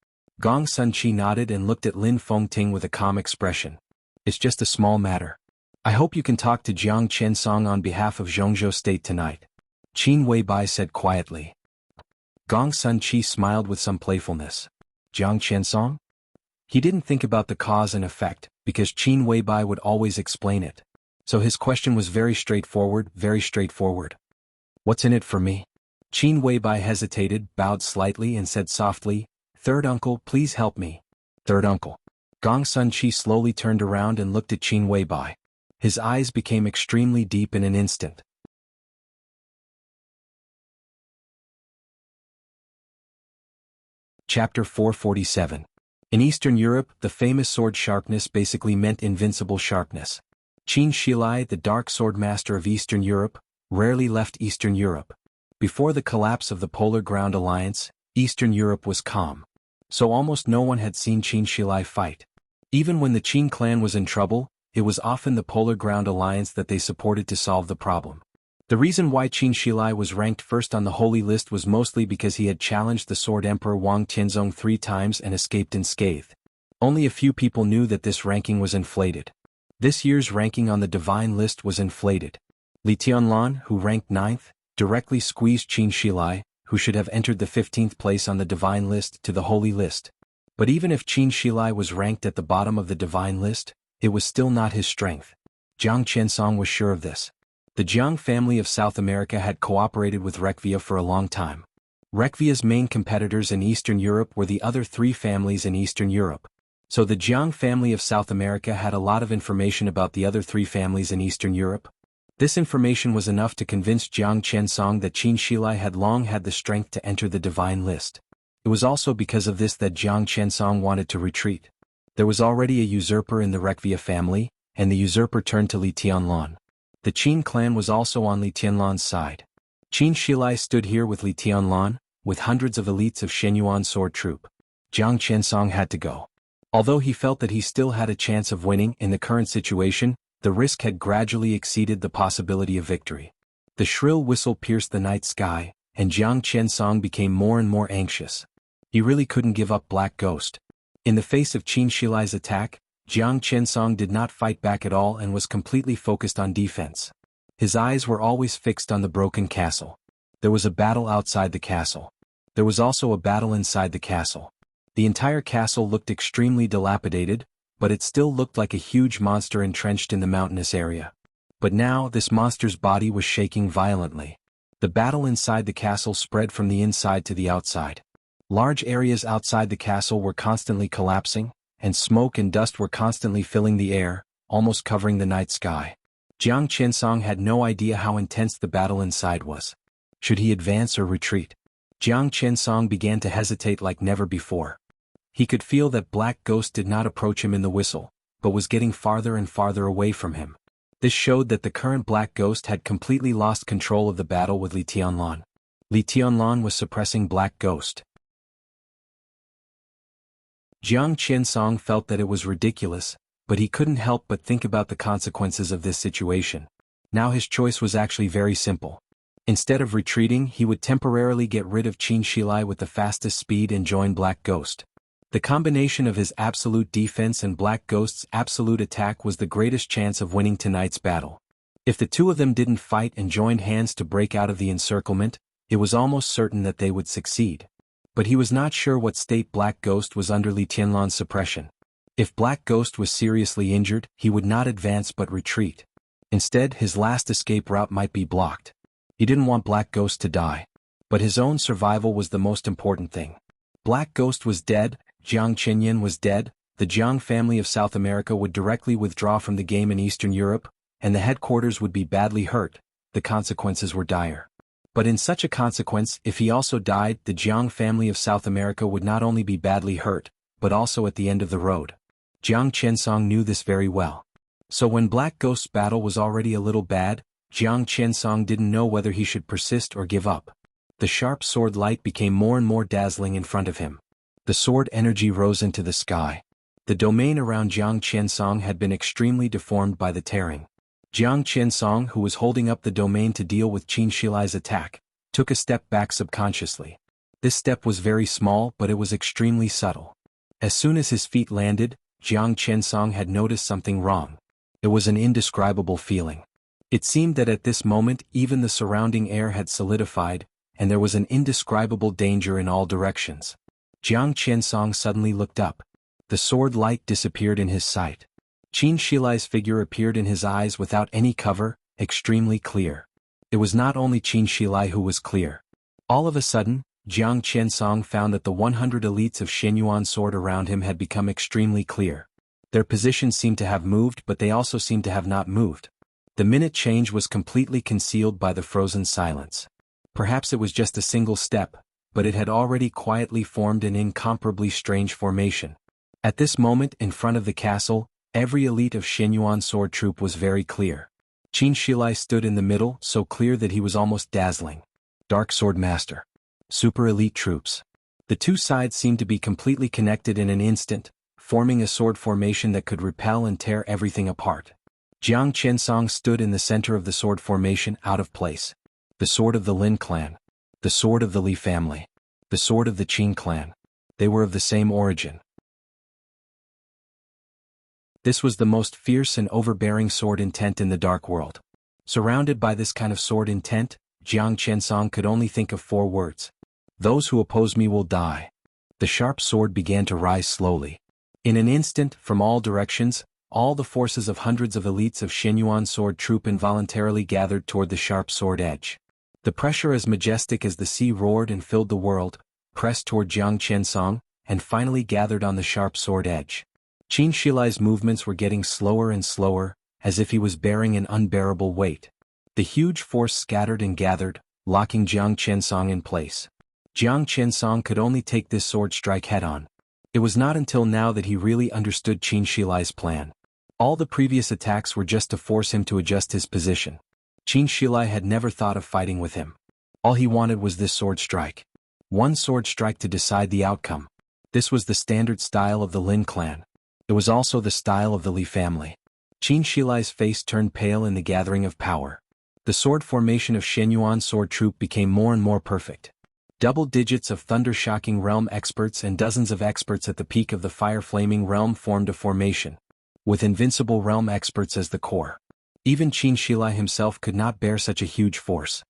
Gong Sun Qi nodded and looked at Lin Fengting with a calm expression. "It's just a small matter. I hope you can talk to Jiang Qinsong on behalf of Zhongzhou State tonight," Qin Weibai said quietly. Gong Sun Qi smiled with some playfulness. "Jiang Qinsong?" He didn't think about the cause and effect, because Qin Weibai would always explain it. So his question was very straightforward, very straightforward. "What's in it for me?" Qin Weibai hesitated, bowed slightly and said softly, "Third uncle, please help me." "Third uncle." Gong Sun Qi slowly turned around and looked at Qin Weibai. His eyes became extremely deep in an instant. Chapter 447. In Eastern Europe, the famous sword sharpness basically meant invincible sharpness. Qin Shilai, the dark sword master of Eastern Europe, rarely left Eastern Europe. Before the collapse of the Polar Ground Alliance, Eastern Europe was calm. So almost no one had seen Qin Shilai fight. Even when the Qin clan was in trouble, it was often the Polar Ground Alliance that they supported to solve the problem. The reason why Qin Shilai was ranked first on the Holy List was mostly because he had challenged the Sword Emperor Wang Tianzong 3 times and escaped unscathed. Only a few people knew that this ranking was inflated. This year's ranking on the Divine List was inflated. Li Tianlan, who ranked 9th, directly squeezed Qin Shilai, who should have entered the 15th place on the Divine List, to the Holy List. But even if Qin Shilai was ranked at the bottom of the Divine List, it was still not his strength. Jiang Qinsong was sure of this. The Jiang family of South America had cooperated with Rekvia for a long time. Rekvia's main competitors in Eastern Europe were the other 3 families in Eastern Europe. So the Jiang family of South America had a lot of information about the other 3 families in Eastern Europe. This information was enough to convince Jiang Qiansong that Qin Shilai had long had the strength to enter the divine list. It was also because of this that Jiang Qiansong wanted to retreat. There was already a usurper in the Rekvia family, and the usurper turned to Li Tianlan. The Qin clan was also on Li Tianlan's side. Qin Shilai stood here with Li Tianlan, with hundreds of elites of Shenyuan sword troop. Jiang Qiansong had to go. Although he felt that he still had a chance of winning in the current situation, the risk had gradually exceeded the possibility of victory. The shrill whistle pierced the night sky, and Jiang Qiansong became more and more anxious. He really couldn't give up Black Ghost. In the face of Qin Shilai's attack, Jiang Qiansong did not fight back at all and was completely focused on defense. His eyes were always fixed on the broken castle. There was a battle outside the castle. There was also a battle inside the castle. The entire castle looked extremely dilapidated, but it still looked like a huge monster entrenched in the mountainous area. But now this monster's body was shaking violently. The battle inside the castle spread from the inside to the outside. Large areas outside the castle were constantly collapsing, and smoke and dust were constantly filling the air, almost covering the night sky. Jiang Qiansong had no idea how intense the battle inside was. Should he advance or retreat? Jiang Qiansong began to hesitate like never before. He could feel that Black Ghost did not approach him in the whistle, but was getting farther and farther away from him. This showed that the current Black Ghost had completely lost control of the battle with Li Tianlan. Li Tianlan was suppressing Black Ghost. Jiang Qiansong felt that it was ridiculous, but he couldn't help but think about the consequences of this situation. Now his choice was actually very simple. Instead of retreating, he would temporarily get rid of Qin Shilai with the fastest speed and join Black Ghost. The combination of his absolute defense and Black Ghost's absolute attack was the greatest chance of winning tonight's battle. If the two of them didn't fight and joined hands to break out of the encirclement, it was almost certain that they would succeed. But he was not sure what state Black Ghost was under Li Tianlan's suppression. If Black Ghost was seriously injured, he would not advance but retreat. Instead, his last escape route might be blocked. He didn't want Black Ghost to die. But his own survival was the most important thing. Black Ghost was dead, Jiang Qinyan was dead, the Jiang family of South America would directly withdraw from the game in Eastern Europe, and the headquarters would be badly hurt. The consequences were dire. But in such a consequence, if he also died, the Jiang family of South America would not only be badly hurt, but also at the end of the road. Jiang Qiansong knew this very well. So when Black Ghost's battle was already a little bad, Jiang Qiansong didn't know whether he should persist or give up. The sharp sword light became more and more dazzling in front of him. The sword energy rose into the sky. The domain around Jiang Qiansong had been extremely deformed by the tearing. Jiang Qiansong, who was holding up the domain to deal with Qin Shilai's attack, took a step back subconsciously. This step was very small, but it was extremely subtle. As soon as his feet landed, Jiang Qiansong had noticed something wrong. It was an indescribable feeling. It seemed that at this moment even the surrounding air had solidified, and there was an indescribable danger in all directions. Jiang Qiansong suddenly looked up. The sword light disappeared in his sight. Qin Shilai's figure appeared in his eyes without any cover, extremely clear. It was not only Qin Shilai who was clear. All of a sudden, Jiang Qiansong found that the 100 elites of Shenyuan sword around him had become extremely clear. Their positions seemed to have moved, but they also seemed to have not moved. The minute change was completely concealed by the frozen silence. Perhaps it was just a single step, but it had already quietly formed an incomparably strange formation. At this moment in front of the castle, every elite of Shenyuan sword troop was very clear. Qin Shilai stood in the middle, so clear that he was almost dazzling. Dark Sword Master. Super elite troops. The two sides seemed to be completely connected in an instant, forming a sword formation that could repel and tear everything apart. Jiang Qiansong stood in the center of the sword formation, out of place. The sword of the Lin clan. The sword of the Li family. The sword of the Qin clan. They were of the same origin. This was the most fierce and overbearing sword intent in the dark world. Surrounded by this kind of sword intent, Jiang Qiansong could only think of 4 words. Those who oppose me will die. The sharp sword began to rise slowly. In an instant, from all directions, all the forces of hundreds of elites of Shenyuan sword troop involuntarily gathered toward the sharp sword edge. The pressure, as majestic as the sea, roared and filled the world, pressed toward Jiang Qiansong, and finally gathered on the sharp sword edge. Qin Shilai's movements were getting slower and slower, as if he was bearing an unbearable weight. The huge force scattered and gathered, locking Jiang Qinsong in place. Jiang Qinsong could only take this sword strike head-on. It was not until now that he really understood Qin Shilai's plan. All the previous attacks were just to force him to adjust his position. Qin Shilai had never thought of fighting with him. All he wanted was this sword strike. One sword strike to decide the outcome. This was the standard style of the Lin clan. It was also the style of the Li family. Qin Shilai's face turned pale in the gathering of power. The sword formation of Shenyuan's sword troop became more and more perfect. Double digits of thunder-shocking realm experts and dozens of experts at the peak of the fire-flaming realm formed a formation, with invincible realm experts as the core. Even Qin Shilai himself could not bear such a huge force.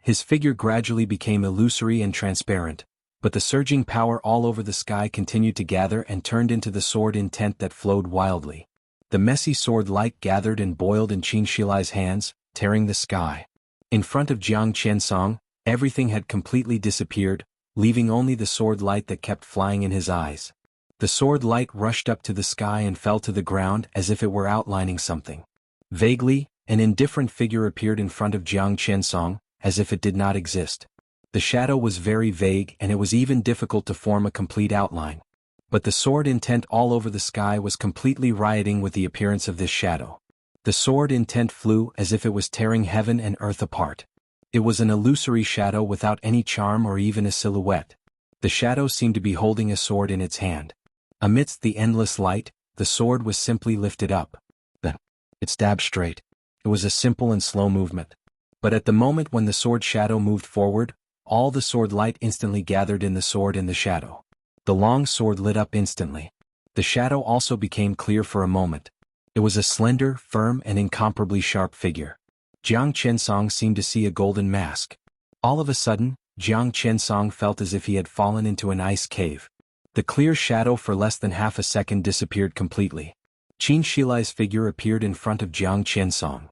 His figure gradually became illusory and transparent, but the surging power all over the sky continued to gather and turned into the sword intent that flowed wildly. The messy sword light gathered and boiled in Qin Shilai's hands, tearing the sky. In front of Jiang Qinsong, everything had completely disappeared, leaving only the sword light that kept flying in his eyes. The sword light rushed up to the sky and fell to the ground as if it were outlining something. Vaguely, an indifferent figure appeared in front of Jiang Qinsong, as if it did not exist. The shadow was very vague and it was even difficult to form a complete outline. But the sword intent all over the sky was completely rioting with the appearance of this shadow. The sword intent flew as if it was tearing heaven and earth apart. It was an illusory shadow without any charm or even a silhouette. The shadow seemed to be holding a sword in its hand. Amidst the endless light, the sword was simply lifted up. Then, it stabbed straight. It was a simple and slow movement. But at the moment when the sword shadow moved forward, all the sword light instantly gathered in the sword and the shadow. The long sword lit up instantly. The shadow also became clear for a moment. It was a slender, firm and incomparably sharp figure. Jiang Qinsong seemed to see a golden mask. All of a sudden, Jiang Qinsong felt as if he had fallen into an ice cave. The clear shadow for less than half a second disappeared completely. Qin Shilai's figure appeared in front of Jiang Qinsong.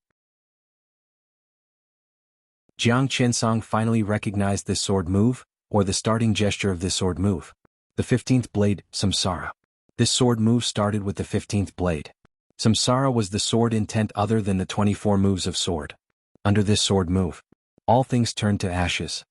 Jiang Qinsong finally recognized this sword move, or the starting gesture of this sword move. The 15th blade, Samsara. This sword move started with the 15th blade. Samsara was the sword intent other than the 24 moves of sword. Under this sword move, all things turned to ashes.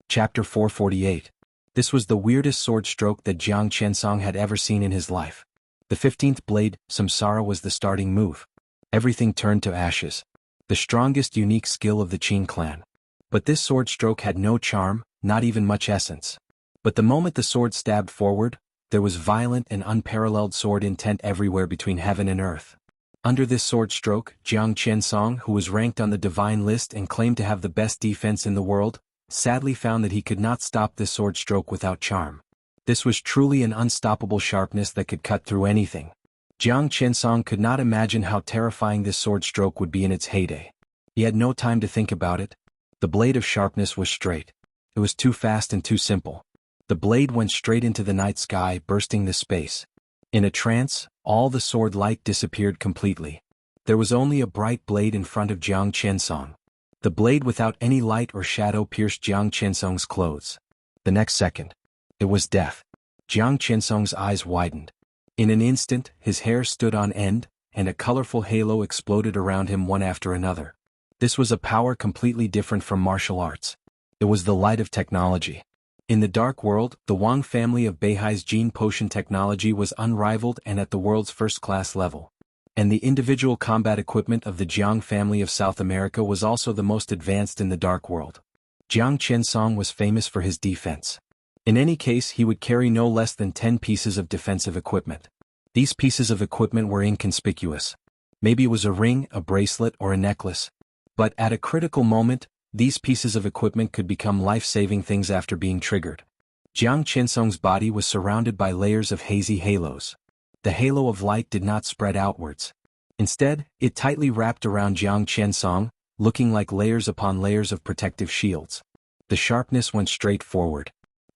Chapter 448. This was the weirdest sword stroke that Jiang Qinsong had ever seen in his life. The 15th blade, Samsara, was the starting move. Everything turned to ashes. The strongest unique skill of the Qin clan. But this sword stroke had no charm, not even much essence. But the moment the sword stabbed forward, there was violent and unparalleled sword intent everywhere between heaven and earth. Under this sword stroke, Jiang Qinsong, who was ranked on the divine list and claimed to have the best defense in the world, sadly found that he could not stop this sword stroke without charm. This was truly an unstoppable sharpness that could cut through anything. Jiang Qinsong could not imagine how terrifying this sword stroke would be in its heyday. He had no time to think about it. The blade of sharpness was straight. It was too fast and too simple. The blade went straight into the night sky, bursting the space. In a trance, all the sword light disappeared completely. There was only a bright blade in front of Jiang Qinsong. The blade without any light or shadow pierced Jiang Qinsong's clothes. The next second, it was death. Jiang Qinsong's eyes widened. In an instant, his hair stood on end, and a colorful halo exploded around him one after another. This was a power completely different from martial arts. It was the light of technology. In the dark world, the Wang family of Beihai's gene potion technology was unrivaled and at the world's first-class level. And the individual combat equipment of the Jiang family of South America was also the most advanced in the dark world. Jiang Qinsong was famous for his defense. In any case, he would carry no less than 10 pieces of defensive equipment. These pieces of equipment were inconspicuous. Maybe it was a ring, a bracelet, or a necklace. But at a critical moment, these pieces of equipment could become life-saving things after being triggered. Jiang Qinsong's body was surrounded by layers of hazy halos. The halo of light did not spread outwards. Instead, it tightly wrapped around Jiang Qinsong, looking like layers upon layers of protective shields. The sharpness went straight forward.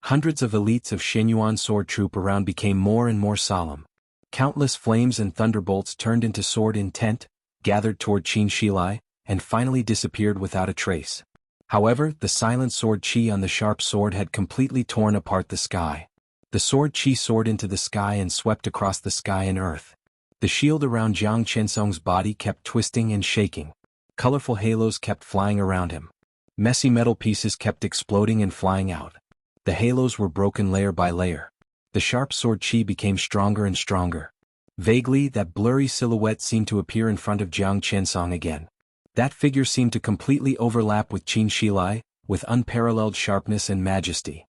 Hundreds of elites of Shenyuan sword troop around became more and more solemn. Countless flames and thunderbolts turned into sword intent, gathered toward Qin Shilai, and finally disappeared without a trace. However, the silent sword chi on the sharp sword had completely torn apart the sky. The sword chi soared into the sky and swept across the sky and earth. The shield around Jiang Qinsong's body kept twisting and shaking. Colorful halos kept flying around him. Messy metal pieces kept exploding and flying out. The halos were broken layer by layer. The sharp sword chi became stronger and stronger. Vaguely, that blurry silhouette seemed to appear in front of Jiang Qinsong again. That figure seemed to completely overlap with Qin Shilai, with unparalleled sharpness and majesty.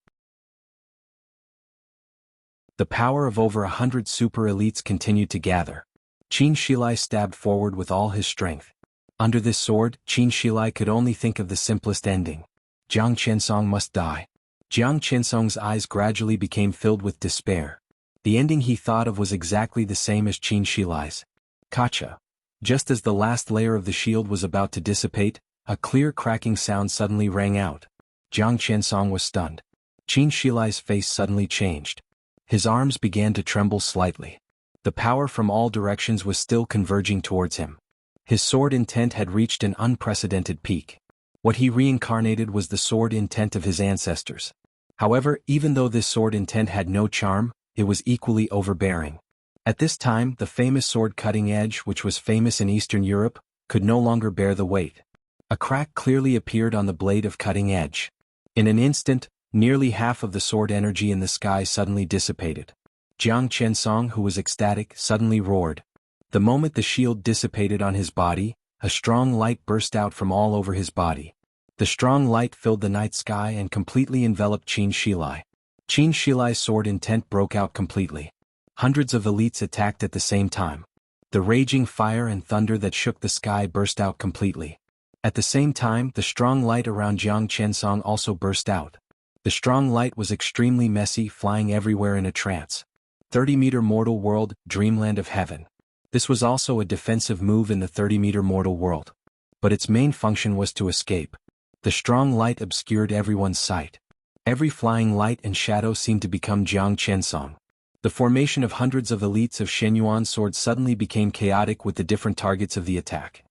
The power of over 100 super elites continued to gather. Qin Shilai stabbed forward with all his strength. Under this sword, Qin Shilai could only think of the simplest ending. Jiang Qinsong must die. Jiang Qinsong's eyes gradually became filled with despair. The ending he thought of was exactly the same as Qin Shilai's. Kacha. Just as the last layer of the shield was about to dissipate, a clear cracking sound suddenly rang out. Jiang Qinsong was stunned. Qin Shilai's face suddenly changed. His arms began to tremble slightly. The power from all directions was still converging towards him. His sword intent had reached an unprecedented peak. What he reincarnated was the sword intent of his ancestors. However, even though this sword intent had no charm, it was equally overbearing. At this time, the famous sword cutting edge, which was famous in Eastern Europe, could no longer bear the weight. A crack clearly appeared on the blade of cutting edge. In an instant, nearly half of the sword energy in the sky suddenly dissipated. Jiang Qinsong, who was ecstatic, suddenly roared. The moment the shield dissipated on his body, a strong light burst out from all over his body. The strong light filled the night sky and completely enveloped Qin Shilai. Qin Shilai's sword intent broke out completely. Hundreds of elites attacked at the same time. The raging fire and thunder that shook the sky burst out completely. At the same time, the strong light around Jiang Qinsong also burst out. The strong light was extremely messy, flying everywhere in a trance. 30-meter mortal world, dreamland of heaven. This was also a defensive move in the 30-meter mortal world. But its main function was to escape. The strong light obscured everyone's sight. Every flying light and shadow seemed to become Jiang Qinsong. The formation of hundreds of elites of Shenyuan swords suddenly became chaotic with the different targets of the attack.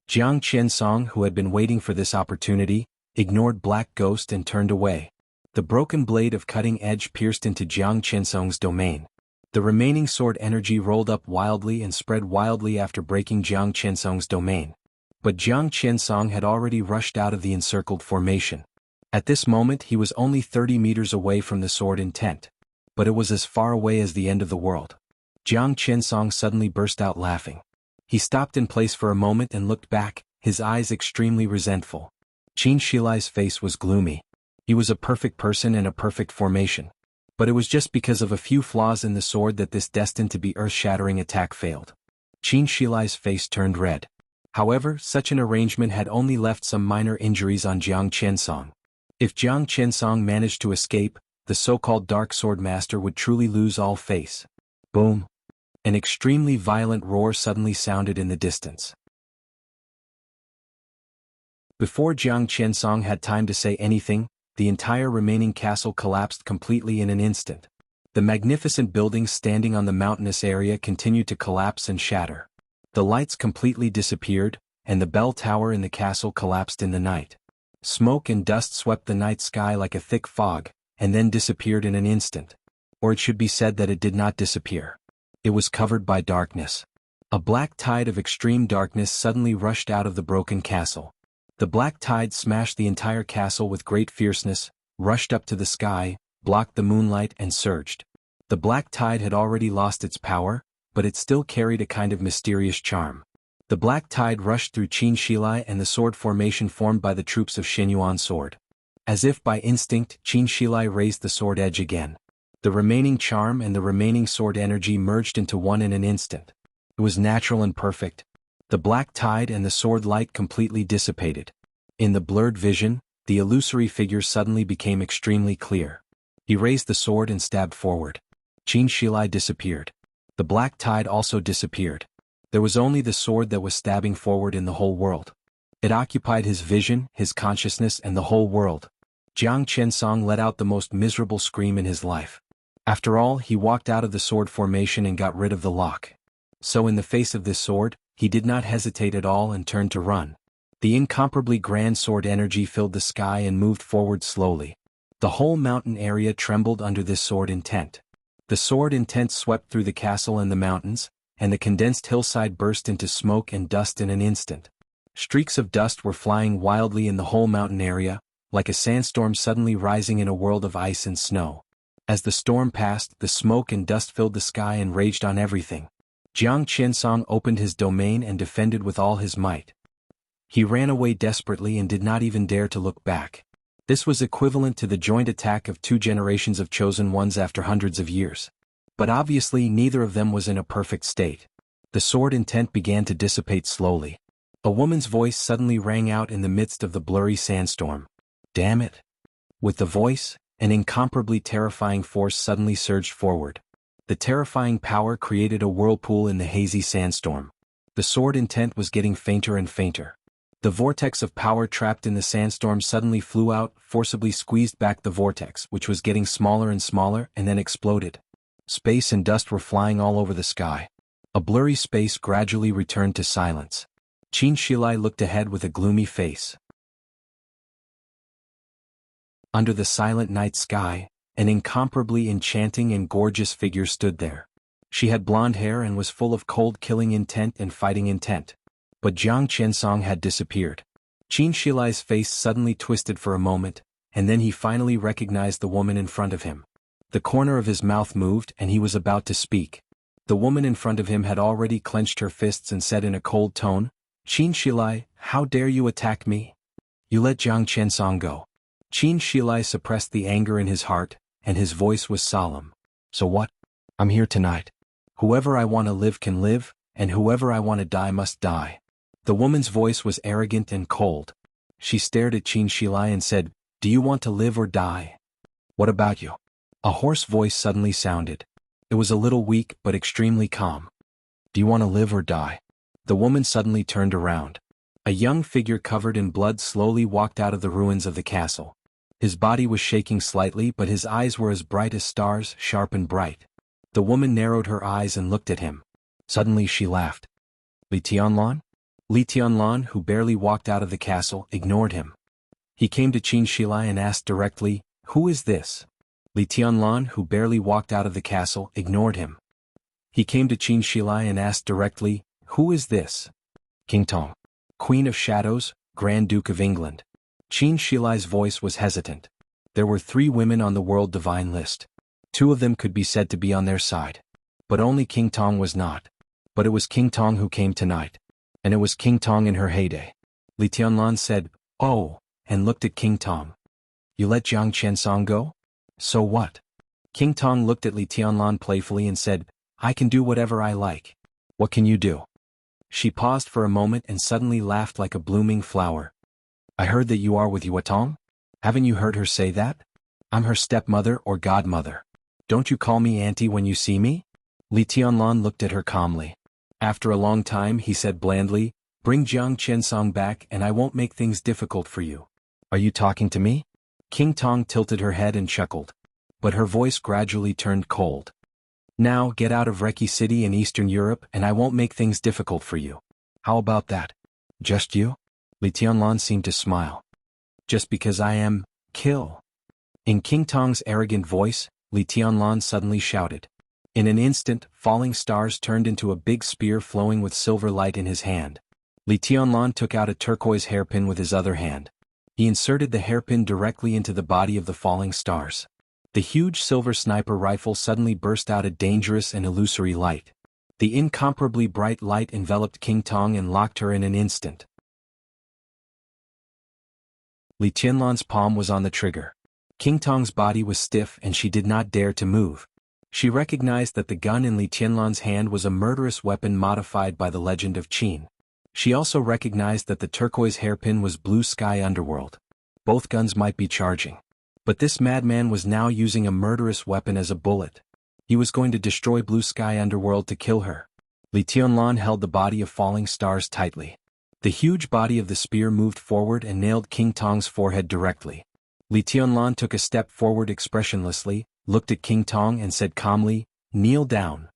Jiang Qinsong, who had been waiting for this opportunity, ignored Black Ghost and turned away. The broken blade of cutting edge pierced into Jiang Qinsong's domain. The remaining sword energy rolled up wildly and spread wildly after breaking Jiang Qinsong's domain. But Jiang Qinsong had already rushed out of the encircled formation. At this moment he was only 30 meters away from the sword intent. But it was as far away as the end of the world. Jiang Qinsong suddenly burst out laughing. He stopped in place for a moment and looked back, his eyes extremely resentful. Qin Shilai's face was gloomy. He was a perfect person and a perfect formation. But it was just because of a few flaws in the sword that this destined to be earth-shattering attack failed. Qin Shilai's face turned red. However, such an arrangement had only left some minor injuries on Jiang Qinsong. If Jiang Qinsong managed to escape, the so-called Dark Sword Master would truly lose all face. Boom! An extremely violent roar suddenly sounded in the distance. Before Jiang Qinsong had time to say anything, the entire remaining castle collapsed completely in an instant. The magnificent buildings standing on the mountainous area continued to collapse and shatter. The lights completely disappeared, and the bell tower in the castle collapsed in the night. Smoke and dust swept the night sky like a thick fog, and then disappeared in an instant. Or it should be said that it did not disappear. It was covered by darkness. A black tide of extreme darkness suddenly rushed out of the broken castle. The black tide smashed the entire castle with great fierceness, rushed up to the sky, blocked the moonlight and surged. The black tide had already lost its power, but it still carried a kind of mysterious charm. The black tide rushed through Qin Shilai and the sword formation formed by the troops of Shenyuan sword. As if by instinct, Qin Shilai raised the sword edge again. The remaining charm and the remaining sword energy merged into one in an instant. It was natural and perfect. The black tide and the sword light completely dissipated. In the blurred vision, the illusory figure suddenly became extremely clear. He raised the sword and stabbed forward. Qin Shilai disappeared. The black tide also disappeared. There was only the sword that was stabbing forward in the whole world. It occupied his vision, his consciousness, and the whole world. Jiang Qinsong let out the most miserable scream in his life. After all, he walked out of the sword formation and got rid of the lock. So in the face of this sword, he did not hesitate at all and turned to run. The incomparably grand sword energy filled the sky and moved forward slowly. The whole mountain area trembled under this sword intent. The sword intent swept through the castle and the mountains, and the condensed hillside burst into smoke and dust in an instant. Streaks of dust were flying wildly in the whole mountain area, like a sandstorm suddenly rising in a world of ice and snow. As the storm passed, the smoke and dust filled the sky and raged on everything. Jiang Qinsong opened his domain and defended with all his might. He ran away desperately and did not even dare to look back. This was equivalent to the joint attack of 2 generations of chosen ones after hundreds of years. But obviously neither of them was in a perfect state. The sword intent began to dissipate slowly. A woman's voice suddenly rang out in the midst of the blurry sandstorm. Damn it! With the voice, an incomparably terrifying force suddenly surged forward. The terrifying power created a whirlpool in the hazy sandstorm. The sword intent was getting fainter and fainter. The vortex of power trapped in the sandstorm suddenly flew out, forcibly squeezed back the vortex, which was getting smaller and smaller, and then exploded. Space and dust were flying all over the sky. A blurry space gradually returned to silence. Qin Shilai looked ahead with a gloomy face. Under the silent night sky, an incomparably enchanting and gorgeous figure stood there. She had blonde hair and was full of cold-killing intent and fighting intent. But Jiang Qinsong had disappeared. Qin Shilai's face suddenly twisted for a moment, and then he finally recognized the woman in front of him. The corner of his mouth moved and he was about to speak. The woman in front of him had already clenched her fists and said in a cold tone, "Qin Shilai, how dare you attack me? You let Jiang Qinsong go." Qin Shilai suppressed the anger in his heart, and his voice was solemn. "So what? I'm here tonight. Whoever I want to live can live, and whoever I want to die must die." The woman's voice was arrogant and cold. She stared at Qin Shilai and said, "Do you want to live or die? What about you?" A hoarse voice suddenly sounded. It was a little weak but extremely calm. "Do you want to live or die?" The woman suddenly turned around. A young figure covered in blood slowly walked out of the ruins of the castle. His body was shaking slightly, but his eyes were as bright as stars, sharp and bright. The woman narrowed her eyes and looked at him. Suddenly she laughed. "Li Tianlan?" Li Tianlan, who barely walked out of the castle, ignored him. He came to Qin Shilai and asked directly, "Who is this?" Li Tianlan, who barely walked out of the castle, ignored him. He came to Qin Shilai and asked directly, "Who is this?" "King Tong, Queen of Shadows, Grand Duke of England." Qin Shilai's voice was hesitant. There were 3 women on the world divine list. 2 of them could be said to be on their side. But only King Tong was not. But it was King Tong who came tonight. And it was King Tong in her heyday. Li Tianlan said, "Oh," and looked at King Tong. "You let Jiang Qinsong go? So what?" King Tong looked at Li Tianlan playfully and said, "I can do whatever I like. What can you do?" She paused for a moment and suddenly laughed like a blooming flower. "I heard that you are with Yuatong? Haven't you heard her say that? I'm her stepmother or godmother. Don't you call me auntie when you see me?" Li Tianlan looked at her calmly. After a long time he said blandly, "Bring Jiang Qinsong back and I won't make things difficult for you." "Are you talking to me?" King Tong tilted her head and chuckled. But her voice gradually turned cold. "Now get out of Reki City in Eastern Europe and I won't make things difficult for you. How about that? Just you?" Li Tianlan seemed to smile. "Just because I am, kill." In King Tong's arrogant voice, Li Tianlan suddenly shouted. In an instant, falling stars turned into a big spear flowing with silver light in his hand. Li Tianlan took out a turquoise hairpin with his other hand. He inserted the hairpin directly into the body of the falling stars. The huge silver sniper rifle suddenly burst out a dangerous and illusory light. The incomparably bright light enveloped King Tong and locked her in an instant. Li Tianlan's palm was on the trigger. King Tong's body was stiff and she did not dare to move. She recognized that the gun in Li Tianlan's hand was a murderous weapon modified by the legend of Qin. She also recognized that the turquoise hairpin was Blue Sky Underworld. Both guns might be charging. But this madman was now using a murderous weapon as a bullet. He was going to destroy Blue Sky Underworld to kill her. Li Tianlan held the body of falling stars tightly. The huge body of the spear moved forward and nailed King Tong's forehead directly. Li Tianlan took a step forward expressionlessly, looked at King Tong and said calmly, "Kneel down."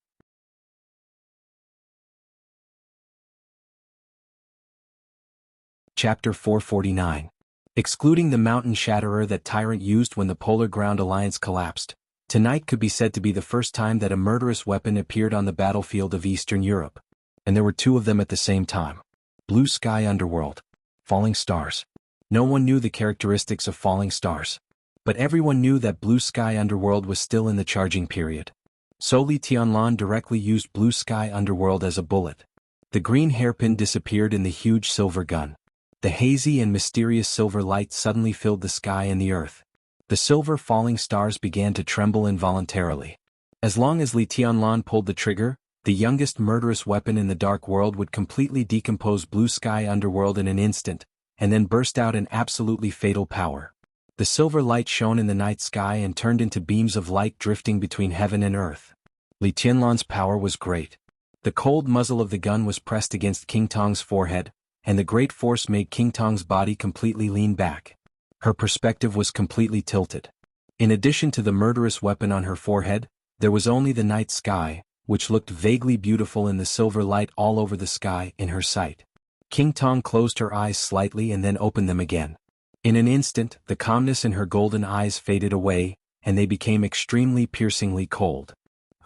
Chapter 449. Excluding the mountain shatterer that Tyrant used when the Polar Ground Alliance collapsed, Tonight could be said to be the first time that a murderous weapon appeared on the battlefield of Eastern Europe. And there were two of them at the same time. Blue sky underworld. Falling stars. No one knew the characteristics of falling stars. But everyone knew that blue sky underworld was still in the charging period. So Li Tianlan directly used blue sky underworld as a bullet. The green hairpin disappeared in the huge silver gun. The hazy and mysterious silver light suddenly filled the sky and the earth. The silver falling stars began to tremble involuntarily. As long as Li Tianlan pulled the trigger, the youngest murderous weapon in the dark world would completely decompose blue sky underworld in an instant, and then burst out in absolutely fatal power. The silver light shone in the night sky and turned into beams of light drifting between heaven and earth. Li Tianlan's power was great. The cold muzzle of the gun was pressed against King Tong's forehead, and the great force made King Tong's body completely lean back. Her perspective was completely tilted. In addition to the murderous weapon on her forehead, there was only the night sky, which looked vaguely beautiful in the silver light all over the sky in her sight. King Tong closed her eyes slightly and then opened them again. In an instant, the calmness in her golden eyes faded away, and they became extremely piercingly cold.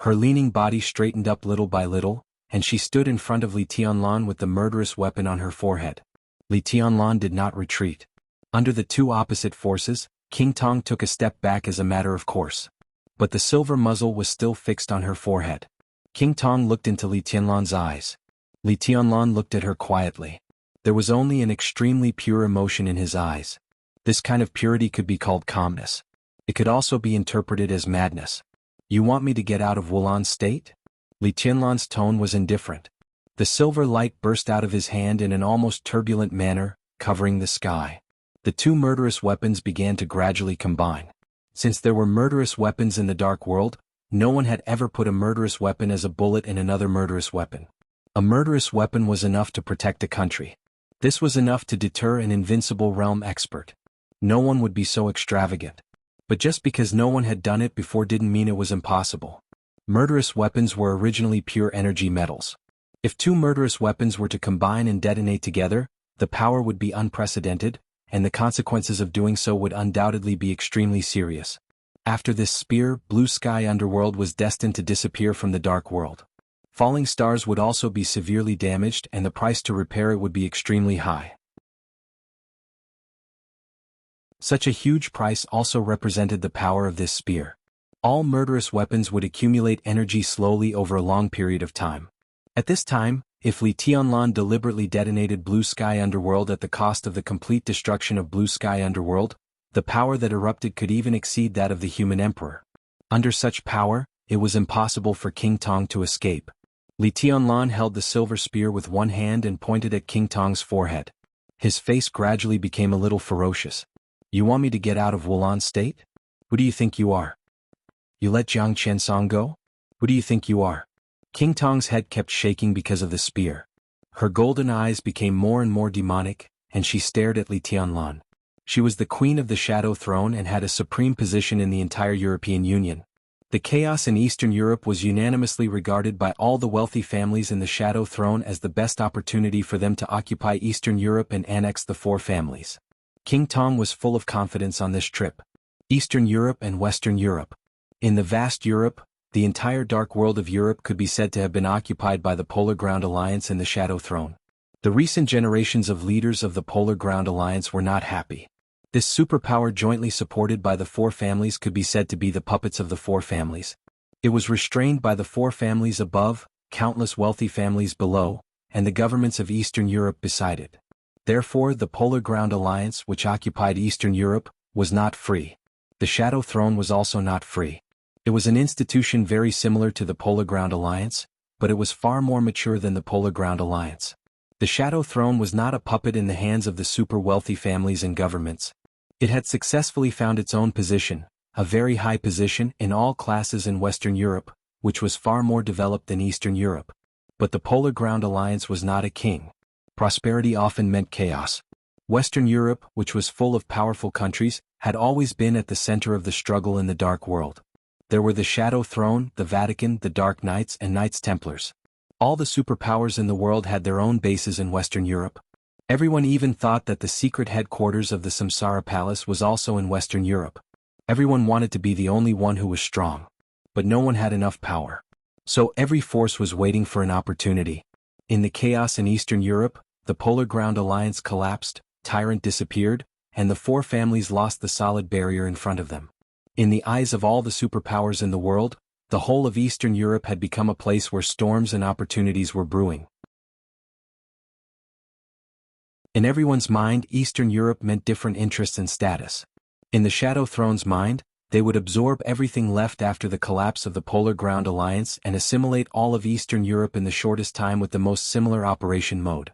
Her leaning body straightened up little by little, and she stood in front of Li Tianlan with the murderous weapon on her forehead. Li Tianlan did not retreat. Under the two opposite forces, King Tong took a step back as a matter of course. But the silver muzzle was still fixed on her forehead. King Tong looked into Li Tianlan's eyes. Li Tianlan looked at her quietly. There was only an extremely pure emotion in his eyes. This kind of purity could be called calmness. It could also be interpreted as madness. You want me to get out of Wulan state? Li Tianlan's tone was indifferent. The silver light burst out of his hand in an almost turbulent manner, covering the sky. The two murderous weapons began to gradually combine. Since there were murderous weapons in the dark world, no one had ever put a murderous weapon as a bullet in another murderous weapon. A murderous weapon was enough to protect a country. This was enough to deter an invincible realm expert. No one would be so extravagant. But just because no one had done it before didn't mean it was impossible. Murderous weapons were originally pure energy metals. If two murderous weapons were to combine and detonate together, the power would be unprecedented, and the consequences of doing so would undoubtedly be extremely serious. After this spear, blue sky underworld was destined to disappear from the dark world. Falling stars would also be severely damaged, and the price to repair it would be extremely high. Such a huge price also represented the power of this spear. All murderous weapons would accumulate energy slowly over a long period of time. At this time, if Li Tianlan deliberately detonated blue sky underworld at the cost of the complete destruction of blue sky underworld, the power that erupted could even exceed that of the human emperor. Under such power, it was impossible for King Tong to escape. Li Tianlan held the silver spear with one hand and pointed at King Tong's forehead. His face gradually became a little ferocious. You want me to get out of Wulan state? Who do you think you are? You let Jiang Qiansong go? Who do you think you are? King Tong's head kept shaking because of the spear. Her golden eyes became more and more demonic, and she stared at Li Tianlan. She was the queen of the Shadow Throne and had a supreme position in the entire European Union. The chaos in Eastern Europe was unanimously regarded by all the wealthy families in the Shadow Throne as the best opportunity for them to occupy Eastern Europe and annex the four families. King Tong was full of confidence on this trip. Eastern Europe and Western Europe. In the vast Europe, the entire dark world of Europe could be said to have been occupied by the Polar Ground Alliance and the Shadow Throne. The recent generations of leaders of the Polar Ground Alliance were not happy. This superpower jointly supported by the four families could be said to be the puppets of the four families. It was restrained by the four families above, countless wealthy families below, and the governments of Eastern Europe beside it. Therefore, the Polar Ground Alliance, which occupied Eastern Europe, was not free. The Shadow Throne was also not free. It was an institution very similar to the Polar Ground Alliance, but it was far more mature than the Polar Ground Alliance. The Shadow Throne was not a puppet in the hands of the super wealthy families and governments. It had successfully found its own position, a very high position in all classes in Western Europe, which was far more developed than Eastern Europe. But the Polar Ground Alliance was not a king. Prosperity often meant chaos. Western Europe, which was full of powerful countries, had always been at the center of the struggle in the Dark World. There were the Shadow Throne, the Vatican, the Dark Knights, and Knights Templars. All the superpowers in the world had their own bases in Western Europe. Everyone even thought that the secret headquarters of the Samsara Palace was also in Western Europe. Everyone wanted to be the only one who was strong. But no one had enough power. So every force was waiting for an opportunity. In the chaos in Eastern Europe, the Polar Ground Alliance collapsed, Tyrant disappeared, and the four families lost the solid barrier in front of them. In the eyes of all the superpowers in the world, the whole of Eastern Europe had become a place where storms and opportunities were brewing. In everyone's mind, Eastern Europe meant different interests and status. In the Shadow Throne's mind, they would absorb everything left after the collapse of the Polar Ground Alliance and assimilate all of Eastern Europe in the shortest time with the most similar operation mode.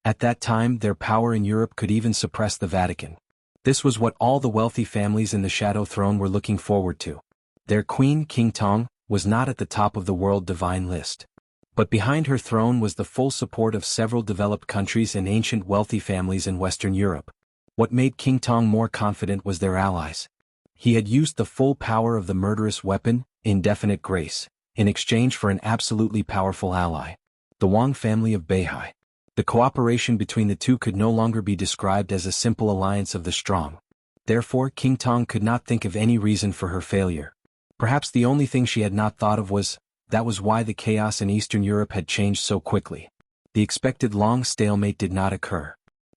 At that time, their power in Europe could even suppress the Vatican. This was what all the wealthy families in the Shadow Throne were looking forward to. Their queen, King Tong, was not at the top of the world divine list. But behind her throne was the full support of several developed countries and ancient wealthy families in Western Europe. What made King Tong more confident was their allies. He had used the full power of the murderous weapon, Indefinite Grace, in exchange for an absolutely powerful ally, the Wang family of Beihai. The cooperation between the two could no longer be described as a simple alliance of the strong. Therefore, King Tong could not think of any reason for her failure. Perhaps the only thing she had not thought of was why the chaos in Eastern Europe had changed so quickly. The expected long stalemate did not occur.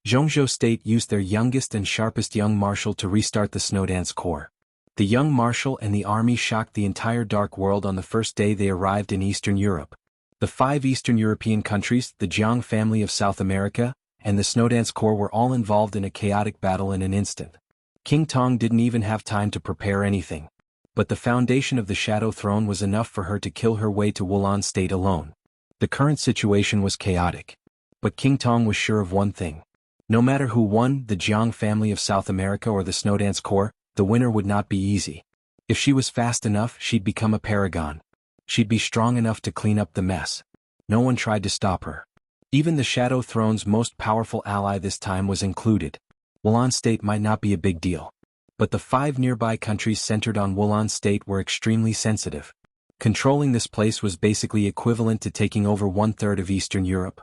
Zhongzhou State used their youngest and sharpest young marshal to restart the Snowdance Corps. The young marshal and the army shocked the entire Dark World on the first day they arrived in Eastern Europe. The 5 Eastern European countries, the Jiang family of South America, and the Snowdance Corps were all involved in a chaotic battle in an instant. King Tong didn't even have time to prepare anything. But the foundation of the Shadow Throne was enough for her to kill her way to Wulan State alone. The current situation was chaotic. But King Tong was sure of one thing. No matter who won, the Jiang family of South America or the Snowdance Corps, the winner would not be easy. If she was fast enough, she'd become a paragon. She'd be strong enough to clean up the mess. No one tried to stop her. Even the Shadow Throne's most powerful ally this time was included. Wulan State might not be a big deal. But the 5 nearby countries centered on Wulan State were extremely sensitive. Controlling this place was basically equivalent to taking over 1/3 of Eastern Europe.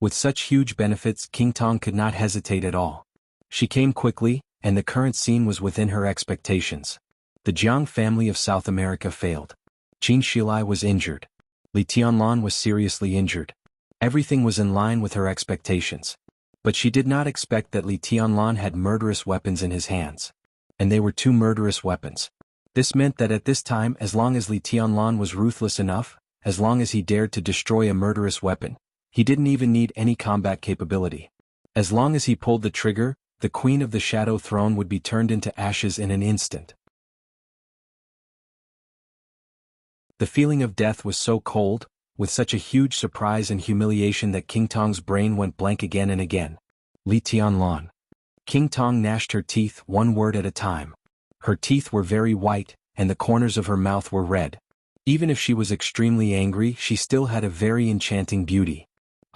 With such huge benefits, King Tong could not hesitate at all. She came quickly, and the current scene was within her expectations. The Jiang family of South America failed. Qin Shilai was injured. Li Tianlan was seriously injured. Everything was in line with her expectations. But she did not expect that Li Tianlan had murderous weapons in his hands. And they were 2 murderous weapons. This meant that at this time, as long as Li Tianlan was ruthless enough, as long as he dared to destroy a murderous weapon, he didn't even need any combat capability. As long as he pulled the trigger, the Queen of the Shadow Throne would be turned into ashes in an instant. The feeling of death was so cold, with such a huge surprise and humiliation that King Tong's brain went blank again and again. Li Tianlan. King Tong gnashed her teeth, one word at a time. Her teeth were very white, and the corners of her mouth were red. Even if she was extremely angry, she still had a very enchanting beauty.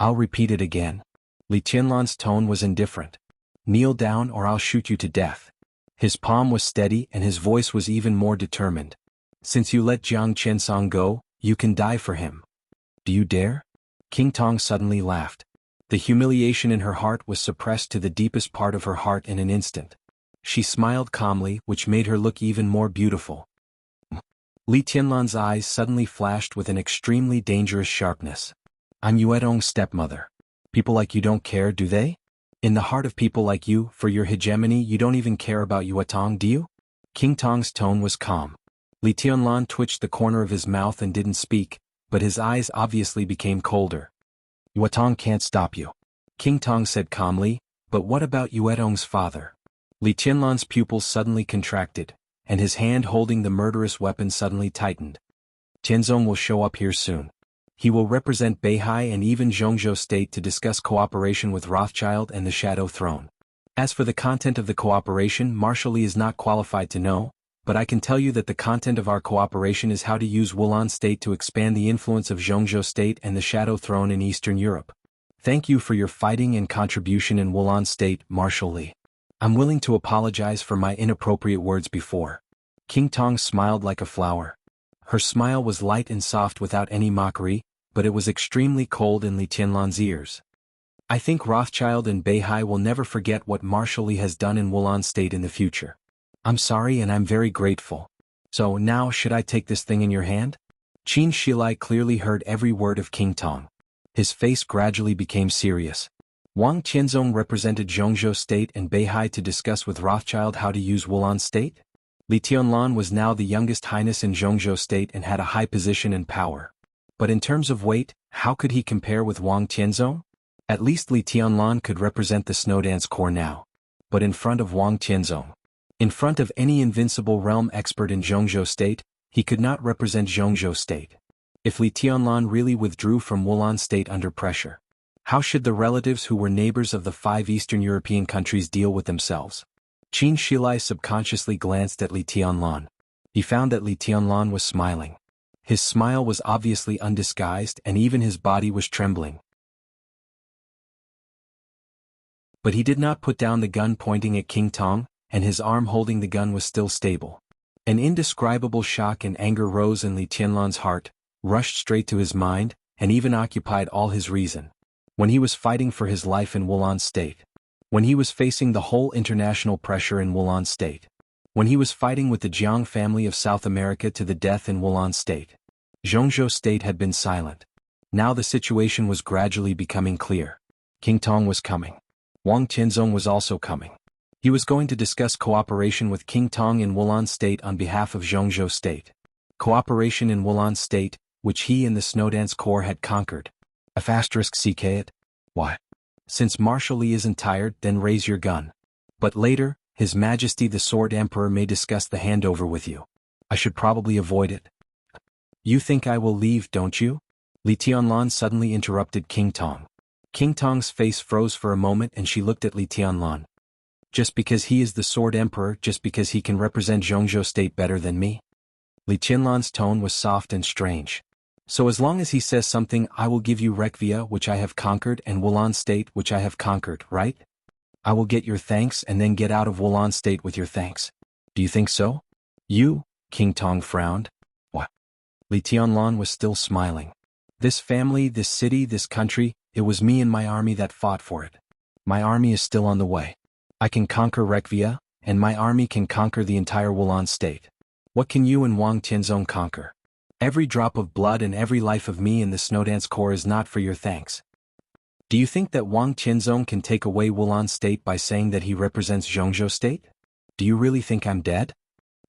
I'll repeat it again. Li Tianlan's tone was indifferent. Kneel down or I'll shoot you to death. His palm was steady and his voice was even more determined. Since you let Jiang Qinsong go, you can die for him. Do you dare? King Tong suddenly laughed. The humiliation in her heart was suppressed to the deepest part of her heart in an instant. She smiled calmly, which made her look even more beautiful. Li Tianlan's eyes suddenly flashed with an extremely dangerous sharpness. I'm Yuedong's stepmother. People like you don't care, do they? In the heart of people like you, for your hegemony, you don't even care about Yuetong, do you? King Tong's tone was calm. Li Tianlan twitched the corner of his mouth and didn't speak, but his eyes obviously became colder. Yuetong can't stop you. King Tong said calmly, but what about Yuedong's father? Li Tianlan's pupils suddenly contracted, and his hand holding the murderous weapon suddenly tightened. Tianzong will show up here soon. He will represent Beihai and even Zhongzhou State to discuss cooperation with Rothschild and the Shadow Throne. As for the content of the cooperation, Marshal Li is not qualified to know, but I can tell you that the content of our cooperation is how to use Wulan State to expand the influence of Zhongzhou State and the Shadow Throne in Eastern Europe. Thank you for your fighting and contribution in Wulan State, Marshal Li. I'm willing to apologize for my inappropriate words before. King Tong smiled like a flower. Her smile was light and soft without any mockery, but it was extremely cold in Li Tianlan's ears. I think Rothschild and Beihai will never forget what Marshal Li has done in Wulan State in the future. I'm sorry and I'm very grateful. So now should I take this thing in your hand? Qin Shilai clearly heard every word of King Tong. His face gradually became serious. Wang Tianzong represented Zhongzhou State and Beihai to discuss with Rothschild how to use Wulan State. Li Tianlan was now the youngest highness in Zhongzhou State and had a high position and power. But in terms of weight, how could he compare with Wang Tianzong? At least Li Tianlan could represent the Snowdance Corps now. But in front of Wang Tianzong, in front of any invincible realm expert in Zhongzhou State, he could not represent Zhongzhou State. If Li Tianlan really withdrew from Wulan State under pressure, how should the relatives who were neighbors of the 5 Eastern European countries deal with themselves? Qin Shilai subconsciously glanced at Li Tianlan. He found that Li Tianlan was smiling. His smile was obviously undisguised and even his body was trembling. But he did not put down the gun pointing at King Tong, and his arm holding the gun was still stable. An indescribable shock and anger rose in Li Tianlan's heart, rushed straight to his mind, and even occupied all his reason. When he was fighting for his life in Wulan State. When he was facing the whole international pressure in Wulan State. When he was fighting with the Jiang family of South America to the death in Wulan State. Zhongzhou State had been silent. Now the situation was gradually becoming clear. King Tong was coming. Wang Tianzong was also coming. He was going to discuss cooperation with King Tong in Wulan State on behalf of Zhongzhou State. Cooperation in Wulan State, which he and the Snowdance Corps had conquered. *CK it. Why? Since Marshal Li isn't tired, then raise your gun. But later, His Majesty the Sword Emperor may discuss the handover with you. I should probably avoid it. You think I will leave, don't you? Li Tianlan suddenly interrupted King Tong. King Tong's face froze for a moment and she looked at Li Tianlan. Just because he is the Sword Emperor, just because he can represent Zhongzhou State better than me? Li Tianlan's tone was soft and strange. So as long as he says something, I will give you Rekvia, which I have conquered, and Wulan State, which I have conquered, right? I will get your thanks and then get out of Wulan State with your thanks. Do you think so? You? King Tong frowned. What? Li Tianlan was still smiling. This family, this city, this country, it was me and my army that fought for it. My army is still on the way. I can conquer Rekvia, and my army can conquer the entire Wulan State. What can you and Wang Tianzong conquer? Every drop of blood and every life of me in the Snowdance Corps is not for your thanks. Do you think that Wang Tianzong can take away Wulan State by saying that he represents Zhongzhou State? Do you really think I'm dead?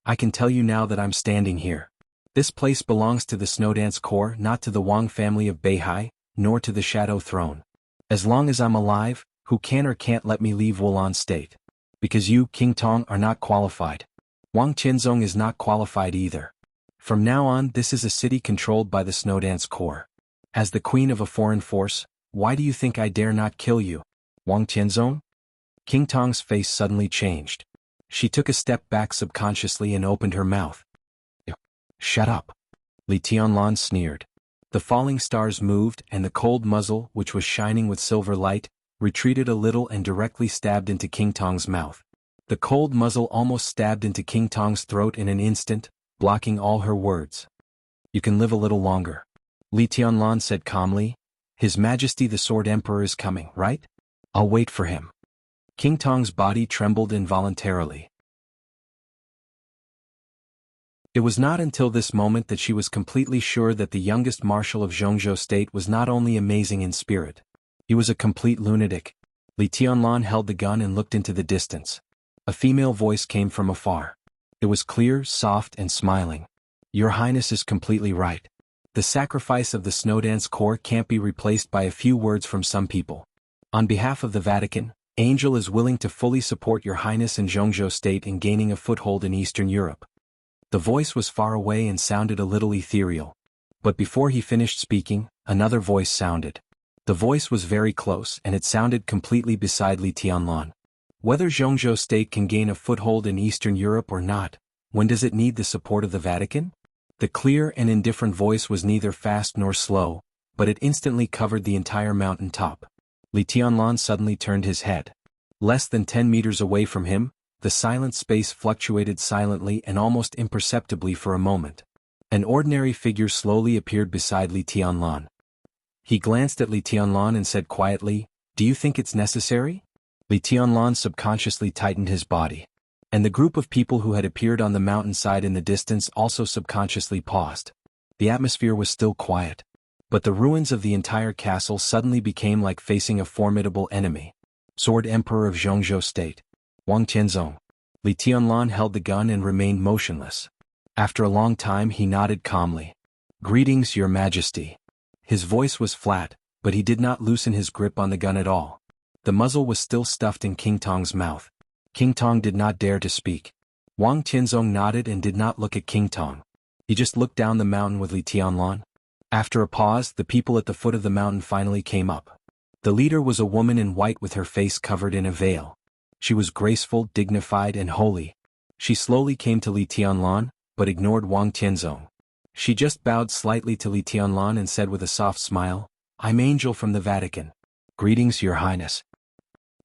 I can tell you now that I'm standing here. This place belongs to the Snowdance Corps, not to the Wang family of Beihai, nor to the Shadow Throne. As long as I'm alive, who can or can't let me leave Wulan State? Because you, King Tong, are not qualified. Wang Tianzong is not qualified either. From now on, this is a city controlled by the Snowdance Corps. As the queen of a foreign force, why do you think I dare not kill you, Wang Tianzong? King Tong's face suddenly changed. She took a step back subconsciously and opened her mouth. Shut up. Li Tianlan sneered. The falling stars moved and the cold muzzle, which was shining with silver light, retreated a little and directly stabbed into King Tong's mouth. The cold muzzle almost stabbed into King Tong's throat in an instant, blocking all her words. You can live a little longer. Li Tianlan said calmly. His Majesty the Sword Emperor is coming, right? I'll wait for him. King Tong's body trembled involuntarily. It was not until this moment that she was completely sure that the youngest marshal of Zhongzhou State was not only amazing in spirit. He was a complete lunatic. Li Tianlan held the gun and looked into the distance. A female voice came from afar. It was clear, soft, and smiling. Your Highness is completely right. The sacrifice of the Snowdance Corps can't be replaced by a few words from some people. On behalf of the Vatican, Angel is willing to fully support Your Highness and Zhongzhou State in gaining a foothold in Eastern Europe. The voice was far away and sounded a little ethereal. But before he finished speaking, another voice sounded. The voice was very close and it sounded completely beside Li Tianlan. Whether Zhongzhou State can gain a foothold in Eastern Europe or not, when does it need the support of the Vatican? The clear and indifferent voice was neither fast nor slow, but it instantly covered the entire mountain top. Li Tianlan suddenly turned his head. Less than 10 meters away from him, the silent space fluctuated silently and almost imperceptibly for a moment. An ordinary figure slowly appeared beside Li Tianlan. He glanced at Li Tianlan and said quietly, "Do you think it's necessary?" Li Tianlan subconsciously tightened his body. And the group of people who had appeared on the mountainside in the distance also subconsciously paused. The atmosphere was still quiet. But the ruins of the entire castle suddenly became like facing a formidable enemy. Sword Emperor of Zhongzhou State. Wang Tianzong. Li Tianlan held the gun and remained motionless. After a long time he nodded calmly. Greetings, Your Majesty. His voice was flat, but he did not loosen his grip on the gun at all. The muzzle was still stuffed in King Tong's mouth. King Tong did not dare to speak. Wang Tianzong nodded and did not look at King Tong. He just looked down the mountain with Li Tianlan. After a pause, the people at the foot of the mountain finally came up. The leader was a woman in white with her face covered in a veil. She was graceful, dignified, and holy. She slowly came to Li Tianlan, but ignored Wang Tianzong. She just bowed slightly to Li Tianlan and said with a soft smile, I'm Angel from the Vatican. Greetings, Your Highness.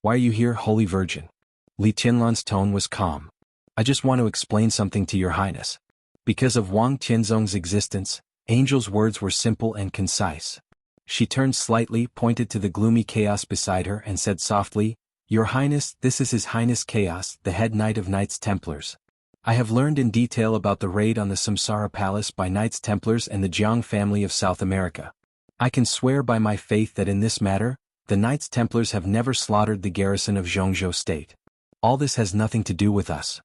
Why are you here, Holy Virgin? Li Tianlan's tone was calm. I just want to explain something to Your Highness. Because of Wang Tianzong's existence, Angel's words were simple and concise. She turned slightly, pointed to the gloomy Chaos beside her and said softly, Your Highness, this is His Highness Chaos, the head knight of Knights Templars. I have learned in detail about the raid on the Samsara Palace by Knights Templars and the Jiang family of South America. I can swear by my faith that in this matter, the Knights Templars have never slaughtered the garrison of Zhongzhou State. All this has nothing to do with us.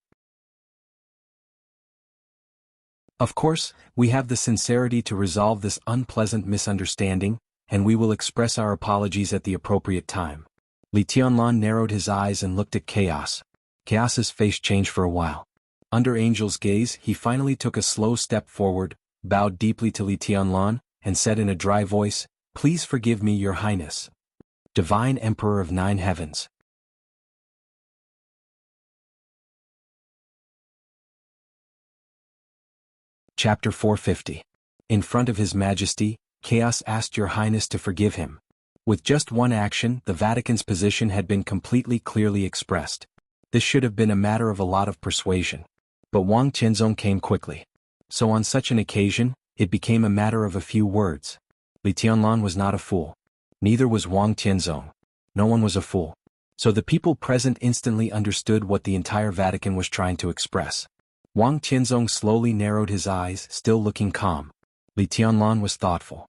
Of course, we have the sincerity to resolve this unpleasant misunderstanding, and we will express our apologies at the appropriate time. Li Tianlan narrowed his eyes and looked at Chaos. Chaos's face changed for a while. Under Angel's gaze, he finally took a slow step forward, bowed deeply to Li Tianlan, and said in a dry voice, Please forgive me, Your Highness. Divine Emperor of Nine Heavens. Chapter 450. In front of His Majesty, Chaos asked Your Highness to forgive him. With just one action, the Vatican's position had been completely clearly expressed. This should have been a matter of a lot of persuasion. But Wang Tianzong came quickly. So on such an occasion, it became a matter of a few words. Li Tianlan was not a fool. Neither was Wang Tianzong. No one was a fool. So the people present instantly understood what the entire Vatican was trying to express. Wang Tianzong slowly narrowed his eyes, still looking calm. Li Tianlan was thoughtful.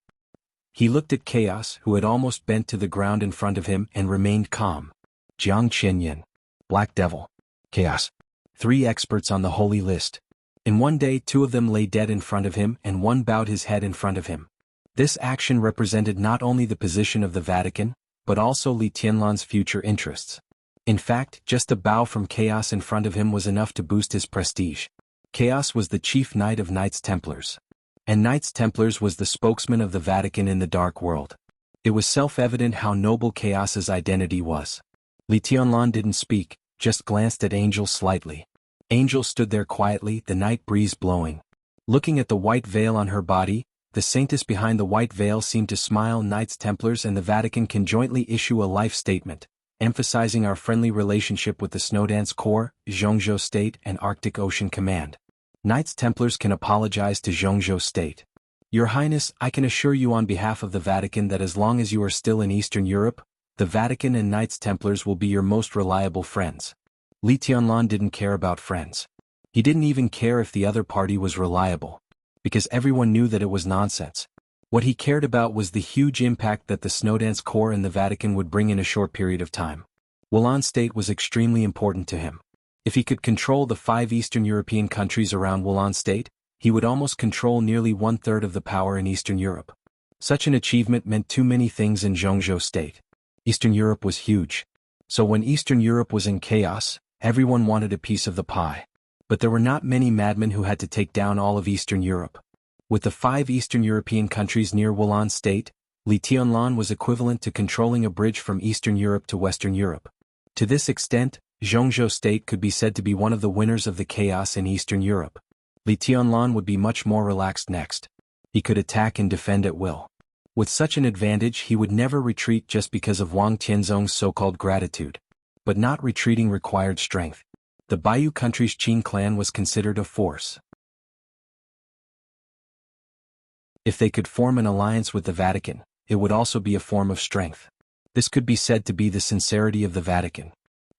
He looked at Chaos, who had almost bent to the ground in front of him, and remained calm. Jiang Qinyan. Black Devil. Chaos. 3 experts on the holy list. In one day 2 of them lay dead in front of him and 1 bowed his head in front of him. This action represented not only the position of the Vatican, but also Li Tianlan's future interests. In fact, just a bow from Chaos in front of him was enough to boost his prestige. Chaos was the chief knight of Knights Templars. And Knights Templars was the spokesman of the Vatican in the dark world. It was self-evident how noble Chaos's identity was. Li Tianlan didn't speak, just glanced at Angel slightly. Angel stood there quietly, the night breeze blowing. Looking at the white veil on her body, the saintess behind the white veil seemed to smile. Knights Templars and the Vatican can jointly issue a life statement, emphasizing our friendly relationship with the Snowdance Corps, Zhongzhou State and Arctic Ocean Command. Knights Templars can apologize to Zhongzhou State. Your Highness, I can assure you on behalf of the Vatican that as long as you are still in Eastern Europe, the Vatican and Knights Templars will be your most reliable friends. Li Tianlan didn't care about friends. He didn't even care if the other party was reliable. Because everyone knew that it was nonsense. What he cared about was the huge impact that the Snowdance Corps and the Vatican would bring in a short period of time. Wulan State was extremely important to him. If he could control the 5 Eastern European countries around Wulan State, he would almost control nearly 1/3 of the power in Eastern Europe. Such an achievement meant too many things in Zhongzhou State. Eastern Europe was huge. So when Eastern Europe was in chaos, everyone wanted a piece of the pie. But there were not many madmen who had to take down all of Eastern Europe. With the 5 Eastern European countries near Wulan State, Li Tianlan was equivalent to controlling a bridge from Eastern Europe to Western Europe. To this extent, Zhongzhou State could be said to be one of the winners of the chaos in Eastern Europe. Li Tianlan would be much more relaxed next. He could attack and defend at will. With such an advantage, he would never retreat just because of Wang Tianzong's so-called gratitude. But not retreating required strength. The Bayou country's Qin clan was considered a force. If they could form an alliance with the Vatican, it would also be a form of strength. This could be said to be the sincerity of the Vatican.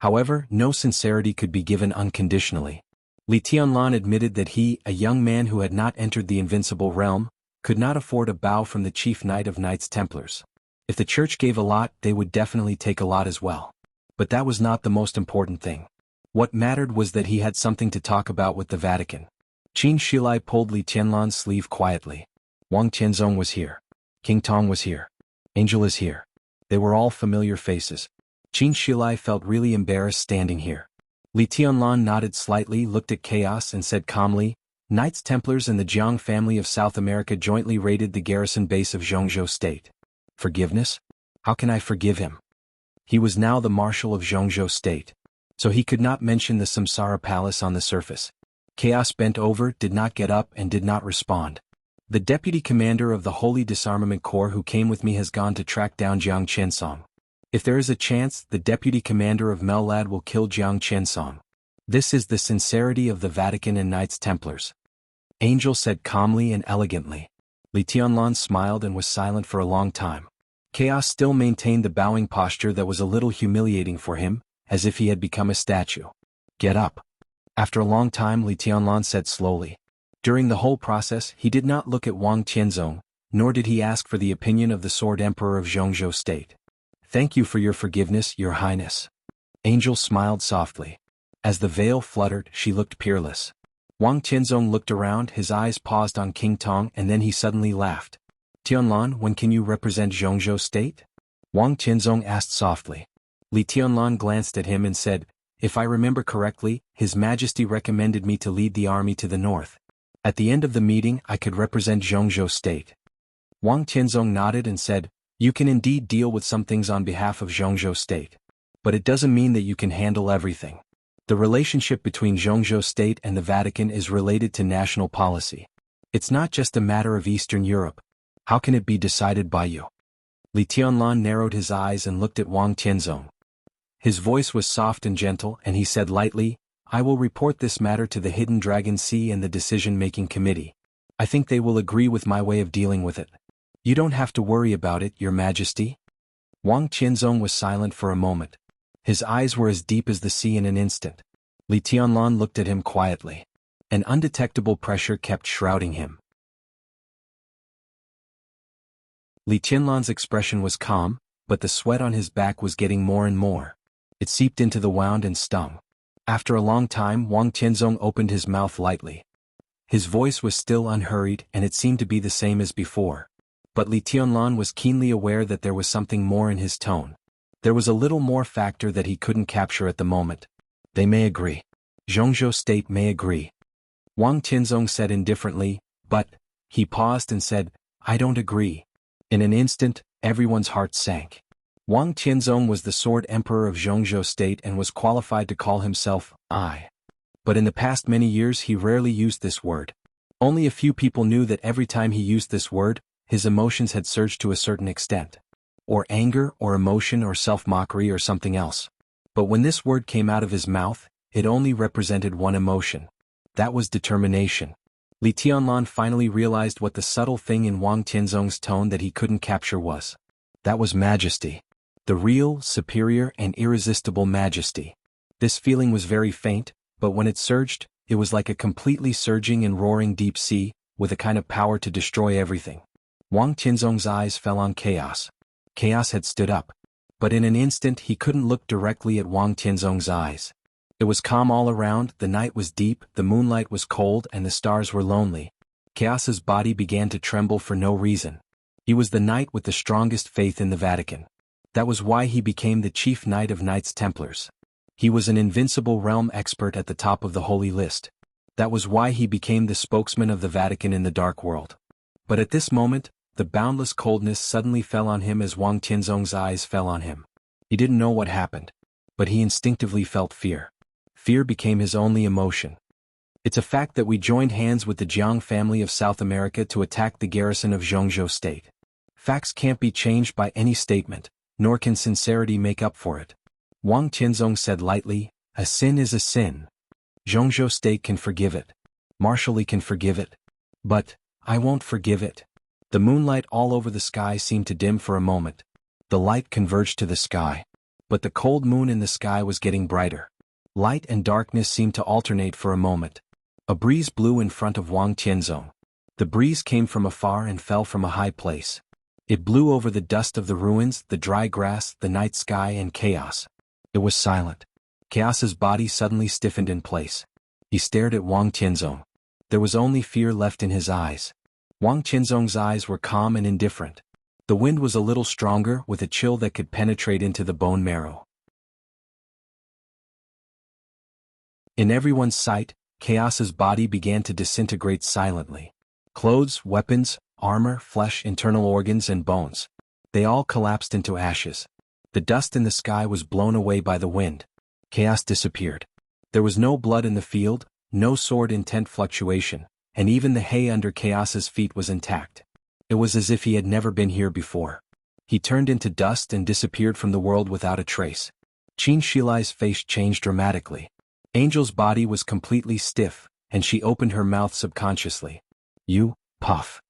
However, no sincerity could be given unconditionally. Li Tianlan admitted that he, a young man who had not entered the invincible realm, could not afford a bow from the chief knight of Knights Templars. If the church gave a lot, they would definitely take a lot as well. But that was not the most important thing. What mattered was that he had something to talk about with the Vatican. Qin Shilai pulled Li Tianlan's sleeve quietly. Wang Tianzong was here. King Tong was here. Angel is here. They were all familiar faces. Qin Shilai felt really embarrassed standing here. Li Tianlan nodded slightly, looked at Chaos and said calmly, Knights Templars and the Jiang family of South America jointly raided the garrison base of Zhongzhou State. Forgiveness? How can I forgive him? He was now the Marshal of Zhongzhou State. So he could not mention the Samsara Palace on the surface. Chaos bent over, did not get up and did not respond. The deputy commander of the Holy Disarmament Corps who came with me has gone to track down Jiang Qinsong. If there is a chance, the deputy commander of Mellad will kill Jiang Qinsong. This is the sincerity of the Vatican and Knights Templars. Angel said calmly and elegantly. Li Tianlan smiled and was silent for a long time. Chaos still maintained the bowing posture that was a little humiliating for him, as if he had become a statue. Get up. After a long time, Li Tianlan said slowly. During the whole process, he did not look at Wang Tianzong, nor did he ask for the opinion of the Sword Emperor of Zhongzhou State. Thank you for your forgiveness, Your Highness. Angel smiled softly. As the veil fluttered, she looked peerless. Wang Tianzong looked around, his eyes paused on King Tong, and then he suddenly laughed. Tianlan, when can you represent Zhongzhou State? Wang Tianzong asked softly. Li Tianlan glanced at him and said, If I remember correctly, His Majesty recommended me to lead the army to the north. At the end of the meeting, I could represent Zhongzhou State. Wang Tianzong nodded and said, You can indeed deal with some things on behalf of Zhongzhou State. But it doesn't mean that you can handle everything. The relationship between Zhongzhou State and the Vatican is related to national policy. It's not just a matter of Eastern Europe. How can it be decided by you? Li Tianlan narrowed his eyes and looked at Wang Tianzong. His voice was soft and gentle, and he said lightly, I will report this matter to the Hidden Dragon Sea and the Decision-Making Committee. I think they will agree with my way of dealing with it. You don't have to worry about it, Your Majesty. Wang Tianzong was silent for a moment. His eyes were as deep as the sea in an instant. Li Tianlan looked at him quietly. An undetectable pressure kept shrouding him. Li Tianlan's expression was calm, but the sweat on his back was getting more and more. It seeped into the wound and stung. After a long time, Wang Tianzong opened his mouth lightly. His voice was still unhurried, and it seemed to be the same as before. But Li Tianlan was keenly aware that there was something more in his tone. There was a little more factor that he couldn't capture at the moment. They may agree. Zhongzhou State may agree. Wang Tianzong said indifferently, but, he paused and said, I don't agree. In an instant, everyone's heart sank. Wang Tianzong was the Sword Emperor of Zhongzhou State and was qualified to call himself, I. But in the past many years he rarely used this word. Only a few people knew that every time he used this word, his emotions had surged to a certain extent. Or anger, or emotion, or self-mockery, or something else. But when this word came out of his mouth, it only represented one emotion. That was determination. Li Tianlan finally realized what the subtle thing in Wang Tianzong's tone that he couldn't capture was. That was majesty. The real, superior, and irresistible majesty. This feeling was very faint, but when it surged, it was like a completely surging and roaring deep sea, with a kind of power to destroy everything. Wang Tianzong's eyes fell on Chaos. Chaos had stood up. But in an instant he couldn't look directly at Wang Tianzong's eyes. It was calm all around, the night was deep, the moonlight was cold, and the stars were lonely. Chaos's body began to tremble for no reason. He was the knight with the strongest faith in the Vatican. That was why he became the chief knight of Knights Templars. He was an invincible realm expert at the top of the holy list. That was why he became the spokesman of the Vatican in the dark world. But at this moment, the boundless coldness suddenly fell on him as Wang Tianzong's eyes fell on him. He didn't know what happened. But he instinctively felt fear. Fear became his only emotion. It's a fact that we joined hands with the Jiang family of South America to attack the garrison of Zhongzhou State. Facts can't be changed by any statement, nor can sincerity make up for it. Wang Tianzong said lightly, a sin is a sin. Zhongzhou State can forgive it. Marshal Li can forgive it. But, I won't forgive it. The moonlight all over the sky seemed to dim for a moment. The light converged to the sky. but the cold moon in the sky was getting brighter. Light and darkness seemed to alternate for a moment. A breeze blew in front of Wang Tianzong. The breeze came from afar and fell from a high place. It blew over the dust of the ruins, the dry grass, the night sky, and chaos. It was silent. Chaos's body suddenly stiffened in place. He stared at Wang Tianzong. There was only fear left in his eyes. Wang Tianzong's eyes were calm and indifferent. The wind was a little stronger, with a chill that could penetrate into the bone marrow. In everyone's sight, Chaos's body began to disintegrate silently. Clothes, weapons, armor, flesh, internal organs, and bones. They all collapsed into ashes. The dust in the sky was blown away by the wind. Chaos disappeared. There was no blood in the field, no sword intent fluctuation, and even the hay under Chaos's feet was intact. It was as if he had never been here before. He turned into dust and disappeared from the world without a trace. Qin Shilai's face changed dramatically. Angel's body was completely stiff, and she opened her mouth subconsciously. You, puff.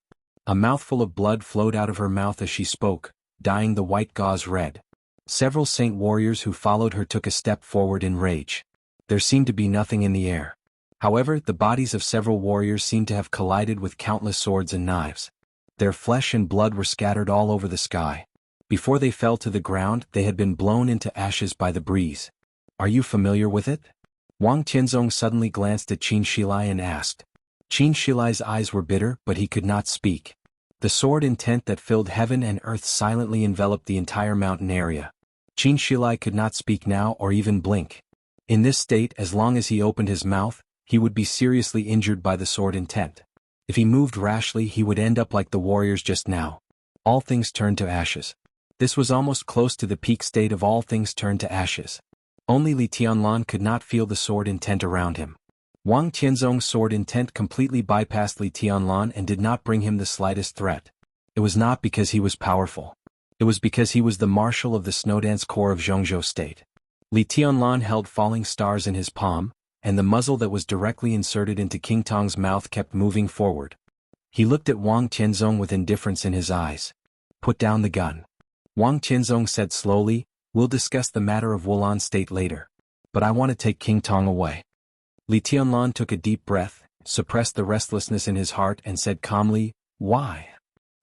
A mouthful of blood flowed out of her mouth as she spoke, dyeing the white gauze red. Several saint warriors who followed her took a step forward in rage. There seemed to be nothing in the air. However, the bodies of several warriors seemed to have collided with countless swords and knives. Their flesh and blood were scattered all over the sky. Before they fell to the ground, they had been blown into ashes by the breeze. Are you familiar with it? Wang Tianzong suddenly glanced at Qin Shilai and asked. Qin Shilai's eyes were bitter, but he could not speak. The sword intent that filled heaven and earth silently enveloped the entire mountain area. Qin Shilai could not speak now or even blink. In this state, as long as he opened his mouth, he would be seriously injured by the sword intent. If he moved rashly, he would end up like the warriors just now. All things turned to ashes. This was almost close to the peak state of all things turned to ashes. Only Li Tianlan could not feel the sword intent around him. Wang Tianzong's sword intent completely bypassed Li Tianlan and did not bring him the slightest threat. It was not because he was powerful. It was because he was the marshal of the Snowdance Corps of Zhongzhou State. Li Tianlan held falling stars in his palm, and the muzzle that was directly inserted into King Tong's mouth kept moving forward. He looked at Wang Tianzong with indifference in his eyes. Put down the gun. Wang Tianzong said slowly, we'll discuss the matter of Wulan State later. But I want to take King Tong away. Li Tianlan took a deep breath, suppressed the restlessness in his heart and said calmly, why?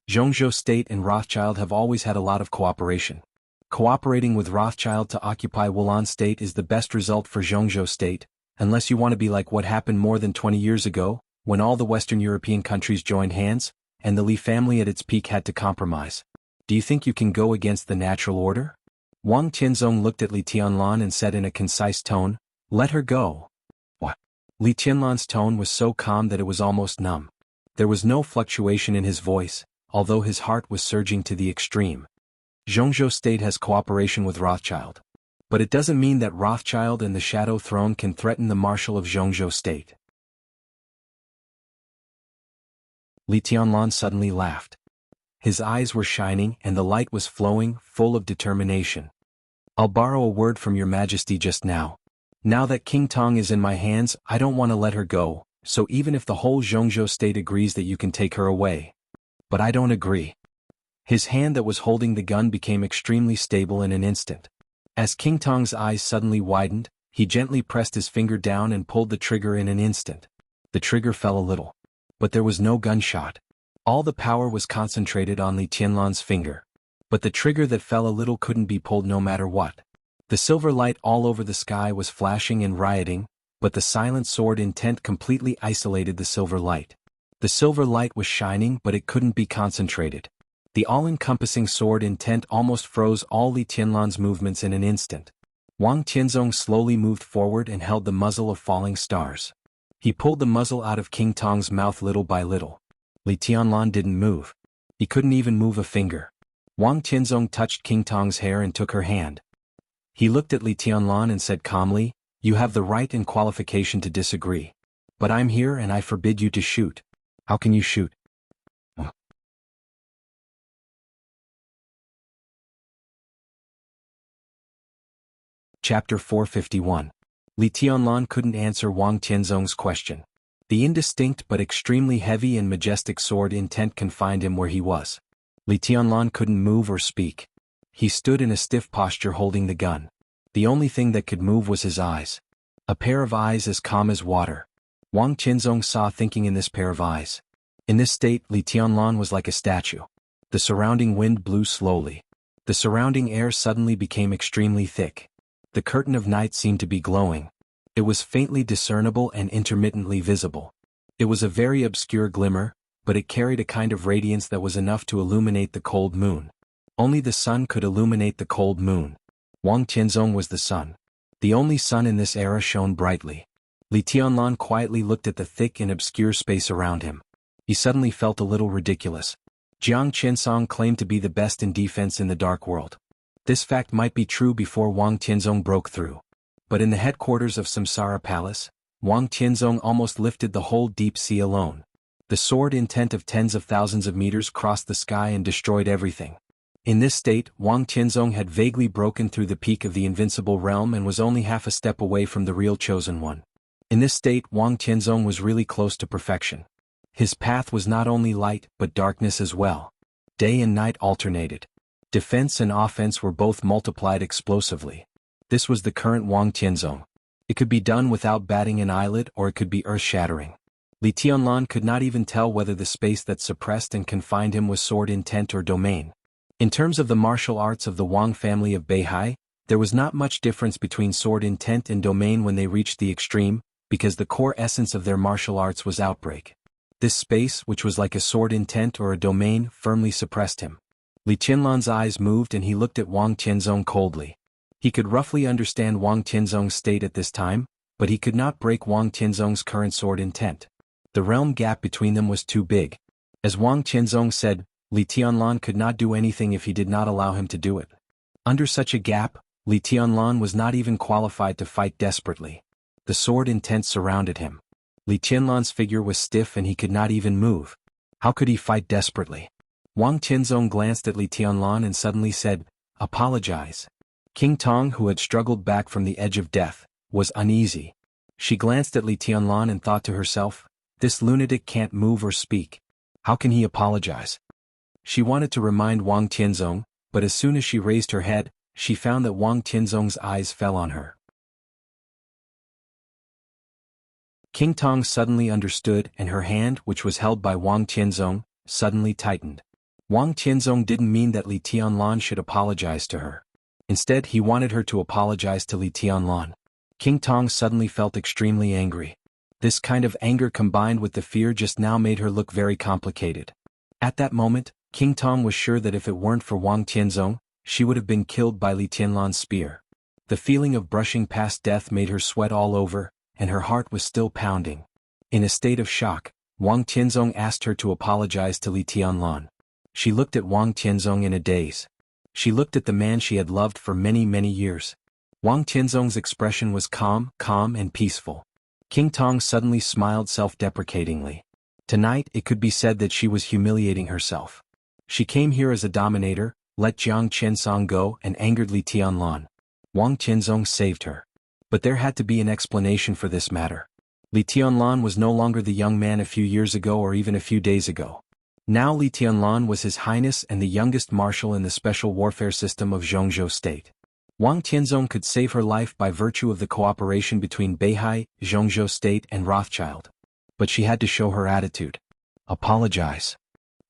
Zhongzhou State and Rothschild have always had a lot of cooperation. Cooperating with Rothschild to occupy Wulan State is the best result for Zhongzhou State, unless you want to be like what happened more than 20 years ago, when all the Western European countries joined hands, and the Li family at its peak had to compromise. Do you think you can go against the natural order? Wang Tianzong looked at Li Tianlan and said in a concise tone, let her go. What? Li Tianlan's tone was so calm that it was almost numb. There was no fluctuation in his voice, although his heart was surging to the extreme. Zhongzhou State has cooperation with Rothschild. But it doesn't mean that Rothschild and the Shadow Throne can threaten the Marshal of Zhongzhou State. Li Tianlan suddenly laughed. His eyes were shining and the light was flowing, full of determination. I'll borrow a word from your majesty just now. Now that King Tong is in my hands, I don't want to let her go, so even if the whole Zhongzhou State agrees that you can take her away. But I don't agree. His hand that was holding the gun became extremely stable in an instant. As King Tong's eyes suddenly widened, he gently pressed his finger down and pulled the trigger in an instant. The trigger fell a little. But there was no gunshot. All the power was concentrated on Li Tianlan's finger. But the trigger that fell a little couldn't be pulled no matter what. The silver light all over the sky was flashing and rioting, but the silent sword intent completely isolated the silver light. The silver light was shining, but it couldn't be concentrated. The all-encompassing sword intent almost froze all Li Tianlan's movements in an instant. Wang Tianzong slowly moved forward and held the muzzle of falling stars. He pulled the muzzle out of King Tong's mouth little by little. Li Tianlan didn't move. He couldn't even move a finger. Wang Tianzong touched King Tong's hair and took her hand. He looked at Li Tianlan and said calmly, you have the right and qualification to disagree. But I'm here and I forbid you to shoot. How can you shoot? Chapter 451. Li Tianlan couldn't answer Wang Tianzong's question. The indistinct but extremely heavy and majestic sword intent confined him where he was. Li Tianlan couldn't move or speak. He stood in a stiff posture holding the gun. The only thing that could move was his eyes. A pair of eyes as calm as water. Wang Qianzong saw thinking in this pair of eyes. In this state, Li Tianlan was like a statue. The surrounding wind blew slowly. The surrounding air suddenly became extremely thick. The curtain of night seemed to be glowing. It was faintly discernible and intermittently visible. It was a very obscure glimmer, but it carried a kind of radiance that was enough to illuminate the cold moon. Only the sun could illuminate the cold moon. Wang Qianzong was the sun. The only sun in this era shone brightly. Li Tianlan quietly looked at the thick and obscure space around him. He suddenly felt a little ridiculous. Jiang Qinsong claimed to be the best in defense in the dark world. This fact might be true before Wang Tianzong broke through. But in the headquarters of Samsara Palace, Wang Tianzong almost lifted the whole deep sea alone. The sword intent of tens of thousands of meters crossed the sky and destroyed everything. In this state, Wang Tianzong had vaguely broken through the peak of the invincible realm and was only half a step away from the real chosen one. In this state, Wang Tianzong was really close to perfection. His path was not only light but darkness as well. Day and night alternated. Defense and offense were both multiplied explosively. This was the current Wang Tianzong. It could be done without batting an eyelid or it could be earth-shattering. Li Tianlan could not even tell whether the space that suppressed and confined him was sword intent or domain. In terms of the martial arts of the Wang family of Beihai, there was not much difference between sword intent and domain when they reached the extreme, because the core essence of their martial arts was outbreak. This space, which was like a sword intent or a domain, firmly suppressed him. Li Tianlan's eyes moved and he looked at Wang Tianzong coldly. He could roughly understand Wang Tianzong's state at this time, but he could not break Wang Tianzong's current sword intent. The realm gap between them was too big. As Wang Tianzong said, Li Tianlan could not do anything if he did not allow him to do it. Under such a gap, Li Tianlan was not even qualified to fight desperately. The sword intent surrounded him. Li Tianlan's figure was stiff and he could not even move. How could he fight desperately? Wang Tianzong glanced at Li Tianlan and suddenly said, "Apologize." King Tong, who had struggled back from the edge of death, was uneasy. She glanced at Li Tianlan and thought to herself, "This lunatic can't move or speak. How can he apologize?" She wanted to remind Wang Tianzong, but as soon as she raised her head, she found that Wang Tianzong's eyes fell on her. King Tong suddenly understood and her hand, which was held by Wang Tianzong, suddenly tightened. Wang Tianzong didn't mean that Li Tianlan should apologize to her. Instead, he wanted her to apologize to Li Tianlan. King Tong suddenly felt extremely angry. This kind of anger combined with the fear just now made her look very complicated. At that moment, King Tong was sure that if it weren't for Wang Tianzong, she would have been killed by Li Tianlan's spear. The feeling of brushing past death made her sweat all over, and her heart was still pounding. In a state of shock, Wang Tianzong asked her to apologize to Li Tianlan. She looked at Wang Tianzong in a daze. She looked at the man she had loved for many, many years. Wang Tianzong's expression was calm and peaceful. King Tong suddenly smiled self-deprecatingly. Tonight, it could be said that she was humiliating herself. She came here as a dominator, let Jiang Qinsong go and angered Li Tianlan. Wang Tianzong saved her. But there had to be an explanation for this matter. Li Tianlan was no longer the young man a few years ago or even a few days ago. Now Li Tianlan was His Highness and the youngest marshal in the special warfare system of Zhongzhou State. Wang Tianzong could save her life by virtue of the cooperation between Beihai, Zhongzhou State and Rothschild. But she had to show her attitude. Apologize.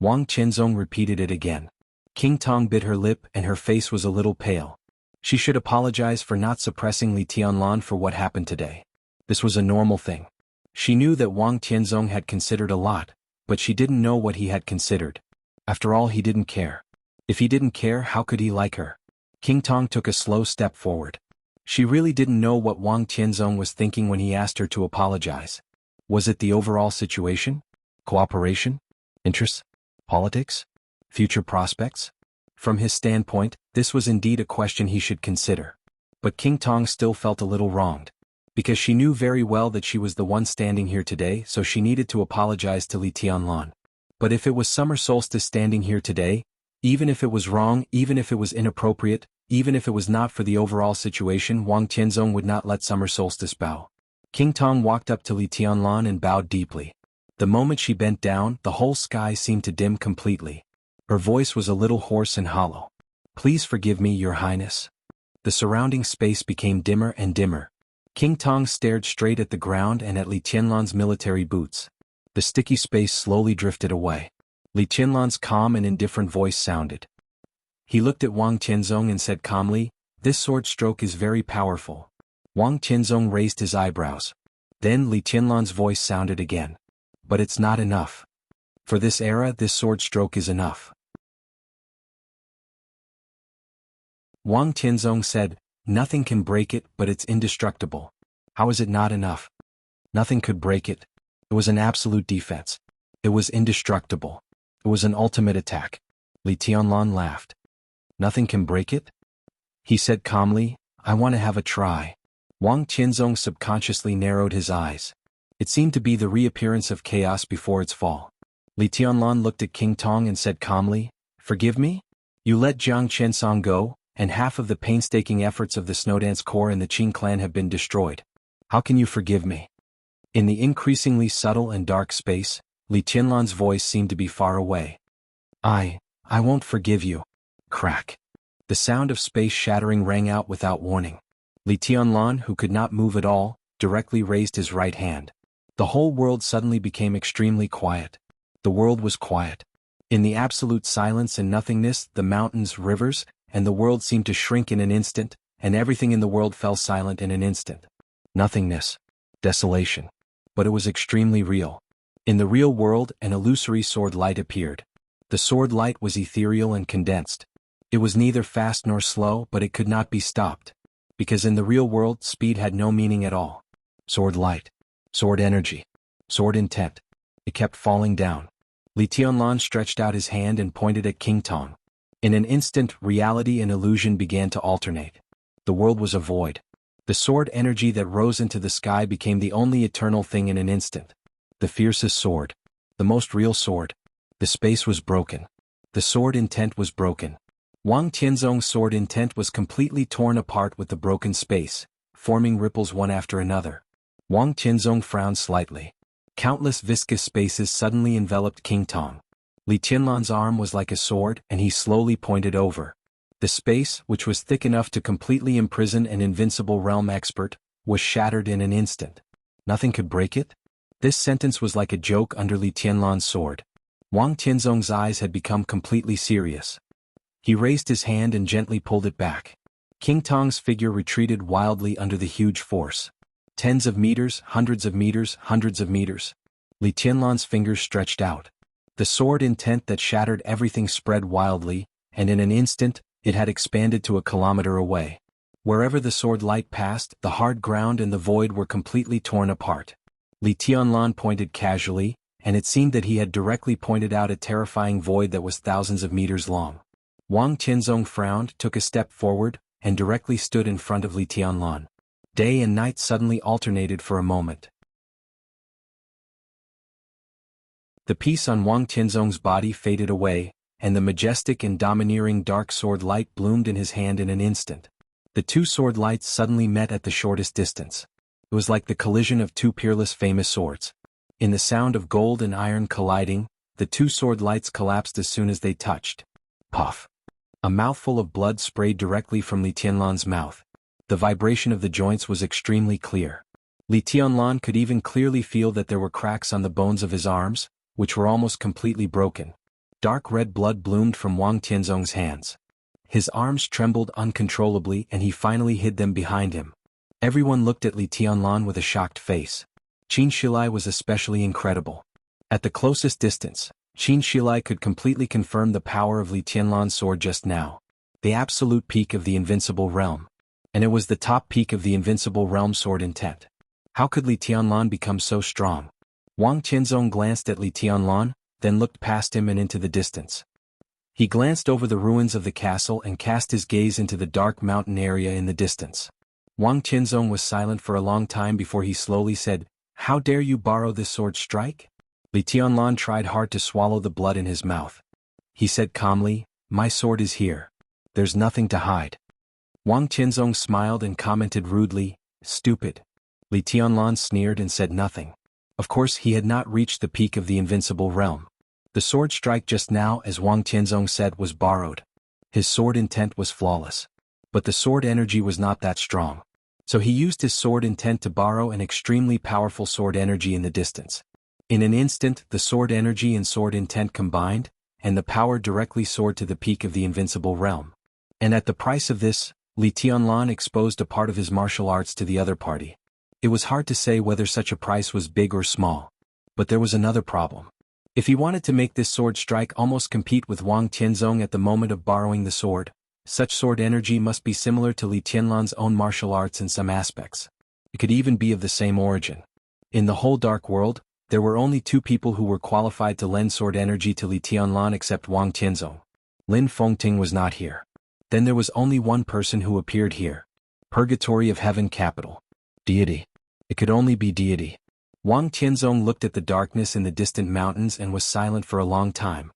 Wang Tianzong repeated it again. King Tong bit her lip and her face was a little pale. She should apologize for not suppressing Li Tianlan for what happened today. This was a normal thing. She knew that Wang Tianzong had considered a lot, but she didn't know what he had considered. After all, he didn't care. If he didn't care, how could he like her? King Tong took a slow step forward. She really didn't know what Wang Tianzong was thinking when he asked her to apologize. Was it the overall situation? Cooperation? Interests? Politics? Future prospects? From his standpoint, this was indeed a question he should consider. But King Tong still felt a little wronged. Because she knew very well that she was the one standing here today, so she needed to apologize to Li Tianlan. But if it was Summer Solstice standing here today, even if it was wrong, even if it was inappropriate, even if it was not for the overall situation, Wang Tianzong would not let Summer Solstice bow. King Tong walked up to Li Tianlan and bowed deeply. The moment she bent down, the whole sky seemed to dim completely. Her voice was a little hoarse and hollow. Please forgive me, Your Highness. The surrounding space became dimmer and dimmer. King Tong stared straight at the ground and at Li Tianlan's military boots. The sticky space slowly drifted away. Li Tianlan's calm and indifferent voice sounded. He looked at Wang Tianzong and said calmly, "This sword stroke is very powerful." Wang Tianzong raised his eyebrows. Then Li Tianlan's voice sounded again. "But it's not enough. For this era, this sword stroke is enough." Wang Tianzong said, "Nothing can break it, but it's indestructible." "How is it not enough?" "Nothing could break it. It was an absolute defense. It was indestructible. It was an ultimate attack." Li Tianlan laughed. "Nothing can break it?" He said calmly, "I want to have a try." Wang Tianzong subconsciously narrowed his eyes. It seemed to be the reappearance of chaos before its fall. Li Tianlan looked at King Tong and said calmly, "Forgive me? You let Jiang Qinsong go, and half of the painstaking efforts of the Snowdance Corps and the Qing clan have been destroyed. How can you forgive me?" In the increasingly subtle and dark space, Li Tianlan's voice seemed to be far away. I won't forgive you." Crack. The sound of space shattering rang out without warning. Li Tianlan, who could not move at all, directly raised his right hand. The whole world suddenly became extremely quiet. The world was quiet. In the absolute silence and nothingness, the mountains, rivers, and the world seemed to shrink in an instant, and everything in the world fell silent in an instant. Nothingness. Desolation. But it was extremely real. In the real world, an illusory sword light appeared. The sword light was ethereal and condensed. It was neither fast nor slow, but it could not be stopped. Because in the real world, speed had no meaning at all. Sword light. Sword energy. Sword intent. It kept falling down. Li Tianlan stretched out his hand and pointed at King Tong. In an instant, reality and illusion began to alternate. The world was a void. The sword energy that rose into the sky became the only eternal thing in an instant. The fiercest sword. The most real sword. The space was broken. The sword intent was broken. Wang Tianzong's sword intent was completely torn apart with the broken space, forming ripples one after another. Wang Tianzong frowned slightly. Countless viscous spaces suddenly enveloped King Tong. Li Tianlan's arm was like a sword, and he slowly pointed over. The space, which was thick enough to completely imprison an invincible realm expert, was shattered in an instant. Nothing could break it? This sentence was like a joke under Li Tianlan's sword. Wang Tianzong's eyes had become completely serious. He raised his hand and gently pulled it back. King Tong's figure retreated wildly under the huge force. Tens of meters, hundreds of meters, hundreds of meters. Li Tianlan's fingers stretched out. The sword intent that shattered everything spread wildly, and in an instant, it had expanded to a kilometer away. Wherever the sword light passed, the hard ground and the void were completely torn apart. Li Tianlan pointed casually, and it seemed that he had directly pointed out a terrifying void that was thousands of meters long. Wang Tianzong frowned, took a step forward, and directly stood in front of Li Tianlan. Day and night suddenly alternated for a moment. The peace on Wang Tianzong's body faded away, and the majestic and domineering dark sword light bloomed in his hand in an instant. The two sword lights suddenly met at the shortest distance. It was like the collision of two peerless famous swords. In the sound of gold and iron colliding, the two sword lights collapsed as soon as they touched. Puff. A mouthful of blood sprayed directly from Li Tianlan's mouth. The vibration of the joints was extremely clear. Li Tianlan could even clearly feel that there were cracks on the bones of his arms, which were almost completely broken. Dark red blood bloomed from Wang Tianzong's hands. His arms trembled uncontrollably and he finally hid them behind him. Everyone looked at Li Tianlan with a shocked face. Qin Shilai was especially incredible. At the closest distance, Qin Shilai could completely confirm the power of Li Tianlan's sword just now. The absolute peak of the invincible realm. And it was the top peak of the invincible realm sword intent. How could Li Tianlan become so strong? Wang Tianzong glanced at Li Tianlan, then looked past him and into the distance. He glanced over the ruins of the castle and cast his gaze into the dark mountain area in the distance. Wang Tianzong was silent for a long time before he slowly said, "How dare you borrow this sword strike?" Li Tianlan tried hard to swallow the blood in his mouth. He said calmly, "My sword is here. There's nothing to hide." Wang Tianzong smiled and commented rudely, "Stupid." Li Tianlan sneered and said nothing. Of course he had not reached the peak of the invincible realm. The sword strike just now, as Wang Tianzong said, was borrowed. His sword intent was flawless. But the sword energy was not that strong. So he used his sword intent to borrow an extremely powerful sword energy in the distance. In an instant, the sword energy and sword intent combined, and the power directly soared to the peak of the invincible realm. And at the price of this, Li Tianlan exposed a part of his martial arts to the other party. It was hard to say whether such a price was big or small. But there was another problem. If he wanted to make this sword strike almost compete with Wang Tianzong at the moment of borrowing the sword, such sword energy must be similar to Li Tianlan's own martial arts in some aspects. It could even be of the same origin. In the whole dark world, there were only 2 people who were qualified to lend sword energy to Li Tianlan except Wang Tianzong. Lin Fengting was not here. Then there was only one person who appeared here. Purgatory of Heaven Capital. Deity. It could only be deity. Wang Tianzong looked at the darkness in the distant mountains and was silent for a long time.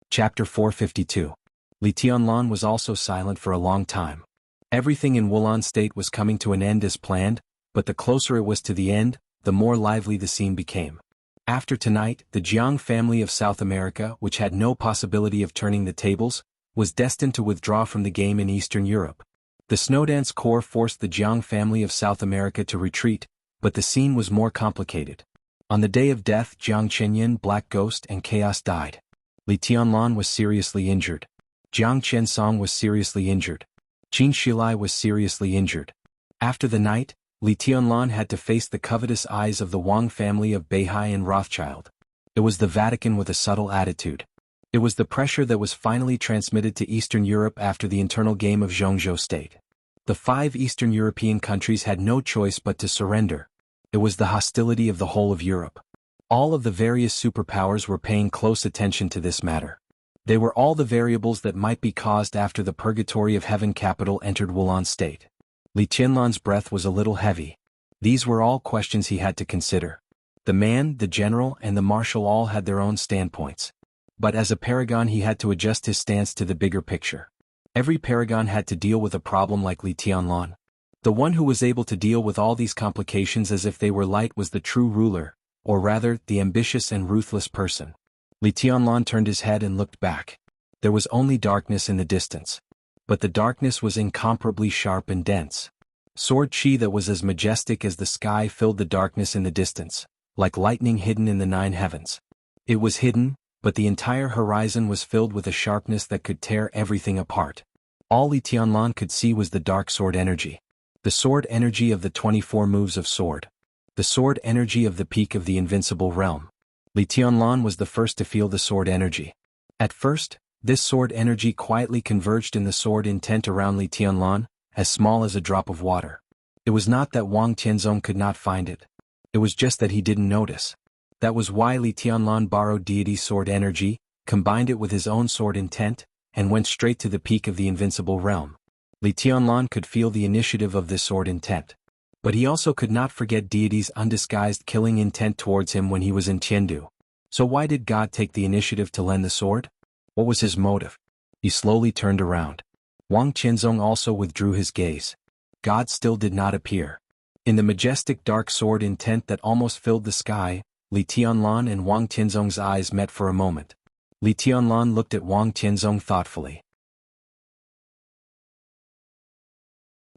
Chapter 452. Li Tianlan was also silent for a long time. Everything in Wulan State was coming to an end as planned, but the closer it was to the end, the more lively the scene became. After tonight, the Jiang family of South America, which had no possibility of turning the tables, was destined to withdraw from the game in Eastern Europe. The Snowdance Corps forced the Jiang family of South America to retreat, but the scene was more complicated. On the day of death, Jiang Chenyan, Black Ghost, and Chaos died. Li Tianlan was seriously injured. Jiang Qinsong was seriously injured. Qin Shilai was seriously injured. After the night, Li Tianlan had to face the covetous eyes of the Wang family of Beihai and Rothschild. It was the Vatican with a subtle attitude. It was the pressure that was finally transmitted to Eastern Europe after the internal game of Zhongzhou State. The 5 Eastern European countries had no choice but to surrender. It was the hostility of the whole of Europe. All of the various superpowers were paying close attention to this matter. They were all the variables that might be caused after the Purgatory of Heaven capital entered Wulan State. Li Tianlan's breath was a little heavy. These were all questions he had to consider. The man, the general, and the marshal all had their own standpoints. But as a paragon he had to adjust his stance to the bigger picture. Every paragon had to deal with a problem like Li Tianlan. The one who was able to deal with all these complications as if they were light was the true ruler, or rather, the ambitious and ruthless person. Li Tianlan turned his head and looked back. There was only darkness in the distance. But the darkness was incomparably sharp and dense. Sword chi that was as majestic as the sky filled the darkness in the distance, like lightning hidden in the 9 heavens. It was hidden, but the entire horizon was filled with a sharpness that could tear everything apart. All Li Tianlan could see was the dark sword energy. The sword energy of the 24 moves of sword. The sword energy of the peak of the invincible realm. Li Tianlan was the first to feel the sword energy. At first, this sword energy quietly converged in the sword intent around Li Tianlan, as small as a drop of water. It was not that Wang Tianzong could not find it. It was just that he didn't notice. That was why Li Tianlan borrowed deity's sword energy, combined it with his own sword intent, and went straight to the peak of the invincible realm. Li Tianlan could feel the initiative of this sword intent. But he also could not forget deity's undisguised killing intent towards him when he was in Tiandu. So why did God take the initiative to lend the sword? What was his motive? He slowly turned around. Wang Tianzong also withdrew his gaze. God still did not appear. In the majestic dark sword intent that almost filled the sky, Li Tianlan and Wang Tianzong's eyes met for a moment. Li Tianlan looked at Wang Tianzong thoughtfully.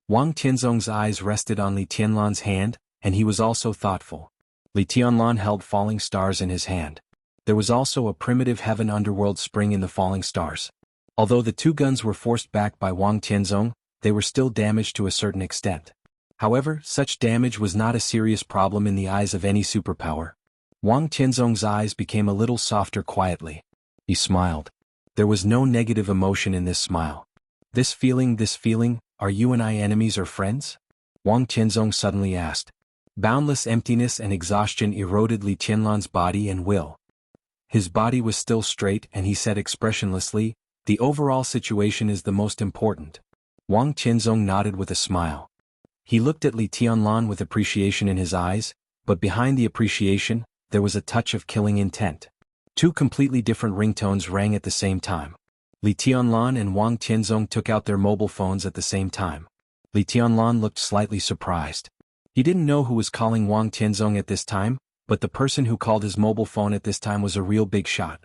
Wang Tianzong's eyes rested on Li Tianlan's hand, and he was also thoughtful. Li Tianlan held falling stars in his hand. There was also a primitive heaven underworld spring in the falling stars. Although the 2 guns were forced back by Wang Tianzong, they were still damaged to a certain extent. However, such damage was not a serious problem in the eyes of any superpower. Wang Tianzong's eyes became a little softer quietly. He smiled. There was no negative emotion in this smile. This feeling, are you and I enemies or friends? Wang Tianzong suddenly asked. Boundless emptiness and exhaustion eroded Li Tianlan's body and will. His body was still straight and he said expressionlessly, the overall situation is the most important. Wang Tianzong nodded with a smile. He looked at Li Tianlan with appreciation in his eyes, but behind the appreciation, there was a touch of killing intent. 2 completely different ringtones rang at the same time. Li Tianlan and Wang Tianzong took out their mobile phones at the same time. Li Tianlan looked slightly surprised. He didn't know who was calling Wang Tianzong at this time, but the person who called his mobile phone at this time was a real big shot.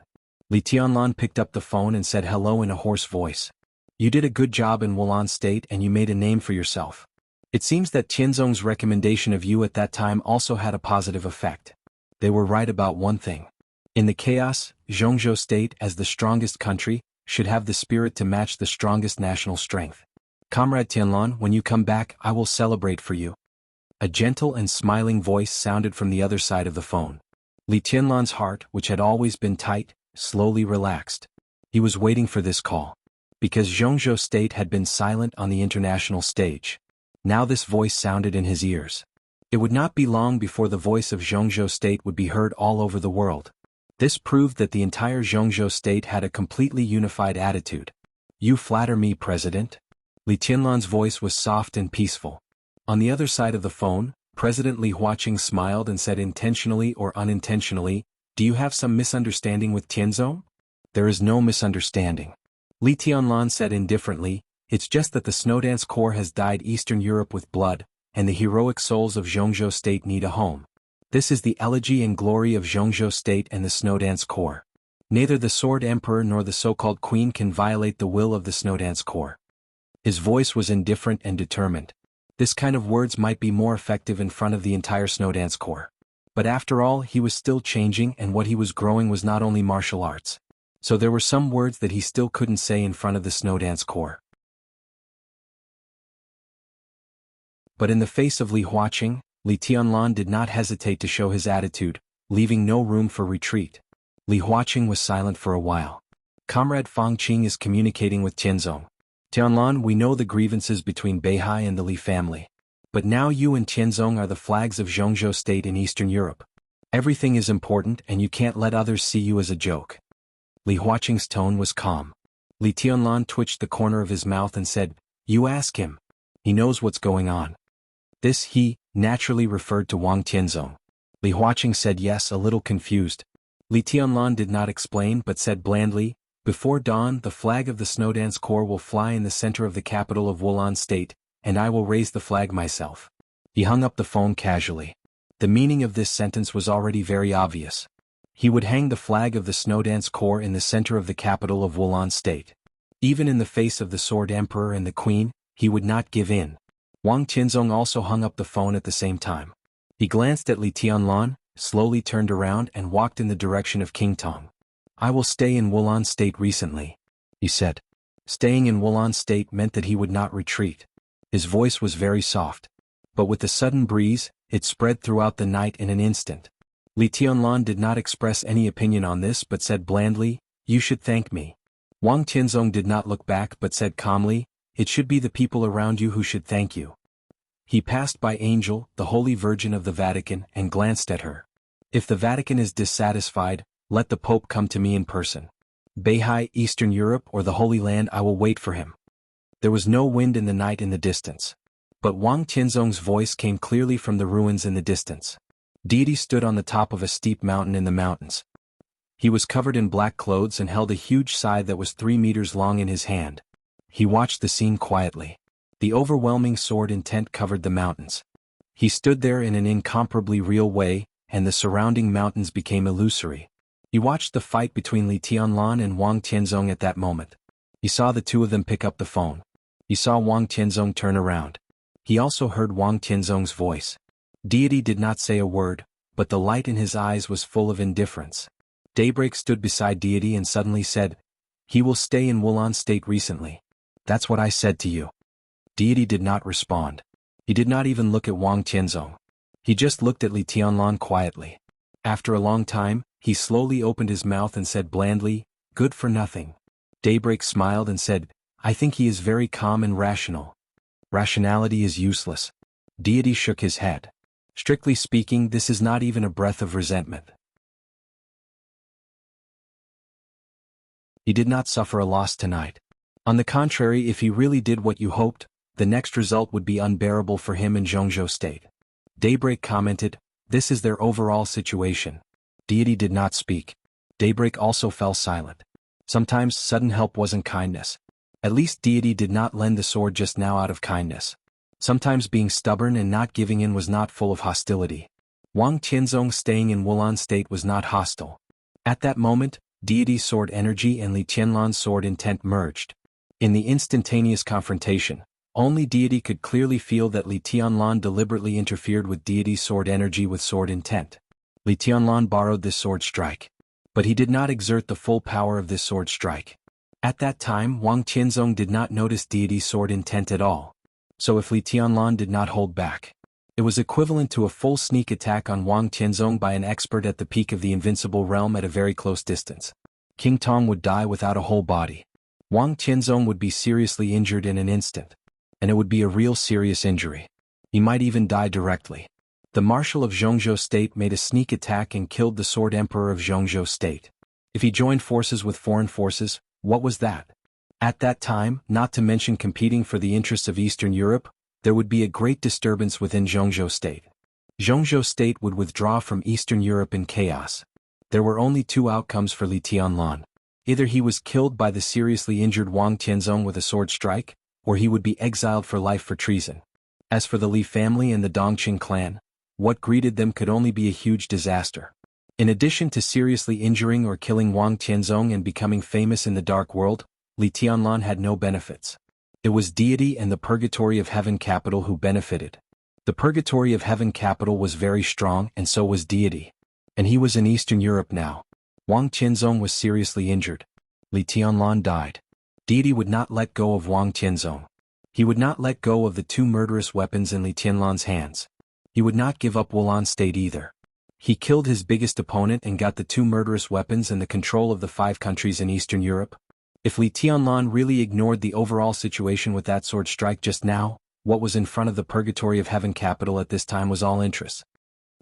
Li Tianlan picked up the phone and said hello in a hoarse voice. You did a good job in Wulan State and you made a name for yourself. It seems that Tianzong's recommendation of you at that time also had a positive effect. They were right about one thing. In the chaos, Zhongzhou State, as the strongest country, should have the spirit to match the strongest national strength. Comrade Tianlan, when you come back, I will celebrate for you. A gentle and smiling voice sounded from the other side of the phone. Li Tianlan's heart, which had always been tight, slowly relaxed. He was waiting for this call. Because Zhongzhou State had been silent on the international stage. Now this voice sounded in his ears. It would not be long before the voice of Zhongzhou State would be heard all over the world. This proved that the entire Zhongzhou State had a completely unified attitude. You flatter me, President? Li Tianlan's voice was soft and peaceful. On the other side of the phone, President Li Huaqing smiled and said intentionally or unintentionally, do you have some misunderstanding with Tianzong? There is no misunderstanding. Li Tianlan said indifferently, it's just that the Snowdance Corps has dyed Eastern Europe with blood, and the heroic souls of Zhongzhou State need a home. This is the elegy and glory of Zhongzhou State and the Snowdance Corps. Neither the Sword Emperor nor the so-called Queen can violate the will of the Snowdance Corps. His voice was indifferent and determined. This kind of words might be more effective in front of the entire Snowdance Corps. But after all, he was still changing, and what he was growing was not only martial arts. So there were some words that he still couldn't say in front of the Snowdance Corps. But in the face of Li Huaqing, Li Tianlan did not hesitate to show his attitude, leaving no room for retreat. Li Huaqing was silent for a while. Comrade Fang Qing is communicating with Tianzong. Tianlan, we know the grievances between Beihai and the Li family. But now you and Tianzong are the flags of Zhongzhou State in Eastern Europe. Everything is important and you can't let others see you as a joke. Li Huaqing's tone was calm. Li Tianlan twitched the corner of his mouth and said, you ask him. He knows what's going on. This he, naturally referred to Wang Tianzong. Li Huaqing said yes, a little confused. Li Tianlan did not explain but said blandly, before dawn the flag of the Snowdance Corps will fly in the center of the capital of Wulan State, and I will raise the flag myself. He hung up the phone casually. The meaning of this sentence was already very obvious. He would hang the flag of the Snowdance Corps in the center of the capital of Wulan State. Even in the face of the Sword Emperor and the Queen, he would not give in. Wang Tianzong also hung up the phone at the same time. He glanced at Li Tianlan, slowly turned around and walked in the direction of Qingtong. I will stay in Wulan State recently, he said. Staying in Wulan State meant that he would not retreat. His voice was very soft. But with the sudden breeze, it spread throughout the night in an instant. Li Tianlan did not express any opinion on this but said blandly, you should thank me. Wang Tianzong did not look back but said calmly, it should be the people around you who should thank you. He passed by Angel, the Holy Virgin of the Vatican, and glanced at her. If the Vatican is dissatisfied, let the Pope come to me in person. Beihai, Eastern Europe, or the Holy Land, I will wait for him. There was no wind in the night in the distance. But Wang Tianzong's voice came clearly from the ruins in the distance. Deity stood on the top of a steep mountain in the mountains. He was covered in black clothes and held a huge scythe that was 3 meters long in his hand. He watched the scene quietly. The overwhelming sword intent covered the mountains. He stood there in an incomparably real way, and the surrounding mountains became illusory. He watched the fight between Li Tianlan and Wang Tianzong at that moment. He saw the two of them pick up the phone. He saw Wang Tianzong turn around. He also heard Wang Tianzong's voice. Deity did not say a word, but the light in his eyes was full of indifference. Daybreak stood beside Deity and suddenly said, he will stay in Wulan State recently. That's what I said to you. Deity did not respond. He did not even look at Wang Tianzong. He just looked at Li Tianlan quietly. After a long time, he slowly opened his mouth and said blandly, good for nothing. Daybreak smiled and said, I think he is very calm and rational. Rationality is useless. Deity shook his head. Strictly speaking, this is not even a breath of resentment. He did not suffer a loss tonight. On the contrary, if he really did what you hoped, the next result would be unbearable for him in Zhongzhou State. Daybreak commented, this is their overall situation. Deity did not speak. Daybreak also fell silent. Sometimes sudden help wasn't kindness. At least Deity did not lend the sword just now out of kindness. Sometimes being stubborn and not giving in was not full of hostility. Wang Tianzong staying in Wulan state was not hostile. At that moment, deity sword energy and Li Tianlan's sword intent merged. In the instantaneous confrontation, only deity could clearly feel that Li Tianlan deliberately interfered with deity sword energy with sword intent. Li Tianlan borrowed this sword strike. But he did not exert the full power of this sword strike. At that time, Wang Tianzong did not notice deity sword intent at all. So if Li Tianlan did not hold back, it was equivalent to a full sneak attack on Wang Tianzong by an expert at the peak of the invincible realm at a very close distance. King Tong would die without a whole body. Wang Tianzong would be seriously injured in an instant. And it would be a real serious injury. He might even die directly. The marshal of Zhongzhou state made a sneak attack and killed the sword emperor of Zhongzhou state. If he joined forces with foreign forces, what was that? At that time, not to mention competing for the interests of Eastern Europe, there would be a great disturbance within Zhongzhou state. Zhongzhou state would withdraw from Eastern Europe in chaos. There were only two outcomes for Li Tianlan. Either he was killed by the seriously injured Wang Tianzong with a sword strike, or he would be exiled for life for treason. As for the Li family and the Dongqing clan, what greeted them could only be a huge disaster. In addition to seriously injuring or killing Wang Tianzong and becoming famous in the dark world, Li Tianlan had no benefits. It was deity and the Purgatory of Heaven capital who benefited. The Purgatory of Heaven capital was very strong and so was deity. And he was in Eastern Europe now. Wang Tianzong was seriously injured. Li Tianlan died. Deity would not let go of Wang Tianzong. He would not let go of the two murderous weapons in Li Tianlan's hands. He would not give up Wulan state either. He killed his biggest opponent and got the two murderous weapons and the control of the 5 countries in Eastern Europe. If Li Tianlan really ignored the overall situation with that sword strike just now, what was in front of the Purgatory of Heaven capital at this time was all interest.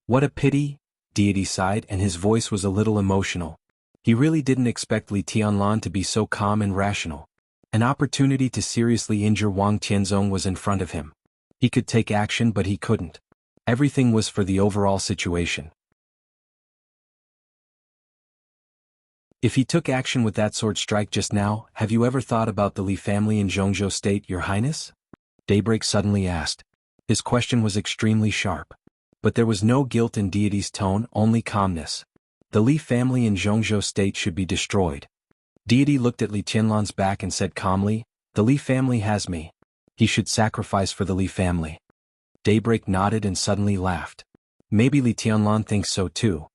What a pity, deity sighed and his voice was a little emotional. He really didn't expect Li Tianlan to be so calm and rational. An opportunity to seriously injure Wang Tianzong was in front of him. He could take action but he couldn't. Everything was for the overall situation. If he took action with that sword strike just now, have you ever thought about the Li family in Zhongzhou state, Your Highness? Daybreak suddenly asked. His question was extremely sharp. But there was no guilt in deity's tone, only calmness. The Li family in Zhongzhou state should be destroyed. Deity looked at Li Tianlan's back and said calmly, the Li family has me. He should sacrifice for the Li family. Daybreak nodded and suddenly laughed. Maybe Li Tianlan thinks so too.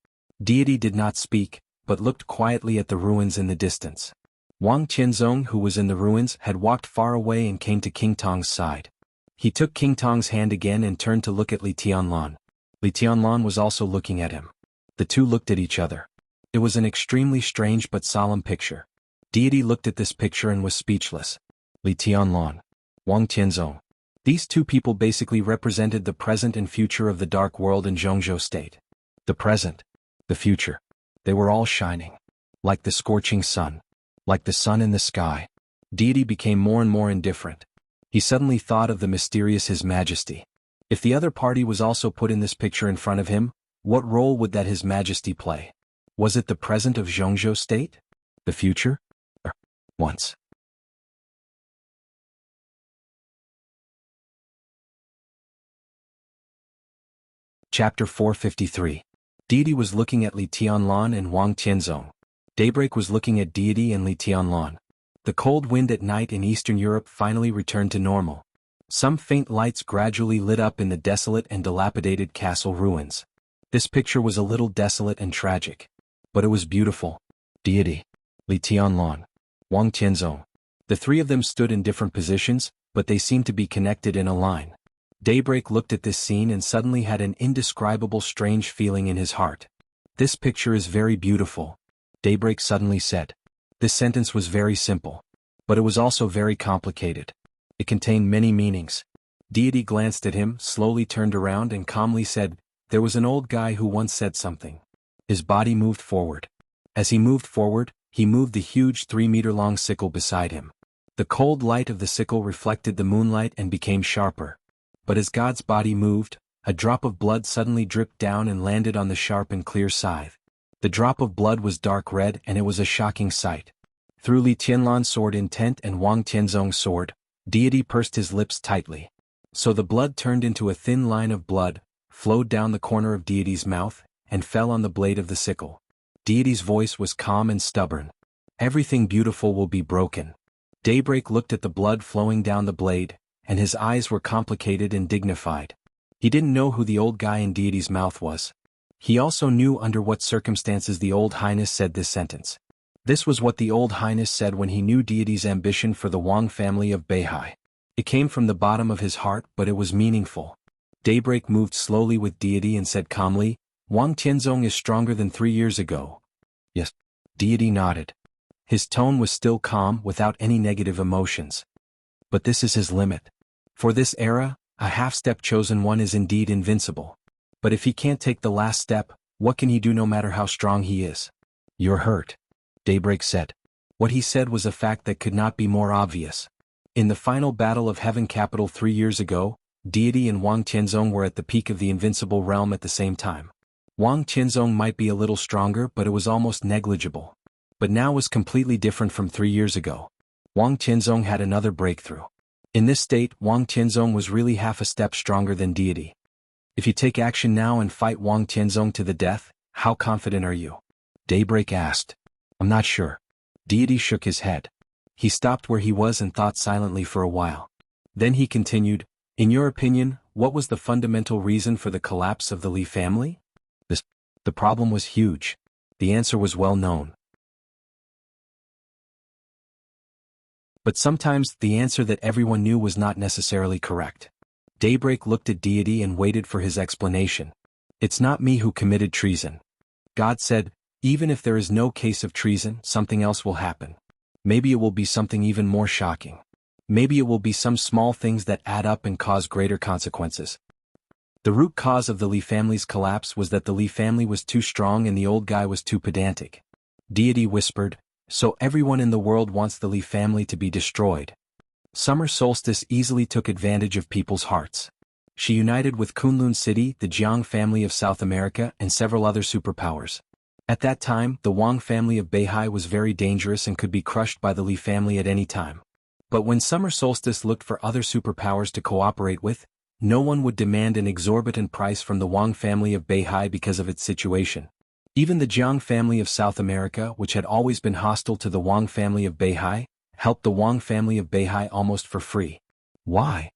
Deity did not speak, but looked quietly at the ruins in the distance. Wang Tianzong, who was in the ruins, had walked far away and came to King Tong's side. He took King Tong's hand again and turned to look at Li Tianlan. Li Tianlan was also looking at him. The two looked at each other. It was an extremely strange but solemn picture. Deity looked at this picture and was speechless. Li Tianlan, Wang Tianzong. These two people basically represented the present and future of the dark world in Zhongzhou state. The present, the future. They were all shining. Like the scorching sun. Like the sun in the sky. Deity became more and more indifferent. He suddenly thought of the mysterious His Majesty. If the other party was also put in this picture in front of him, what role would that His Majesty play? Was it the present of Zhongzhou state? The future? Once. Chapter 453. Deity was looking at Li Tianlan and Wang Tianzong. Daybreak was looking at Deity and Li Tianlan. The cold wind at night in Eastern Europe finally returned to normal. Some faint lights gradually lit up in the desolate and dilapidated castle ruins. This picture was a little desolate and tragic. But it was beautiful. Deity, Li Tianlan, Wang Tianzong. The three of them stood in different positions, but they seemed to be connected in a line. Daybreak looked at this scene and suddenly had an indescribable strange feeling in his heart. This picture is very beautiful, Daybreak suddenly said. This sentence was very simple. But it was also very complicated. It contained many meanings. Deity glanced at him, slowly turned around and calmly said, there was an old guy who once said something. His body moved forward. As he moved forward, he moved the huge 3-meter-long sickle beside him. The cold light of the sickle reflected the moonlight and became sharper. But as God's body moved, a drop of blood suddenly dripped down and landed on the sharp and clear scythe. The drop of blood was dark red and it was a shocking sight. Through Li Tianlan's sword intent and Wang Tianzong's sword, Deity pursed his lips tightly. So the blood turned into a thin line of blood, flowed down the corner of Deity's mouth, and fell on the blade of the sickle. Deity's voice was calm and stubborn. Everything beautiful will be broken. Daybreak looked at the blood flowing down the blade, and his eyes were complicated and dignified. He didn't know who the old guy in Deity's mouth was. He also knew under what circumstances the Old Highness said this sentence. This was what the Old Highness said when he knew Deity's ambition for the Wang family of Beihai. It came from the bottom of his heart, but it was meaningful. Daybreak moved slowly with Deity and said calmly, "Wang Tianzong is stronger than 3 years ago." "Yes." Deity nodded. His tone was still calm, without any negative emotions. "But this is his limit. For this era, a half-step chosen one is indeed invincible. But if he can't take the last step, what can he do no matter how strong he is?" "You're hurt," Daybreak said. What he said was a fact that could not be more obvious. In the final battle of Heaven Capital 3 years ago, Deity and Wang Tianzong were at the peak of the invincible realm at the same time. Wang Tianzong might be a little stronger, but it was almost negligible. But now was completely different from 3 years ago. Wang Tianzong had another breakthrough. In this state, Wang Tianzong was really half a step stronger than Deity. "If you take action now and fight Wang Tianzong to the death, how confident are you?" Daybreak asked. "I'm not sure." Deity shook his head. He stopped where he was and thought silently for a while. Then he continued, "In your opinion, what was the fundamental reason for the collapse of the Li family?" The problem was huge. The answer was well known. But sometimes the answer that everyone knew was not necessarily correct. Daybreak looked at Deity and waited for his explanation. "It's not me who committed treason. God said, even if there is no case of treason, something else will happen. Maybe it will be something even more shocking. Maybe it will be some small things that add up and cause greater consequences. The root cause of the Li family's collapse was that the Li family was too strong and the old guy was too pedantic." Deity whispered, "So everyone in the world wants the Li family to be destroyed." Summer Solstice easily took advantage of people's hearts. She united with Kunlun City, the Jiang family of South America, and several other superpowers. At that time, the Wang family of Beihai was very dangerous and could be crushed by the Li family at any time. But when Summer Solstice looked for other superpowers to cooperate with, no one would demand an exorbitant price from the Wang family of Beihai because of its situation. Even the Jiang family of South America, which had always been hostile to the Wang family of Beihai, helped the Wang family of Beihai almost for free. Why?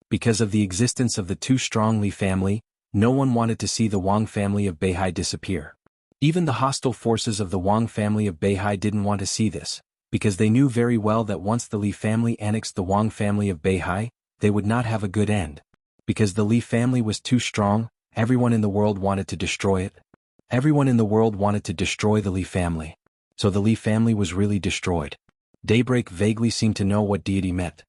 Because of the existence of the too strong Li family, no one wanted to see the Wang family of Beihai disappear. Even the hostile forces of the Wang family of Beihai didn't want to see this, because they knew very well that once the Li family annexed the Wang family of Beihai, they would not have a good end. Because the Li family was too strong, everyone in the world wanted to destroy it. Everyone in the world wanted to destroy the Li family. So the Li family was really destroyed. Daybreak vaguely seemed to know what Deity meant.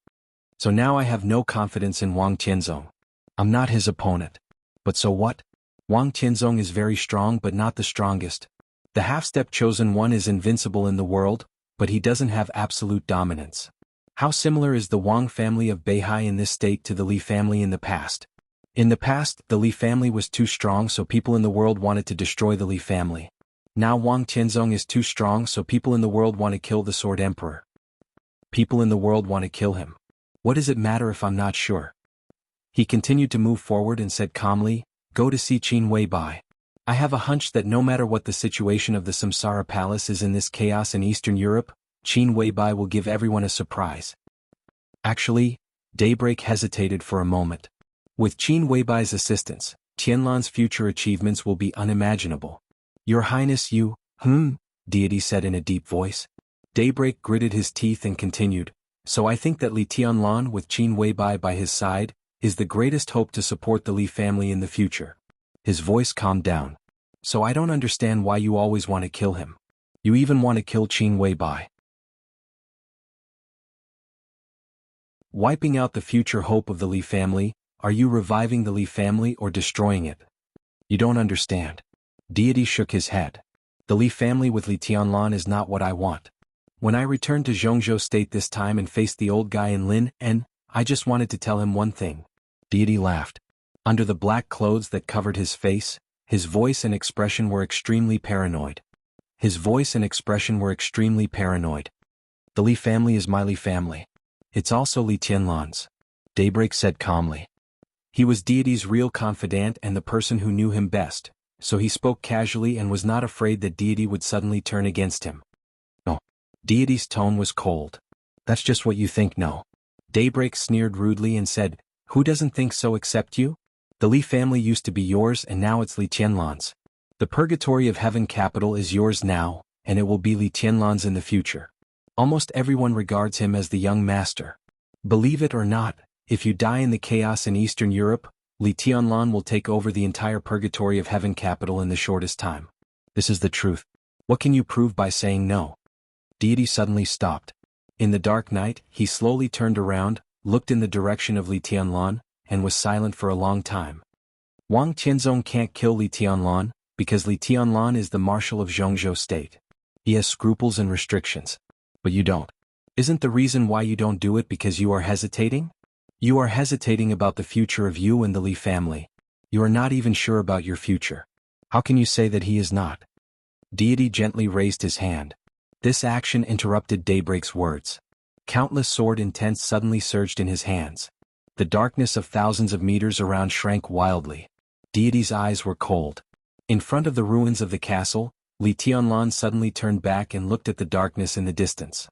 "So now I have no confidence in Wang Tianzong. I'm not his opponent. But so what? Wang Tianzong is very strong but not the strongest. The half-step chosen one is invincible in the world, but he doesn't have absolute dominance. How similar is the Wang family of Beihai in this state to the Li family in the past? In the past, the Li family was too strong, so people in the world wanted to destroy the Li family. Now Wang Tianzong is too strong, so people in the world want to kill the Sword Emperor. People in the world want to kill him. What does it matter if I'm not sure?" He continued to move forward and said calmly, "Go to see Qin Weibai. I have a hunch that no matter what the situation of the Samsara Palace is in this chaos in Eastern Europe, Qin Weibai will give everyone a surprise." Actually, Daybreak hesitated for a moment. With Qin Weibai's assistance, Tianlan's future achievements will be unimaginable. "Your Highness, you, Deity said in a deep voice. Daybreak gritted his teeth and continued, "So I think that Li Tianlan with Qin Weibai by his side, is the greatest hope to support the Li family in the future." His voice calmed down. "So I don't understand why you always want to kill him. You even want to kill Qin Weibai. Wiping out the future hope of the Li family, are you reviving the Li family or destroying it? You don't understand." Deity shook his head. "The Li family with Li Tianlan is not what I want. When I returned to Zhongzhou State this time and faced the old guy in Lin En, I just wanted to tell him one thing." Deity laughed. Under the black clothes that covered his face, his voice and expression were extremely paranoid. His voice and expression were extremely paranoid. "The Li family is my Li family. It's also Li Tianlan's," Daybreak said calmly. He was Deity's real confidant and the person who knew him best, so he spoke casually and was not afraid that Deity would suddenly turn against him. No. Deity's tone was cold. That's just what you think, no. Daybreak sneered rudely and said, who doesn't think so except you? The Li family used to be yours and now it's Li Tianlan's. The Purgatory of Heaven capital is yours now, and it will be Li Tianlan's in the future. Almost everyone regards him as the young master. Believe it or not, if you die in the chaos in Eastern Europe, Li Tianlan will take over the entire Purgatory of Heaven capital in the shortest time. This is the truth. What can you prove by saying no? Deity suddenly stopped. In the dark night, he slowly turned around, looked in the direction of Li Tianlan, and was silent for a long time. Wang Tianzong can't kill Li Tianlan, because Li Tianlan is the marshal of Zhongzhou state. He has scruples and restrictions. But you don't. Isn't the reason why you don't do it because you are hesitating? You are hesitating about the future of you and the Li family. You are not even sure about your future. How can you say that he is not? Deity gently raised his hand. This action interrupted Daybreak's words. Countless sword intents suddenly surged in his hands. The darkness of thousands of meters around shrank wildly. Deity's eyes were cold. In front of the ruins of the castle, Li Tianlan suddenly turned back and looked at the darkness in the distance.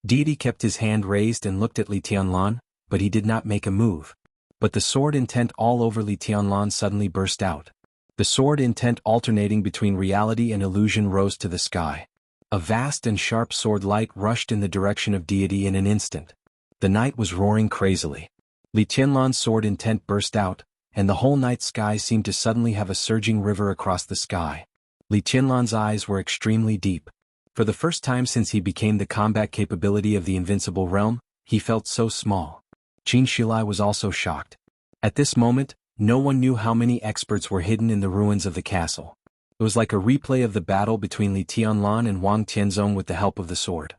Deity kept his hand raised and looked at Li Tianlan, but he did not make a move. But the sword intent all over Li Tianlan suddenly burst out. The sword intent alternating between reality and illusion rose to the sky. A vast and sharp sword light rushed in the direction of Deity in an instant. The night was roaring crazily. Li Tianlan's sword intent burst out, and the whole night sky seemed to suddenly have a surging river across the sky. Li Tianlan's eyes were extremely deep. For the first time since he became the combat capability of the invincible realm, he felt so small. Qin Shilai was also shocked. At this moment, no one knew how many experts were hidden in the ruins of the castle. It was like a replay of the battle between Li Tianlan and Wang Tianzong with the help of the sword.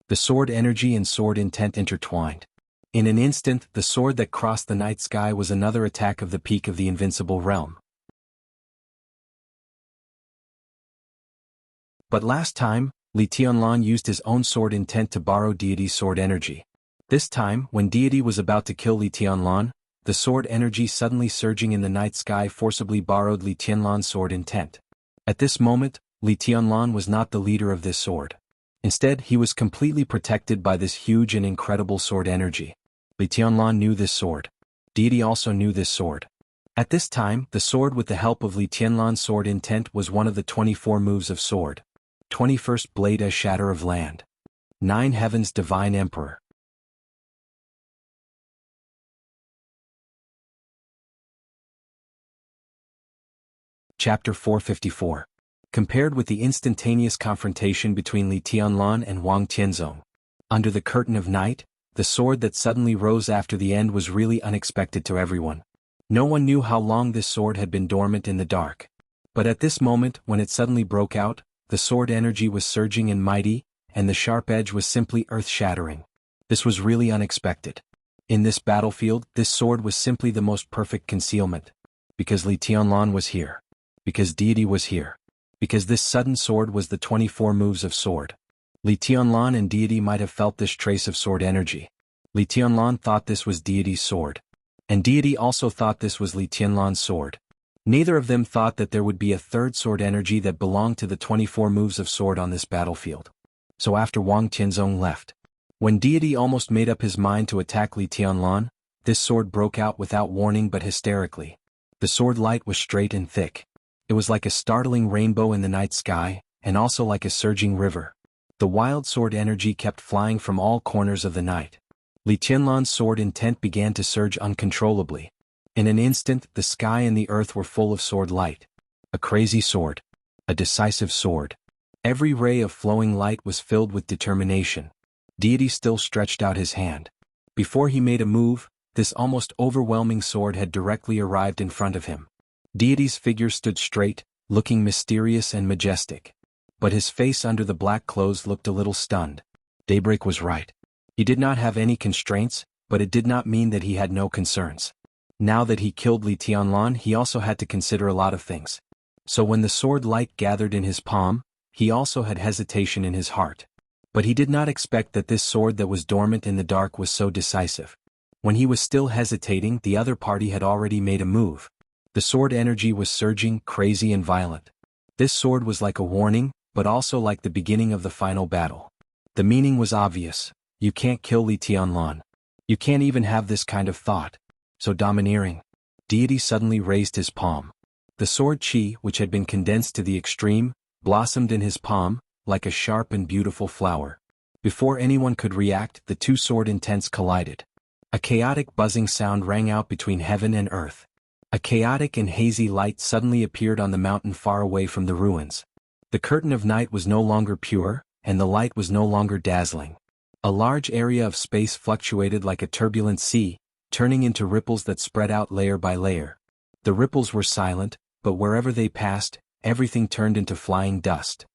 The sword energy and sword intent intertwined. In an instant, the sword that crossed the night sky was another attack of the peak of the invincible realm. But last time, Li Tianlan used his own sword intent to borrow Deity's sword energy. This time, when Deity was about to kill Li Tianlan, the sword energy suddenly surging in the night sky forcibly borrowed Li Tianlan's sword intent. At this moment, Li Tianlan was not the leader of this sword. Instead, he was completely protected by this huge and incredible sword energy. Li Tianlan knew this sword. Deity also knew this sword. At this time, the sword with the help of Li Tianlan's sword intent was one of the 24 moves of sword. 21st Blade as Shatter of Land. 9 Heavens Divine Emperor. Chapter 454. Compared with the instantaneous confrontation between Li Tianlan and Wang Tianzong. Under the curtain of night, the sword that suddenly rose after the end was really unexpected to everyone. No one knew how long this sword had been dormant in the dark. But at this moment, when it suddenly broke out, the sword energy was surging and mighty, and the sharp edge was simply earth-shattering. This was really unexpected. In this battlefield, this sword was simply the most perfect concealment. Because Li Tianlan was here. Because Deity was here. Because this sudden sword was the 24 moves of sword. Li Tianlan and Deity might have felt this trace of sword energy. Li Tianlan thought this was Deity's sword. And Deity also thought this was Li Tianlan's sword. Neither of them thought that there would be a third sword energy that belonged to the 24 moves of sword on this battlefield. So after Wang Tianzong left, when Deity almost made up his mind to attack Li Tianlan, this sword broke out without warning but hysterically. The sword light was straight and thick. It was like a startling rainbow in the night sky, and also like a surging river. The wild sword energy kept flying from all corners of the night. Li Tianlan's sword intent began to surge uncontrollably. In an instant, the sky and the earth were full of sword light. A crazy sword. A decisive sword. Every ray of flowing light was filled with determination. Deity still stretched out his hand. Before he made a move, this almost overwhelming sword had directly arrived in front of him. Deity's figure stood straight, looking mysterious and majestic. But his face under the black clothes looked a little stunned. Daybreak was right. He did not have any constraints, but it did not mean that he had no concerns. Now that he killed Li Tianlan, he also had to consider a lot of things. So when the sword light gathered in his palm, he also had hesitation in his heart. But he did not expect that this sword that was dormant in the dark was so decisive. When he was still hesitating, the other party had already made a move. The sword energy was surging, crazy and violent. This sword was like a warning, but also like the beginning of the final battle. The meaning was obvious. You can't kill Li Tianlan. You can't even have this kind of thought. So domineering. Deity suddenly raised his palm. The sword qi, which had been condensed to the extreme, blossomed in his palm, like a sharp and beautiful flower. Before anyone could react, the two sword intents collided. A chaotic buzzing sound rang out between heaven and earth. A chaotic and hazy light suddenly appeared on the mountain far away from the ruins. The curtain of night was no longer pure, and the light was no longer dazzling. A large area of space fluctuated like a turbulent sea, turning into ripples that spread out layer by layer. The ripples were silent, but wherever they passed, everything turned into flying dust.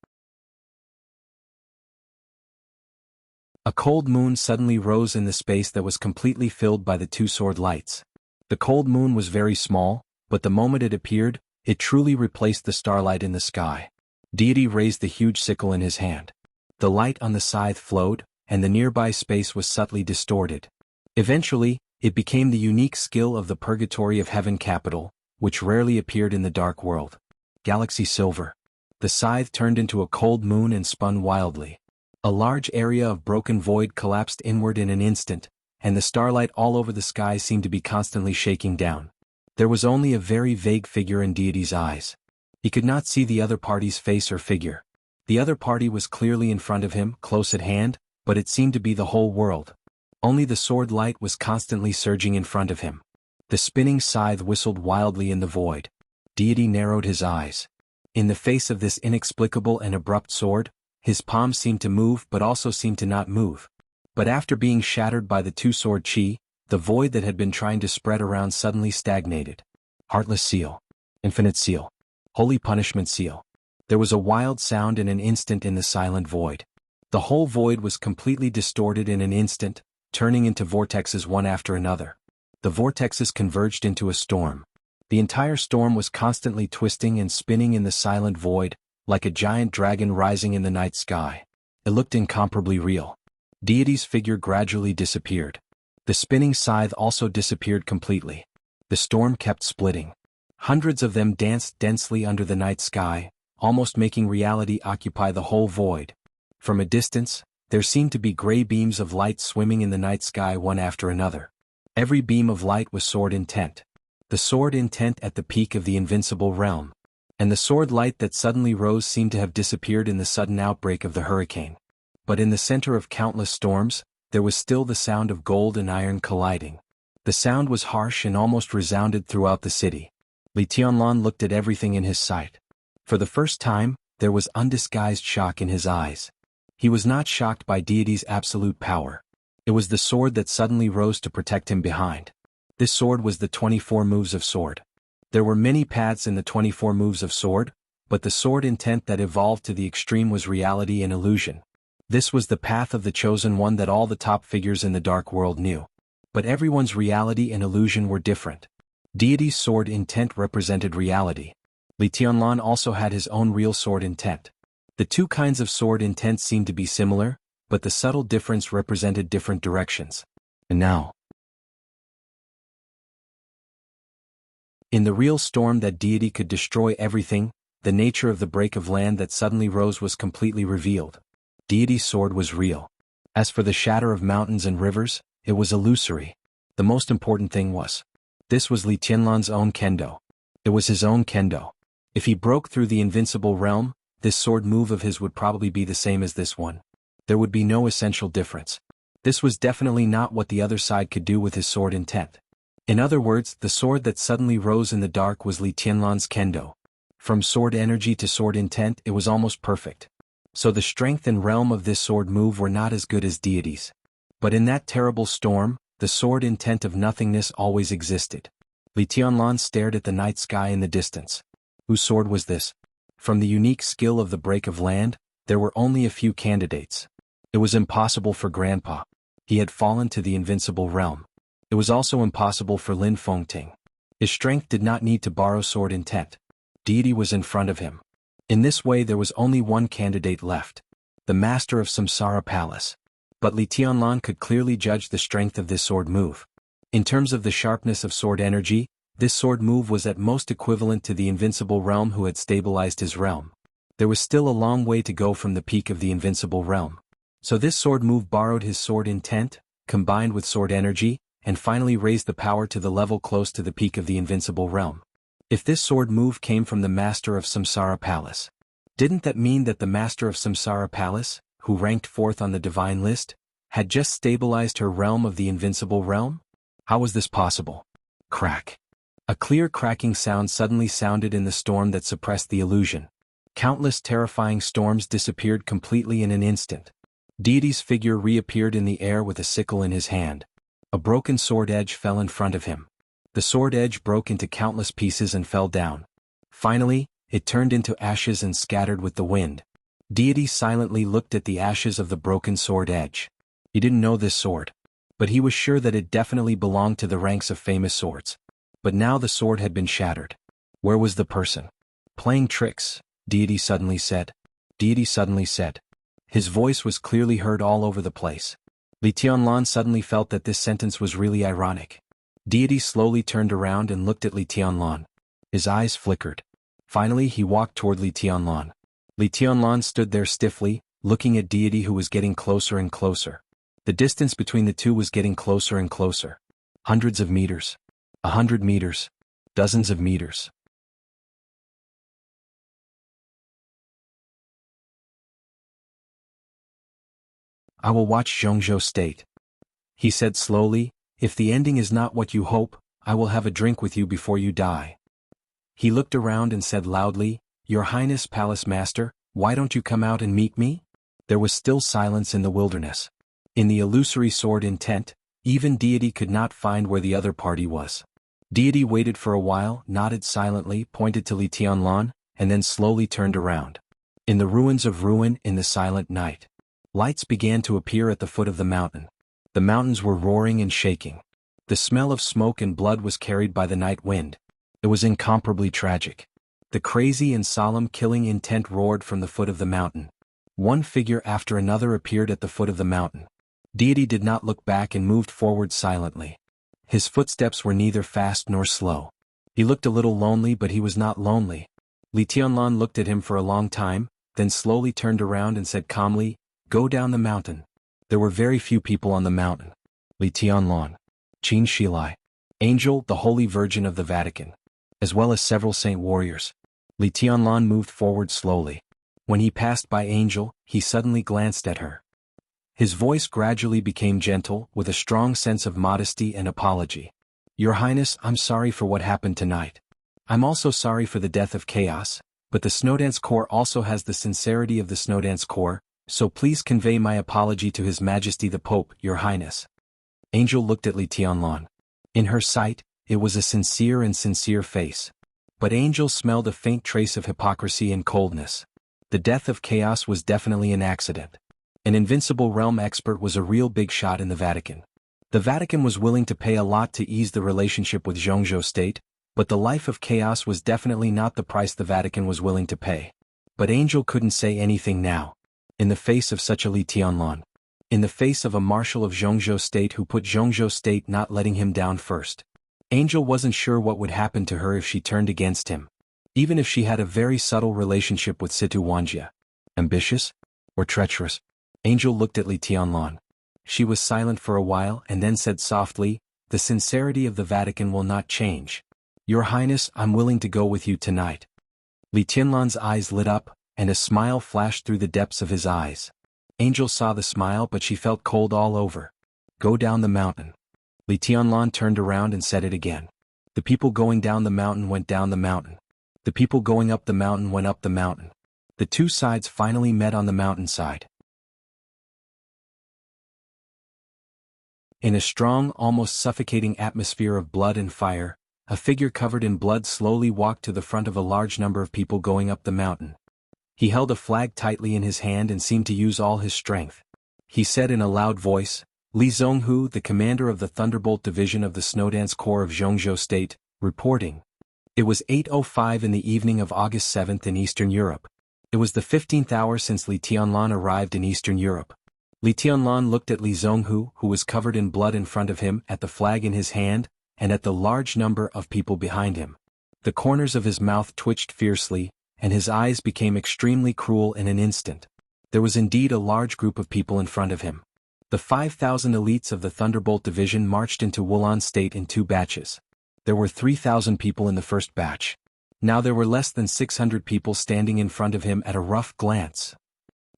A cold moon suddenly rose in the space that was completely filled by the two sword lights. The cold moon was very small, but the moment it appeared, it truly replaced the starlight in the sky. Deity raised the huge sickle in his hand. The light on the scythe flowed, and the nearby space was subtly distorted. Eventually, it became the unique skill of the Purgatory of Heaven capital, which rarely appeared in the dark world. Galaxy Silver. The scythe turned into a cold moon and spun wildly. A large area of broken void collapsed inward in an instant, and the starlight all over the sky seemed to be constantly shaking down. There was only a very vague figure in Deity's eyes. He could not see the other party's face or figure. The other party was clearly in front of him, close at hand, but it seemed to be the whole world. Only the sword light was constantly surging in front of him. The spinning scythe whistled wildly in the void. Deity narrowed his eyes. In the face of this inexplicable and abrupt sword, his palm seemed to move but also seemed to not move. But after being shattered by the two-sword qi, the void that had been trying to spread around suddenly stagnated. Heartless seal. Infinite seal. Holy punishment seal. There was a wild sound in an instant in the silent void. The whole void was completely distorted in an instant, turning into vortexes one after another. The vortexes converged into a storm. The entire storm was constantly twisting and spinning in the silent void, like a giant dragon rising in the night sky. It looked incomparably real. Deity's figure gradually disappeared. The spinning scythe also disappeared completely. The storm kept splitting. Hundreds of them danced densely under the night sky, almost making reality occupy the whole void. From a distance, there seemed to be gray beams of light swimming in the night sky one after another. Every beam of light was sword intent. The sword intent at the peak of the invincible realm. And the sword light that suddenly rose seemed to have disappeared in the sudden outbreak of the hurricane. But in the center of countless storms, there was still the sound of gold and iron colliding. The sound was harsh and almost resounded throughout the city. Li Tianlan looked at everything in his sight. For the first time, there was undisguised shock in his eyes. He was not shocked by Deity's absolute power. It was the sword that suddenly rose to protect him behind. This sword was the 24 moves of sword. There were many paths in the 24 moves of sword, but the sword intent that evolved to the extreme was reality and illusion. This was the path of the chosen one that all the top figures in the dark world knew. But everyone's reality and illusion were different. Deity's sword intent represented reality. Li Tianlan also had his own real sword intent. The two kinds of sword intent seemed to be similar, but the subtle difference represented different directions. And now, in the real storm that Deity could destroy everything, the nature of the break of land that suddenly rose was completely revealed. Deity's sword was real. As for the shatter of mountains and rivers, it was illusory. The most important thing was, this was Li Tianlan's own kendo. It was his own kendo. If he broke through the invincible realm, this sword move of his would probably be the same as this one. There would be no essential difference. This was definitely not what the other side could do with his sword intent. In other words, the sword that suddenly rose in the dark was Li Tianlan's kendo. From sword energy to sword intent, it was almost perfect. So the strength and realm of this sword move were not as good as Deity's. But in that terrible storm, the sword intent of nothingness always existed. Li Tianlan stared at the night sky in the distance. Whose sword was this? From the unique skill of the break of land, there were only a few candidates. It was impossible for Grandpa. He had fallen to the invincible realm. It was also impossible for Lin Fengting. His strength did not need to borrow sword intent. Deity was in front of him. In this way there was only one candidate left. The master of Samsara Palace. But Li Tianlan could clearly judge the strength of this sword move. In terms of the sharpness of sword energy, this sword move was at most equivalent to the Invincible Realm who had stabilized his realm. There was still a long way to go from the peak of the Invincible Realm. So this sword move borrowed his sword intent, combined with sword energy, and finally raised the power to the level close to the peak of the Invincible Realm. If this sword move came from the Master of Samsara Palace, didn't that mean that the Master of Samsara Palace, who ranked 4th on the divine list, had just stabilized her realm of the Invincible Realm? How was this possible? Crack. A clear cracking sound suddenly sounded in the storm that suppressed the illusion. Countless terrifying storms disappeared completely in an instant. Deity's figure reappeared in the air with a sickle in his hand. A broken sword edge fell in front of him. The sword edge broke into countless pieces and fell down. Finally, it turned into ashes and scattered with the wind. Deity silently looked at the ashes of the broken sword edge. He didn't know this sword, but he was sure that it definitely belonged to the ranks of famous swords. But now the sword had been shattered. Where was the person? Playing tricks, Deity suddenly said. Deity suddenly said. His voice was clearly heard all over the place. Li Tianlan suddenly felt that this sentence was really ironic. Deity slowly turned around and looked at Li Tianlan. His eyes flickered. Finally he walked toward Li Tianlan. Li Tianlan stood there stiffly, looking at Deity who was getting closer and closer. The distance between the two was getting closer and closer. Hundreds of meters. 100 meters. Dozens of meters. I will watch Zhongzhou State. He said slowly, if the ending is not what you hope, I will have a drink with you before you die. He looked around and said loudly, Your Highness Palace Master, why don't you come out and meet me? There was still silence in the wilderness. In the illusory sword intent, even Deity could not find where the other party was. Deity waited for a while, nodded silently, pointed to Li Tianlan, and then slowly turned around. In the ruins of ruin in the silent night, lights began to appear at the foot of the mountain. The mountains were roaring and shaking. The smell of smoke and blood was carried by the night wind. It was incomparably tragic. The crazy and solemn killing intent roared from the foot of the mountain. One figure after another appeared at the foot of the mountain. Deity did not look back and moved forward silently. His footsteps were neither fast nor slow. He looked a little lonely, but he was not lonely. Li Tianlan looked at him for a long time, then slowly turned around and said calmly, Go down the mountain. There were very few people on the mountain. Li Tianlan, Qin Shilai, Angel, the Holy Virgin of the Vatican, as well as several saint warriors. Li Tianlan moved forward slowly. When he passed by Angel, he suddenly glanced at her. His voice gradually became gentle, with a strong sense of modesty and apology. Your Highness, I'm sorry for what happened tonight. I'm also sorry for the death of Chaos, but the Snowdance Corps also has the sincerity of the Snowdance Corps, so please convey my apology to His Majesty the Pope, Your Highness. Angel looked at Li Tianlan. In her sight, it was a sincere face. But Angel smelled a faint trace of hypocrisy and coldness. The death of Chaos was definitely an accident. An Invincible Realm expert was a real big shot in the Vatican. The Vatican was willing to pay a lot to ease the relationship with Zhongzhou State, but the life of Chaos was definitely not the price the Vatican was willing to pay. But Angel couldn't say anything now. In the face of such a Li Tianlan. In the face of a marshal of Zhongzhou State who put Zhongzhou State not letting him down first. Angel wasn't sure what would happen to her if she turned against him. Even if she had a very subtle relationship with Situ Wanjia. Ambitious? Or treacherous? Angel looked at Li Tianlan. She was silent for a while and then said softly, The sincerity of the Vatican will not change. Your Highness, I'm willing to go with you tonight. Li Tianlan's eyes lit up, and a smile flashed through the depths of his eyes. Angel saw the smile, but she felt cold all over. Go down the mountain. Li Tianlan turned around and said it again. The people going down the mountain went down the mountain. The people going up the mountain went up the mountain. The two sides finally met on the mountainside. In a strong, almost suffocating atmosphere of blood and fire, a figure covered in blood slowly walked to the front of a large number of people going up the mountain. He held a flag tightly in his hand and seemed to use all his strength. He said in a loud voice, Li Zhonghu, the commander of the Thunderbolt Division of the Snowdance Corps of Zhongzhou State, reporting. It was 8:05 in the evening of August 7th in Eastern Europe. It was the 15th hour since Li Tianlan arrived in Eastern Europe. Li Tianlan looked at Li Zhonghu, who was covered in blood in front of him, at the flag in his hand, and at the large number of people behind him. The corners of his mouth twitched fiercely, and his eyes became extremely cruel in an instant. There was indeed a large group of people in front of him. The 5,000 elites of the Thunderbolt Division marched into Wulan State in 2 batches. There were 3,000 people in the first batch. Now there were less than 600 people standing in front of him at a rough glance.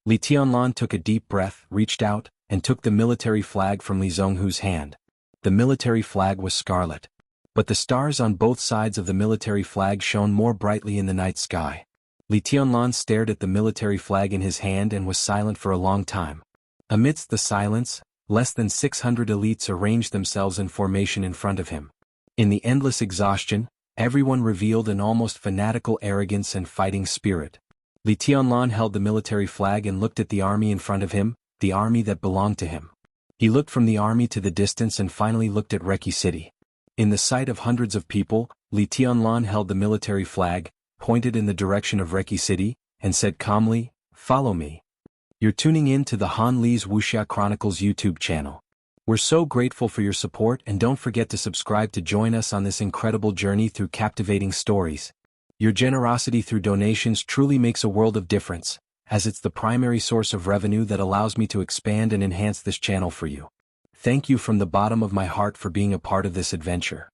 Li Tianlan took a deep breath, reached out, and took the military flag from Li Zhonghu's hand. The military flag was scarlet. But the stars on both sides of the military flag shone more brightly in the night sky. Li Tianlan stared at the military flag in his hand and was silent for a long time. Amidst the silence, less than 600 elites arranged themselves in formation in front of him. In the endless exhaustion, everyone revealed an almost fanatical arrogance and fighting spirit. Li Tianlan held the military flag and looked at the army in front of him, the army that belonged to him. He looked from the army to the distance and finally looked at Reki City. In the sight of hundreds of people, Li Tianlan held the military flag, pointed in the direction of Reki City, and said calmly, "Follow me." You're tuning in to the Han Li's Wuxia Chronicles YouTube channel. We're so grateful for your support, and don't forget to subscribe to join us on this incredible journey through captivating stories. Your generosity through donations truly makes a world of difference, as it's the primary source of revenue that allows me to expand and enhance this channel for you. Thank you from the bottom of my heart for being a part of this adventure.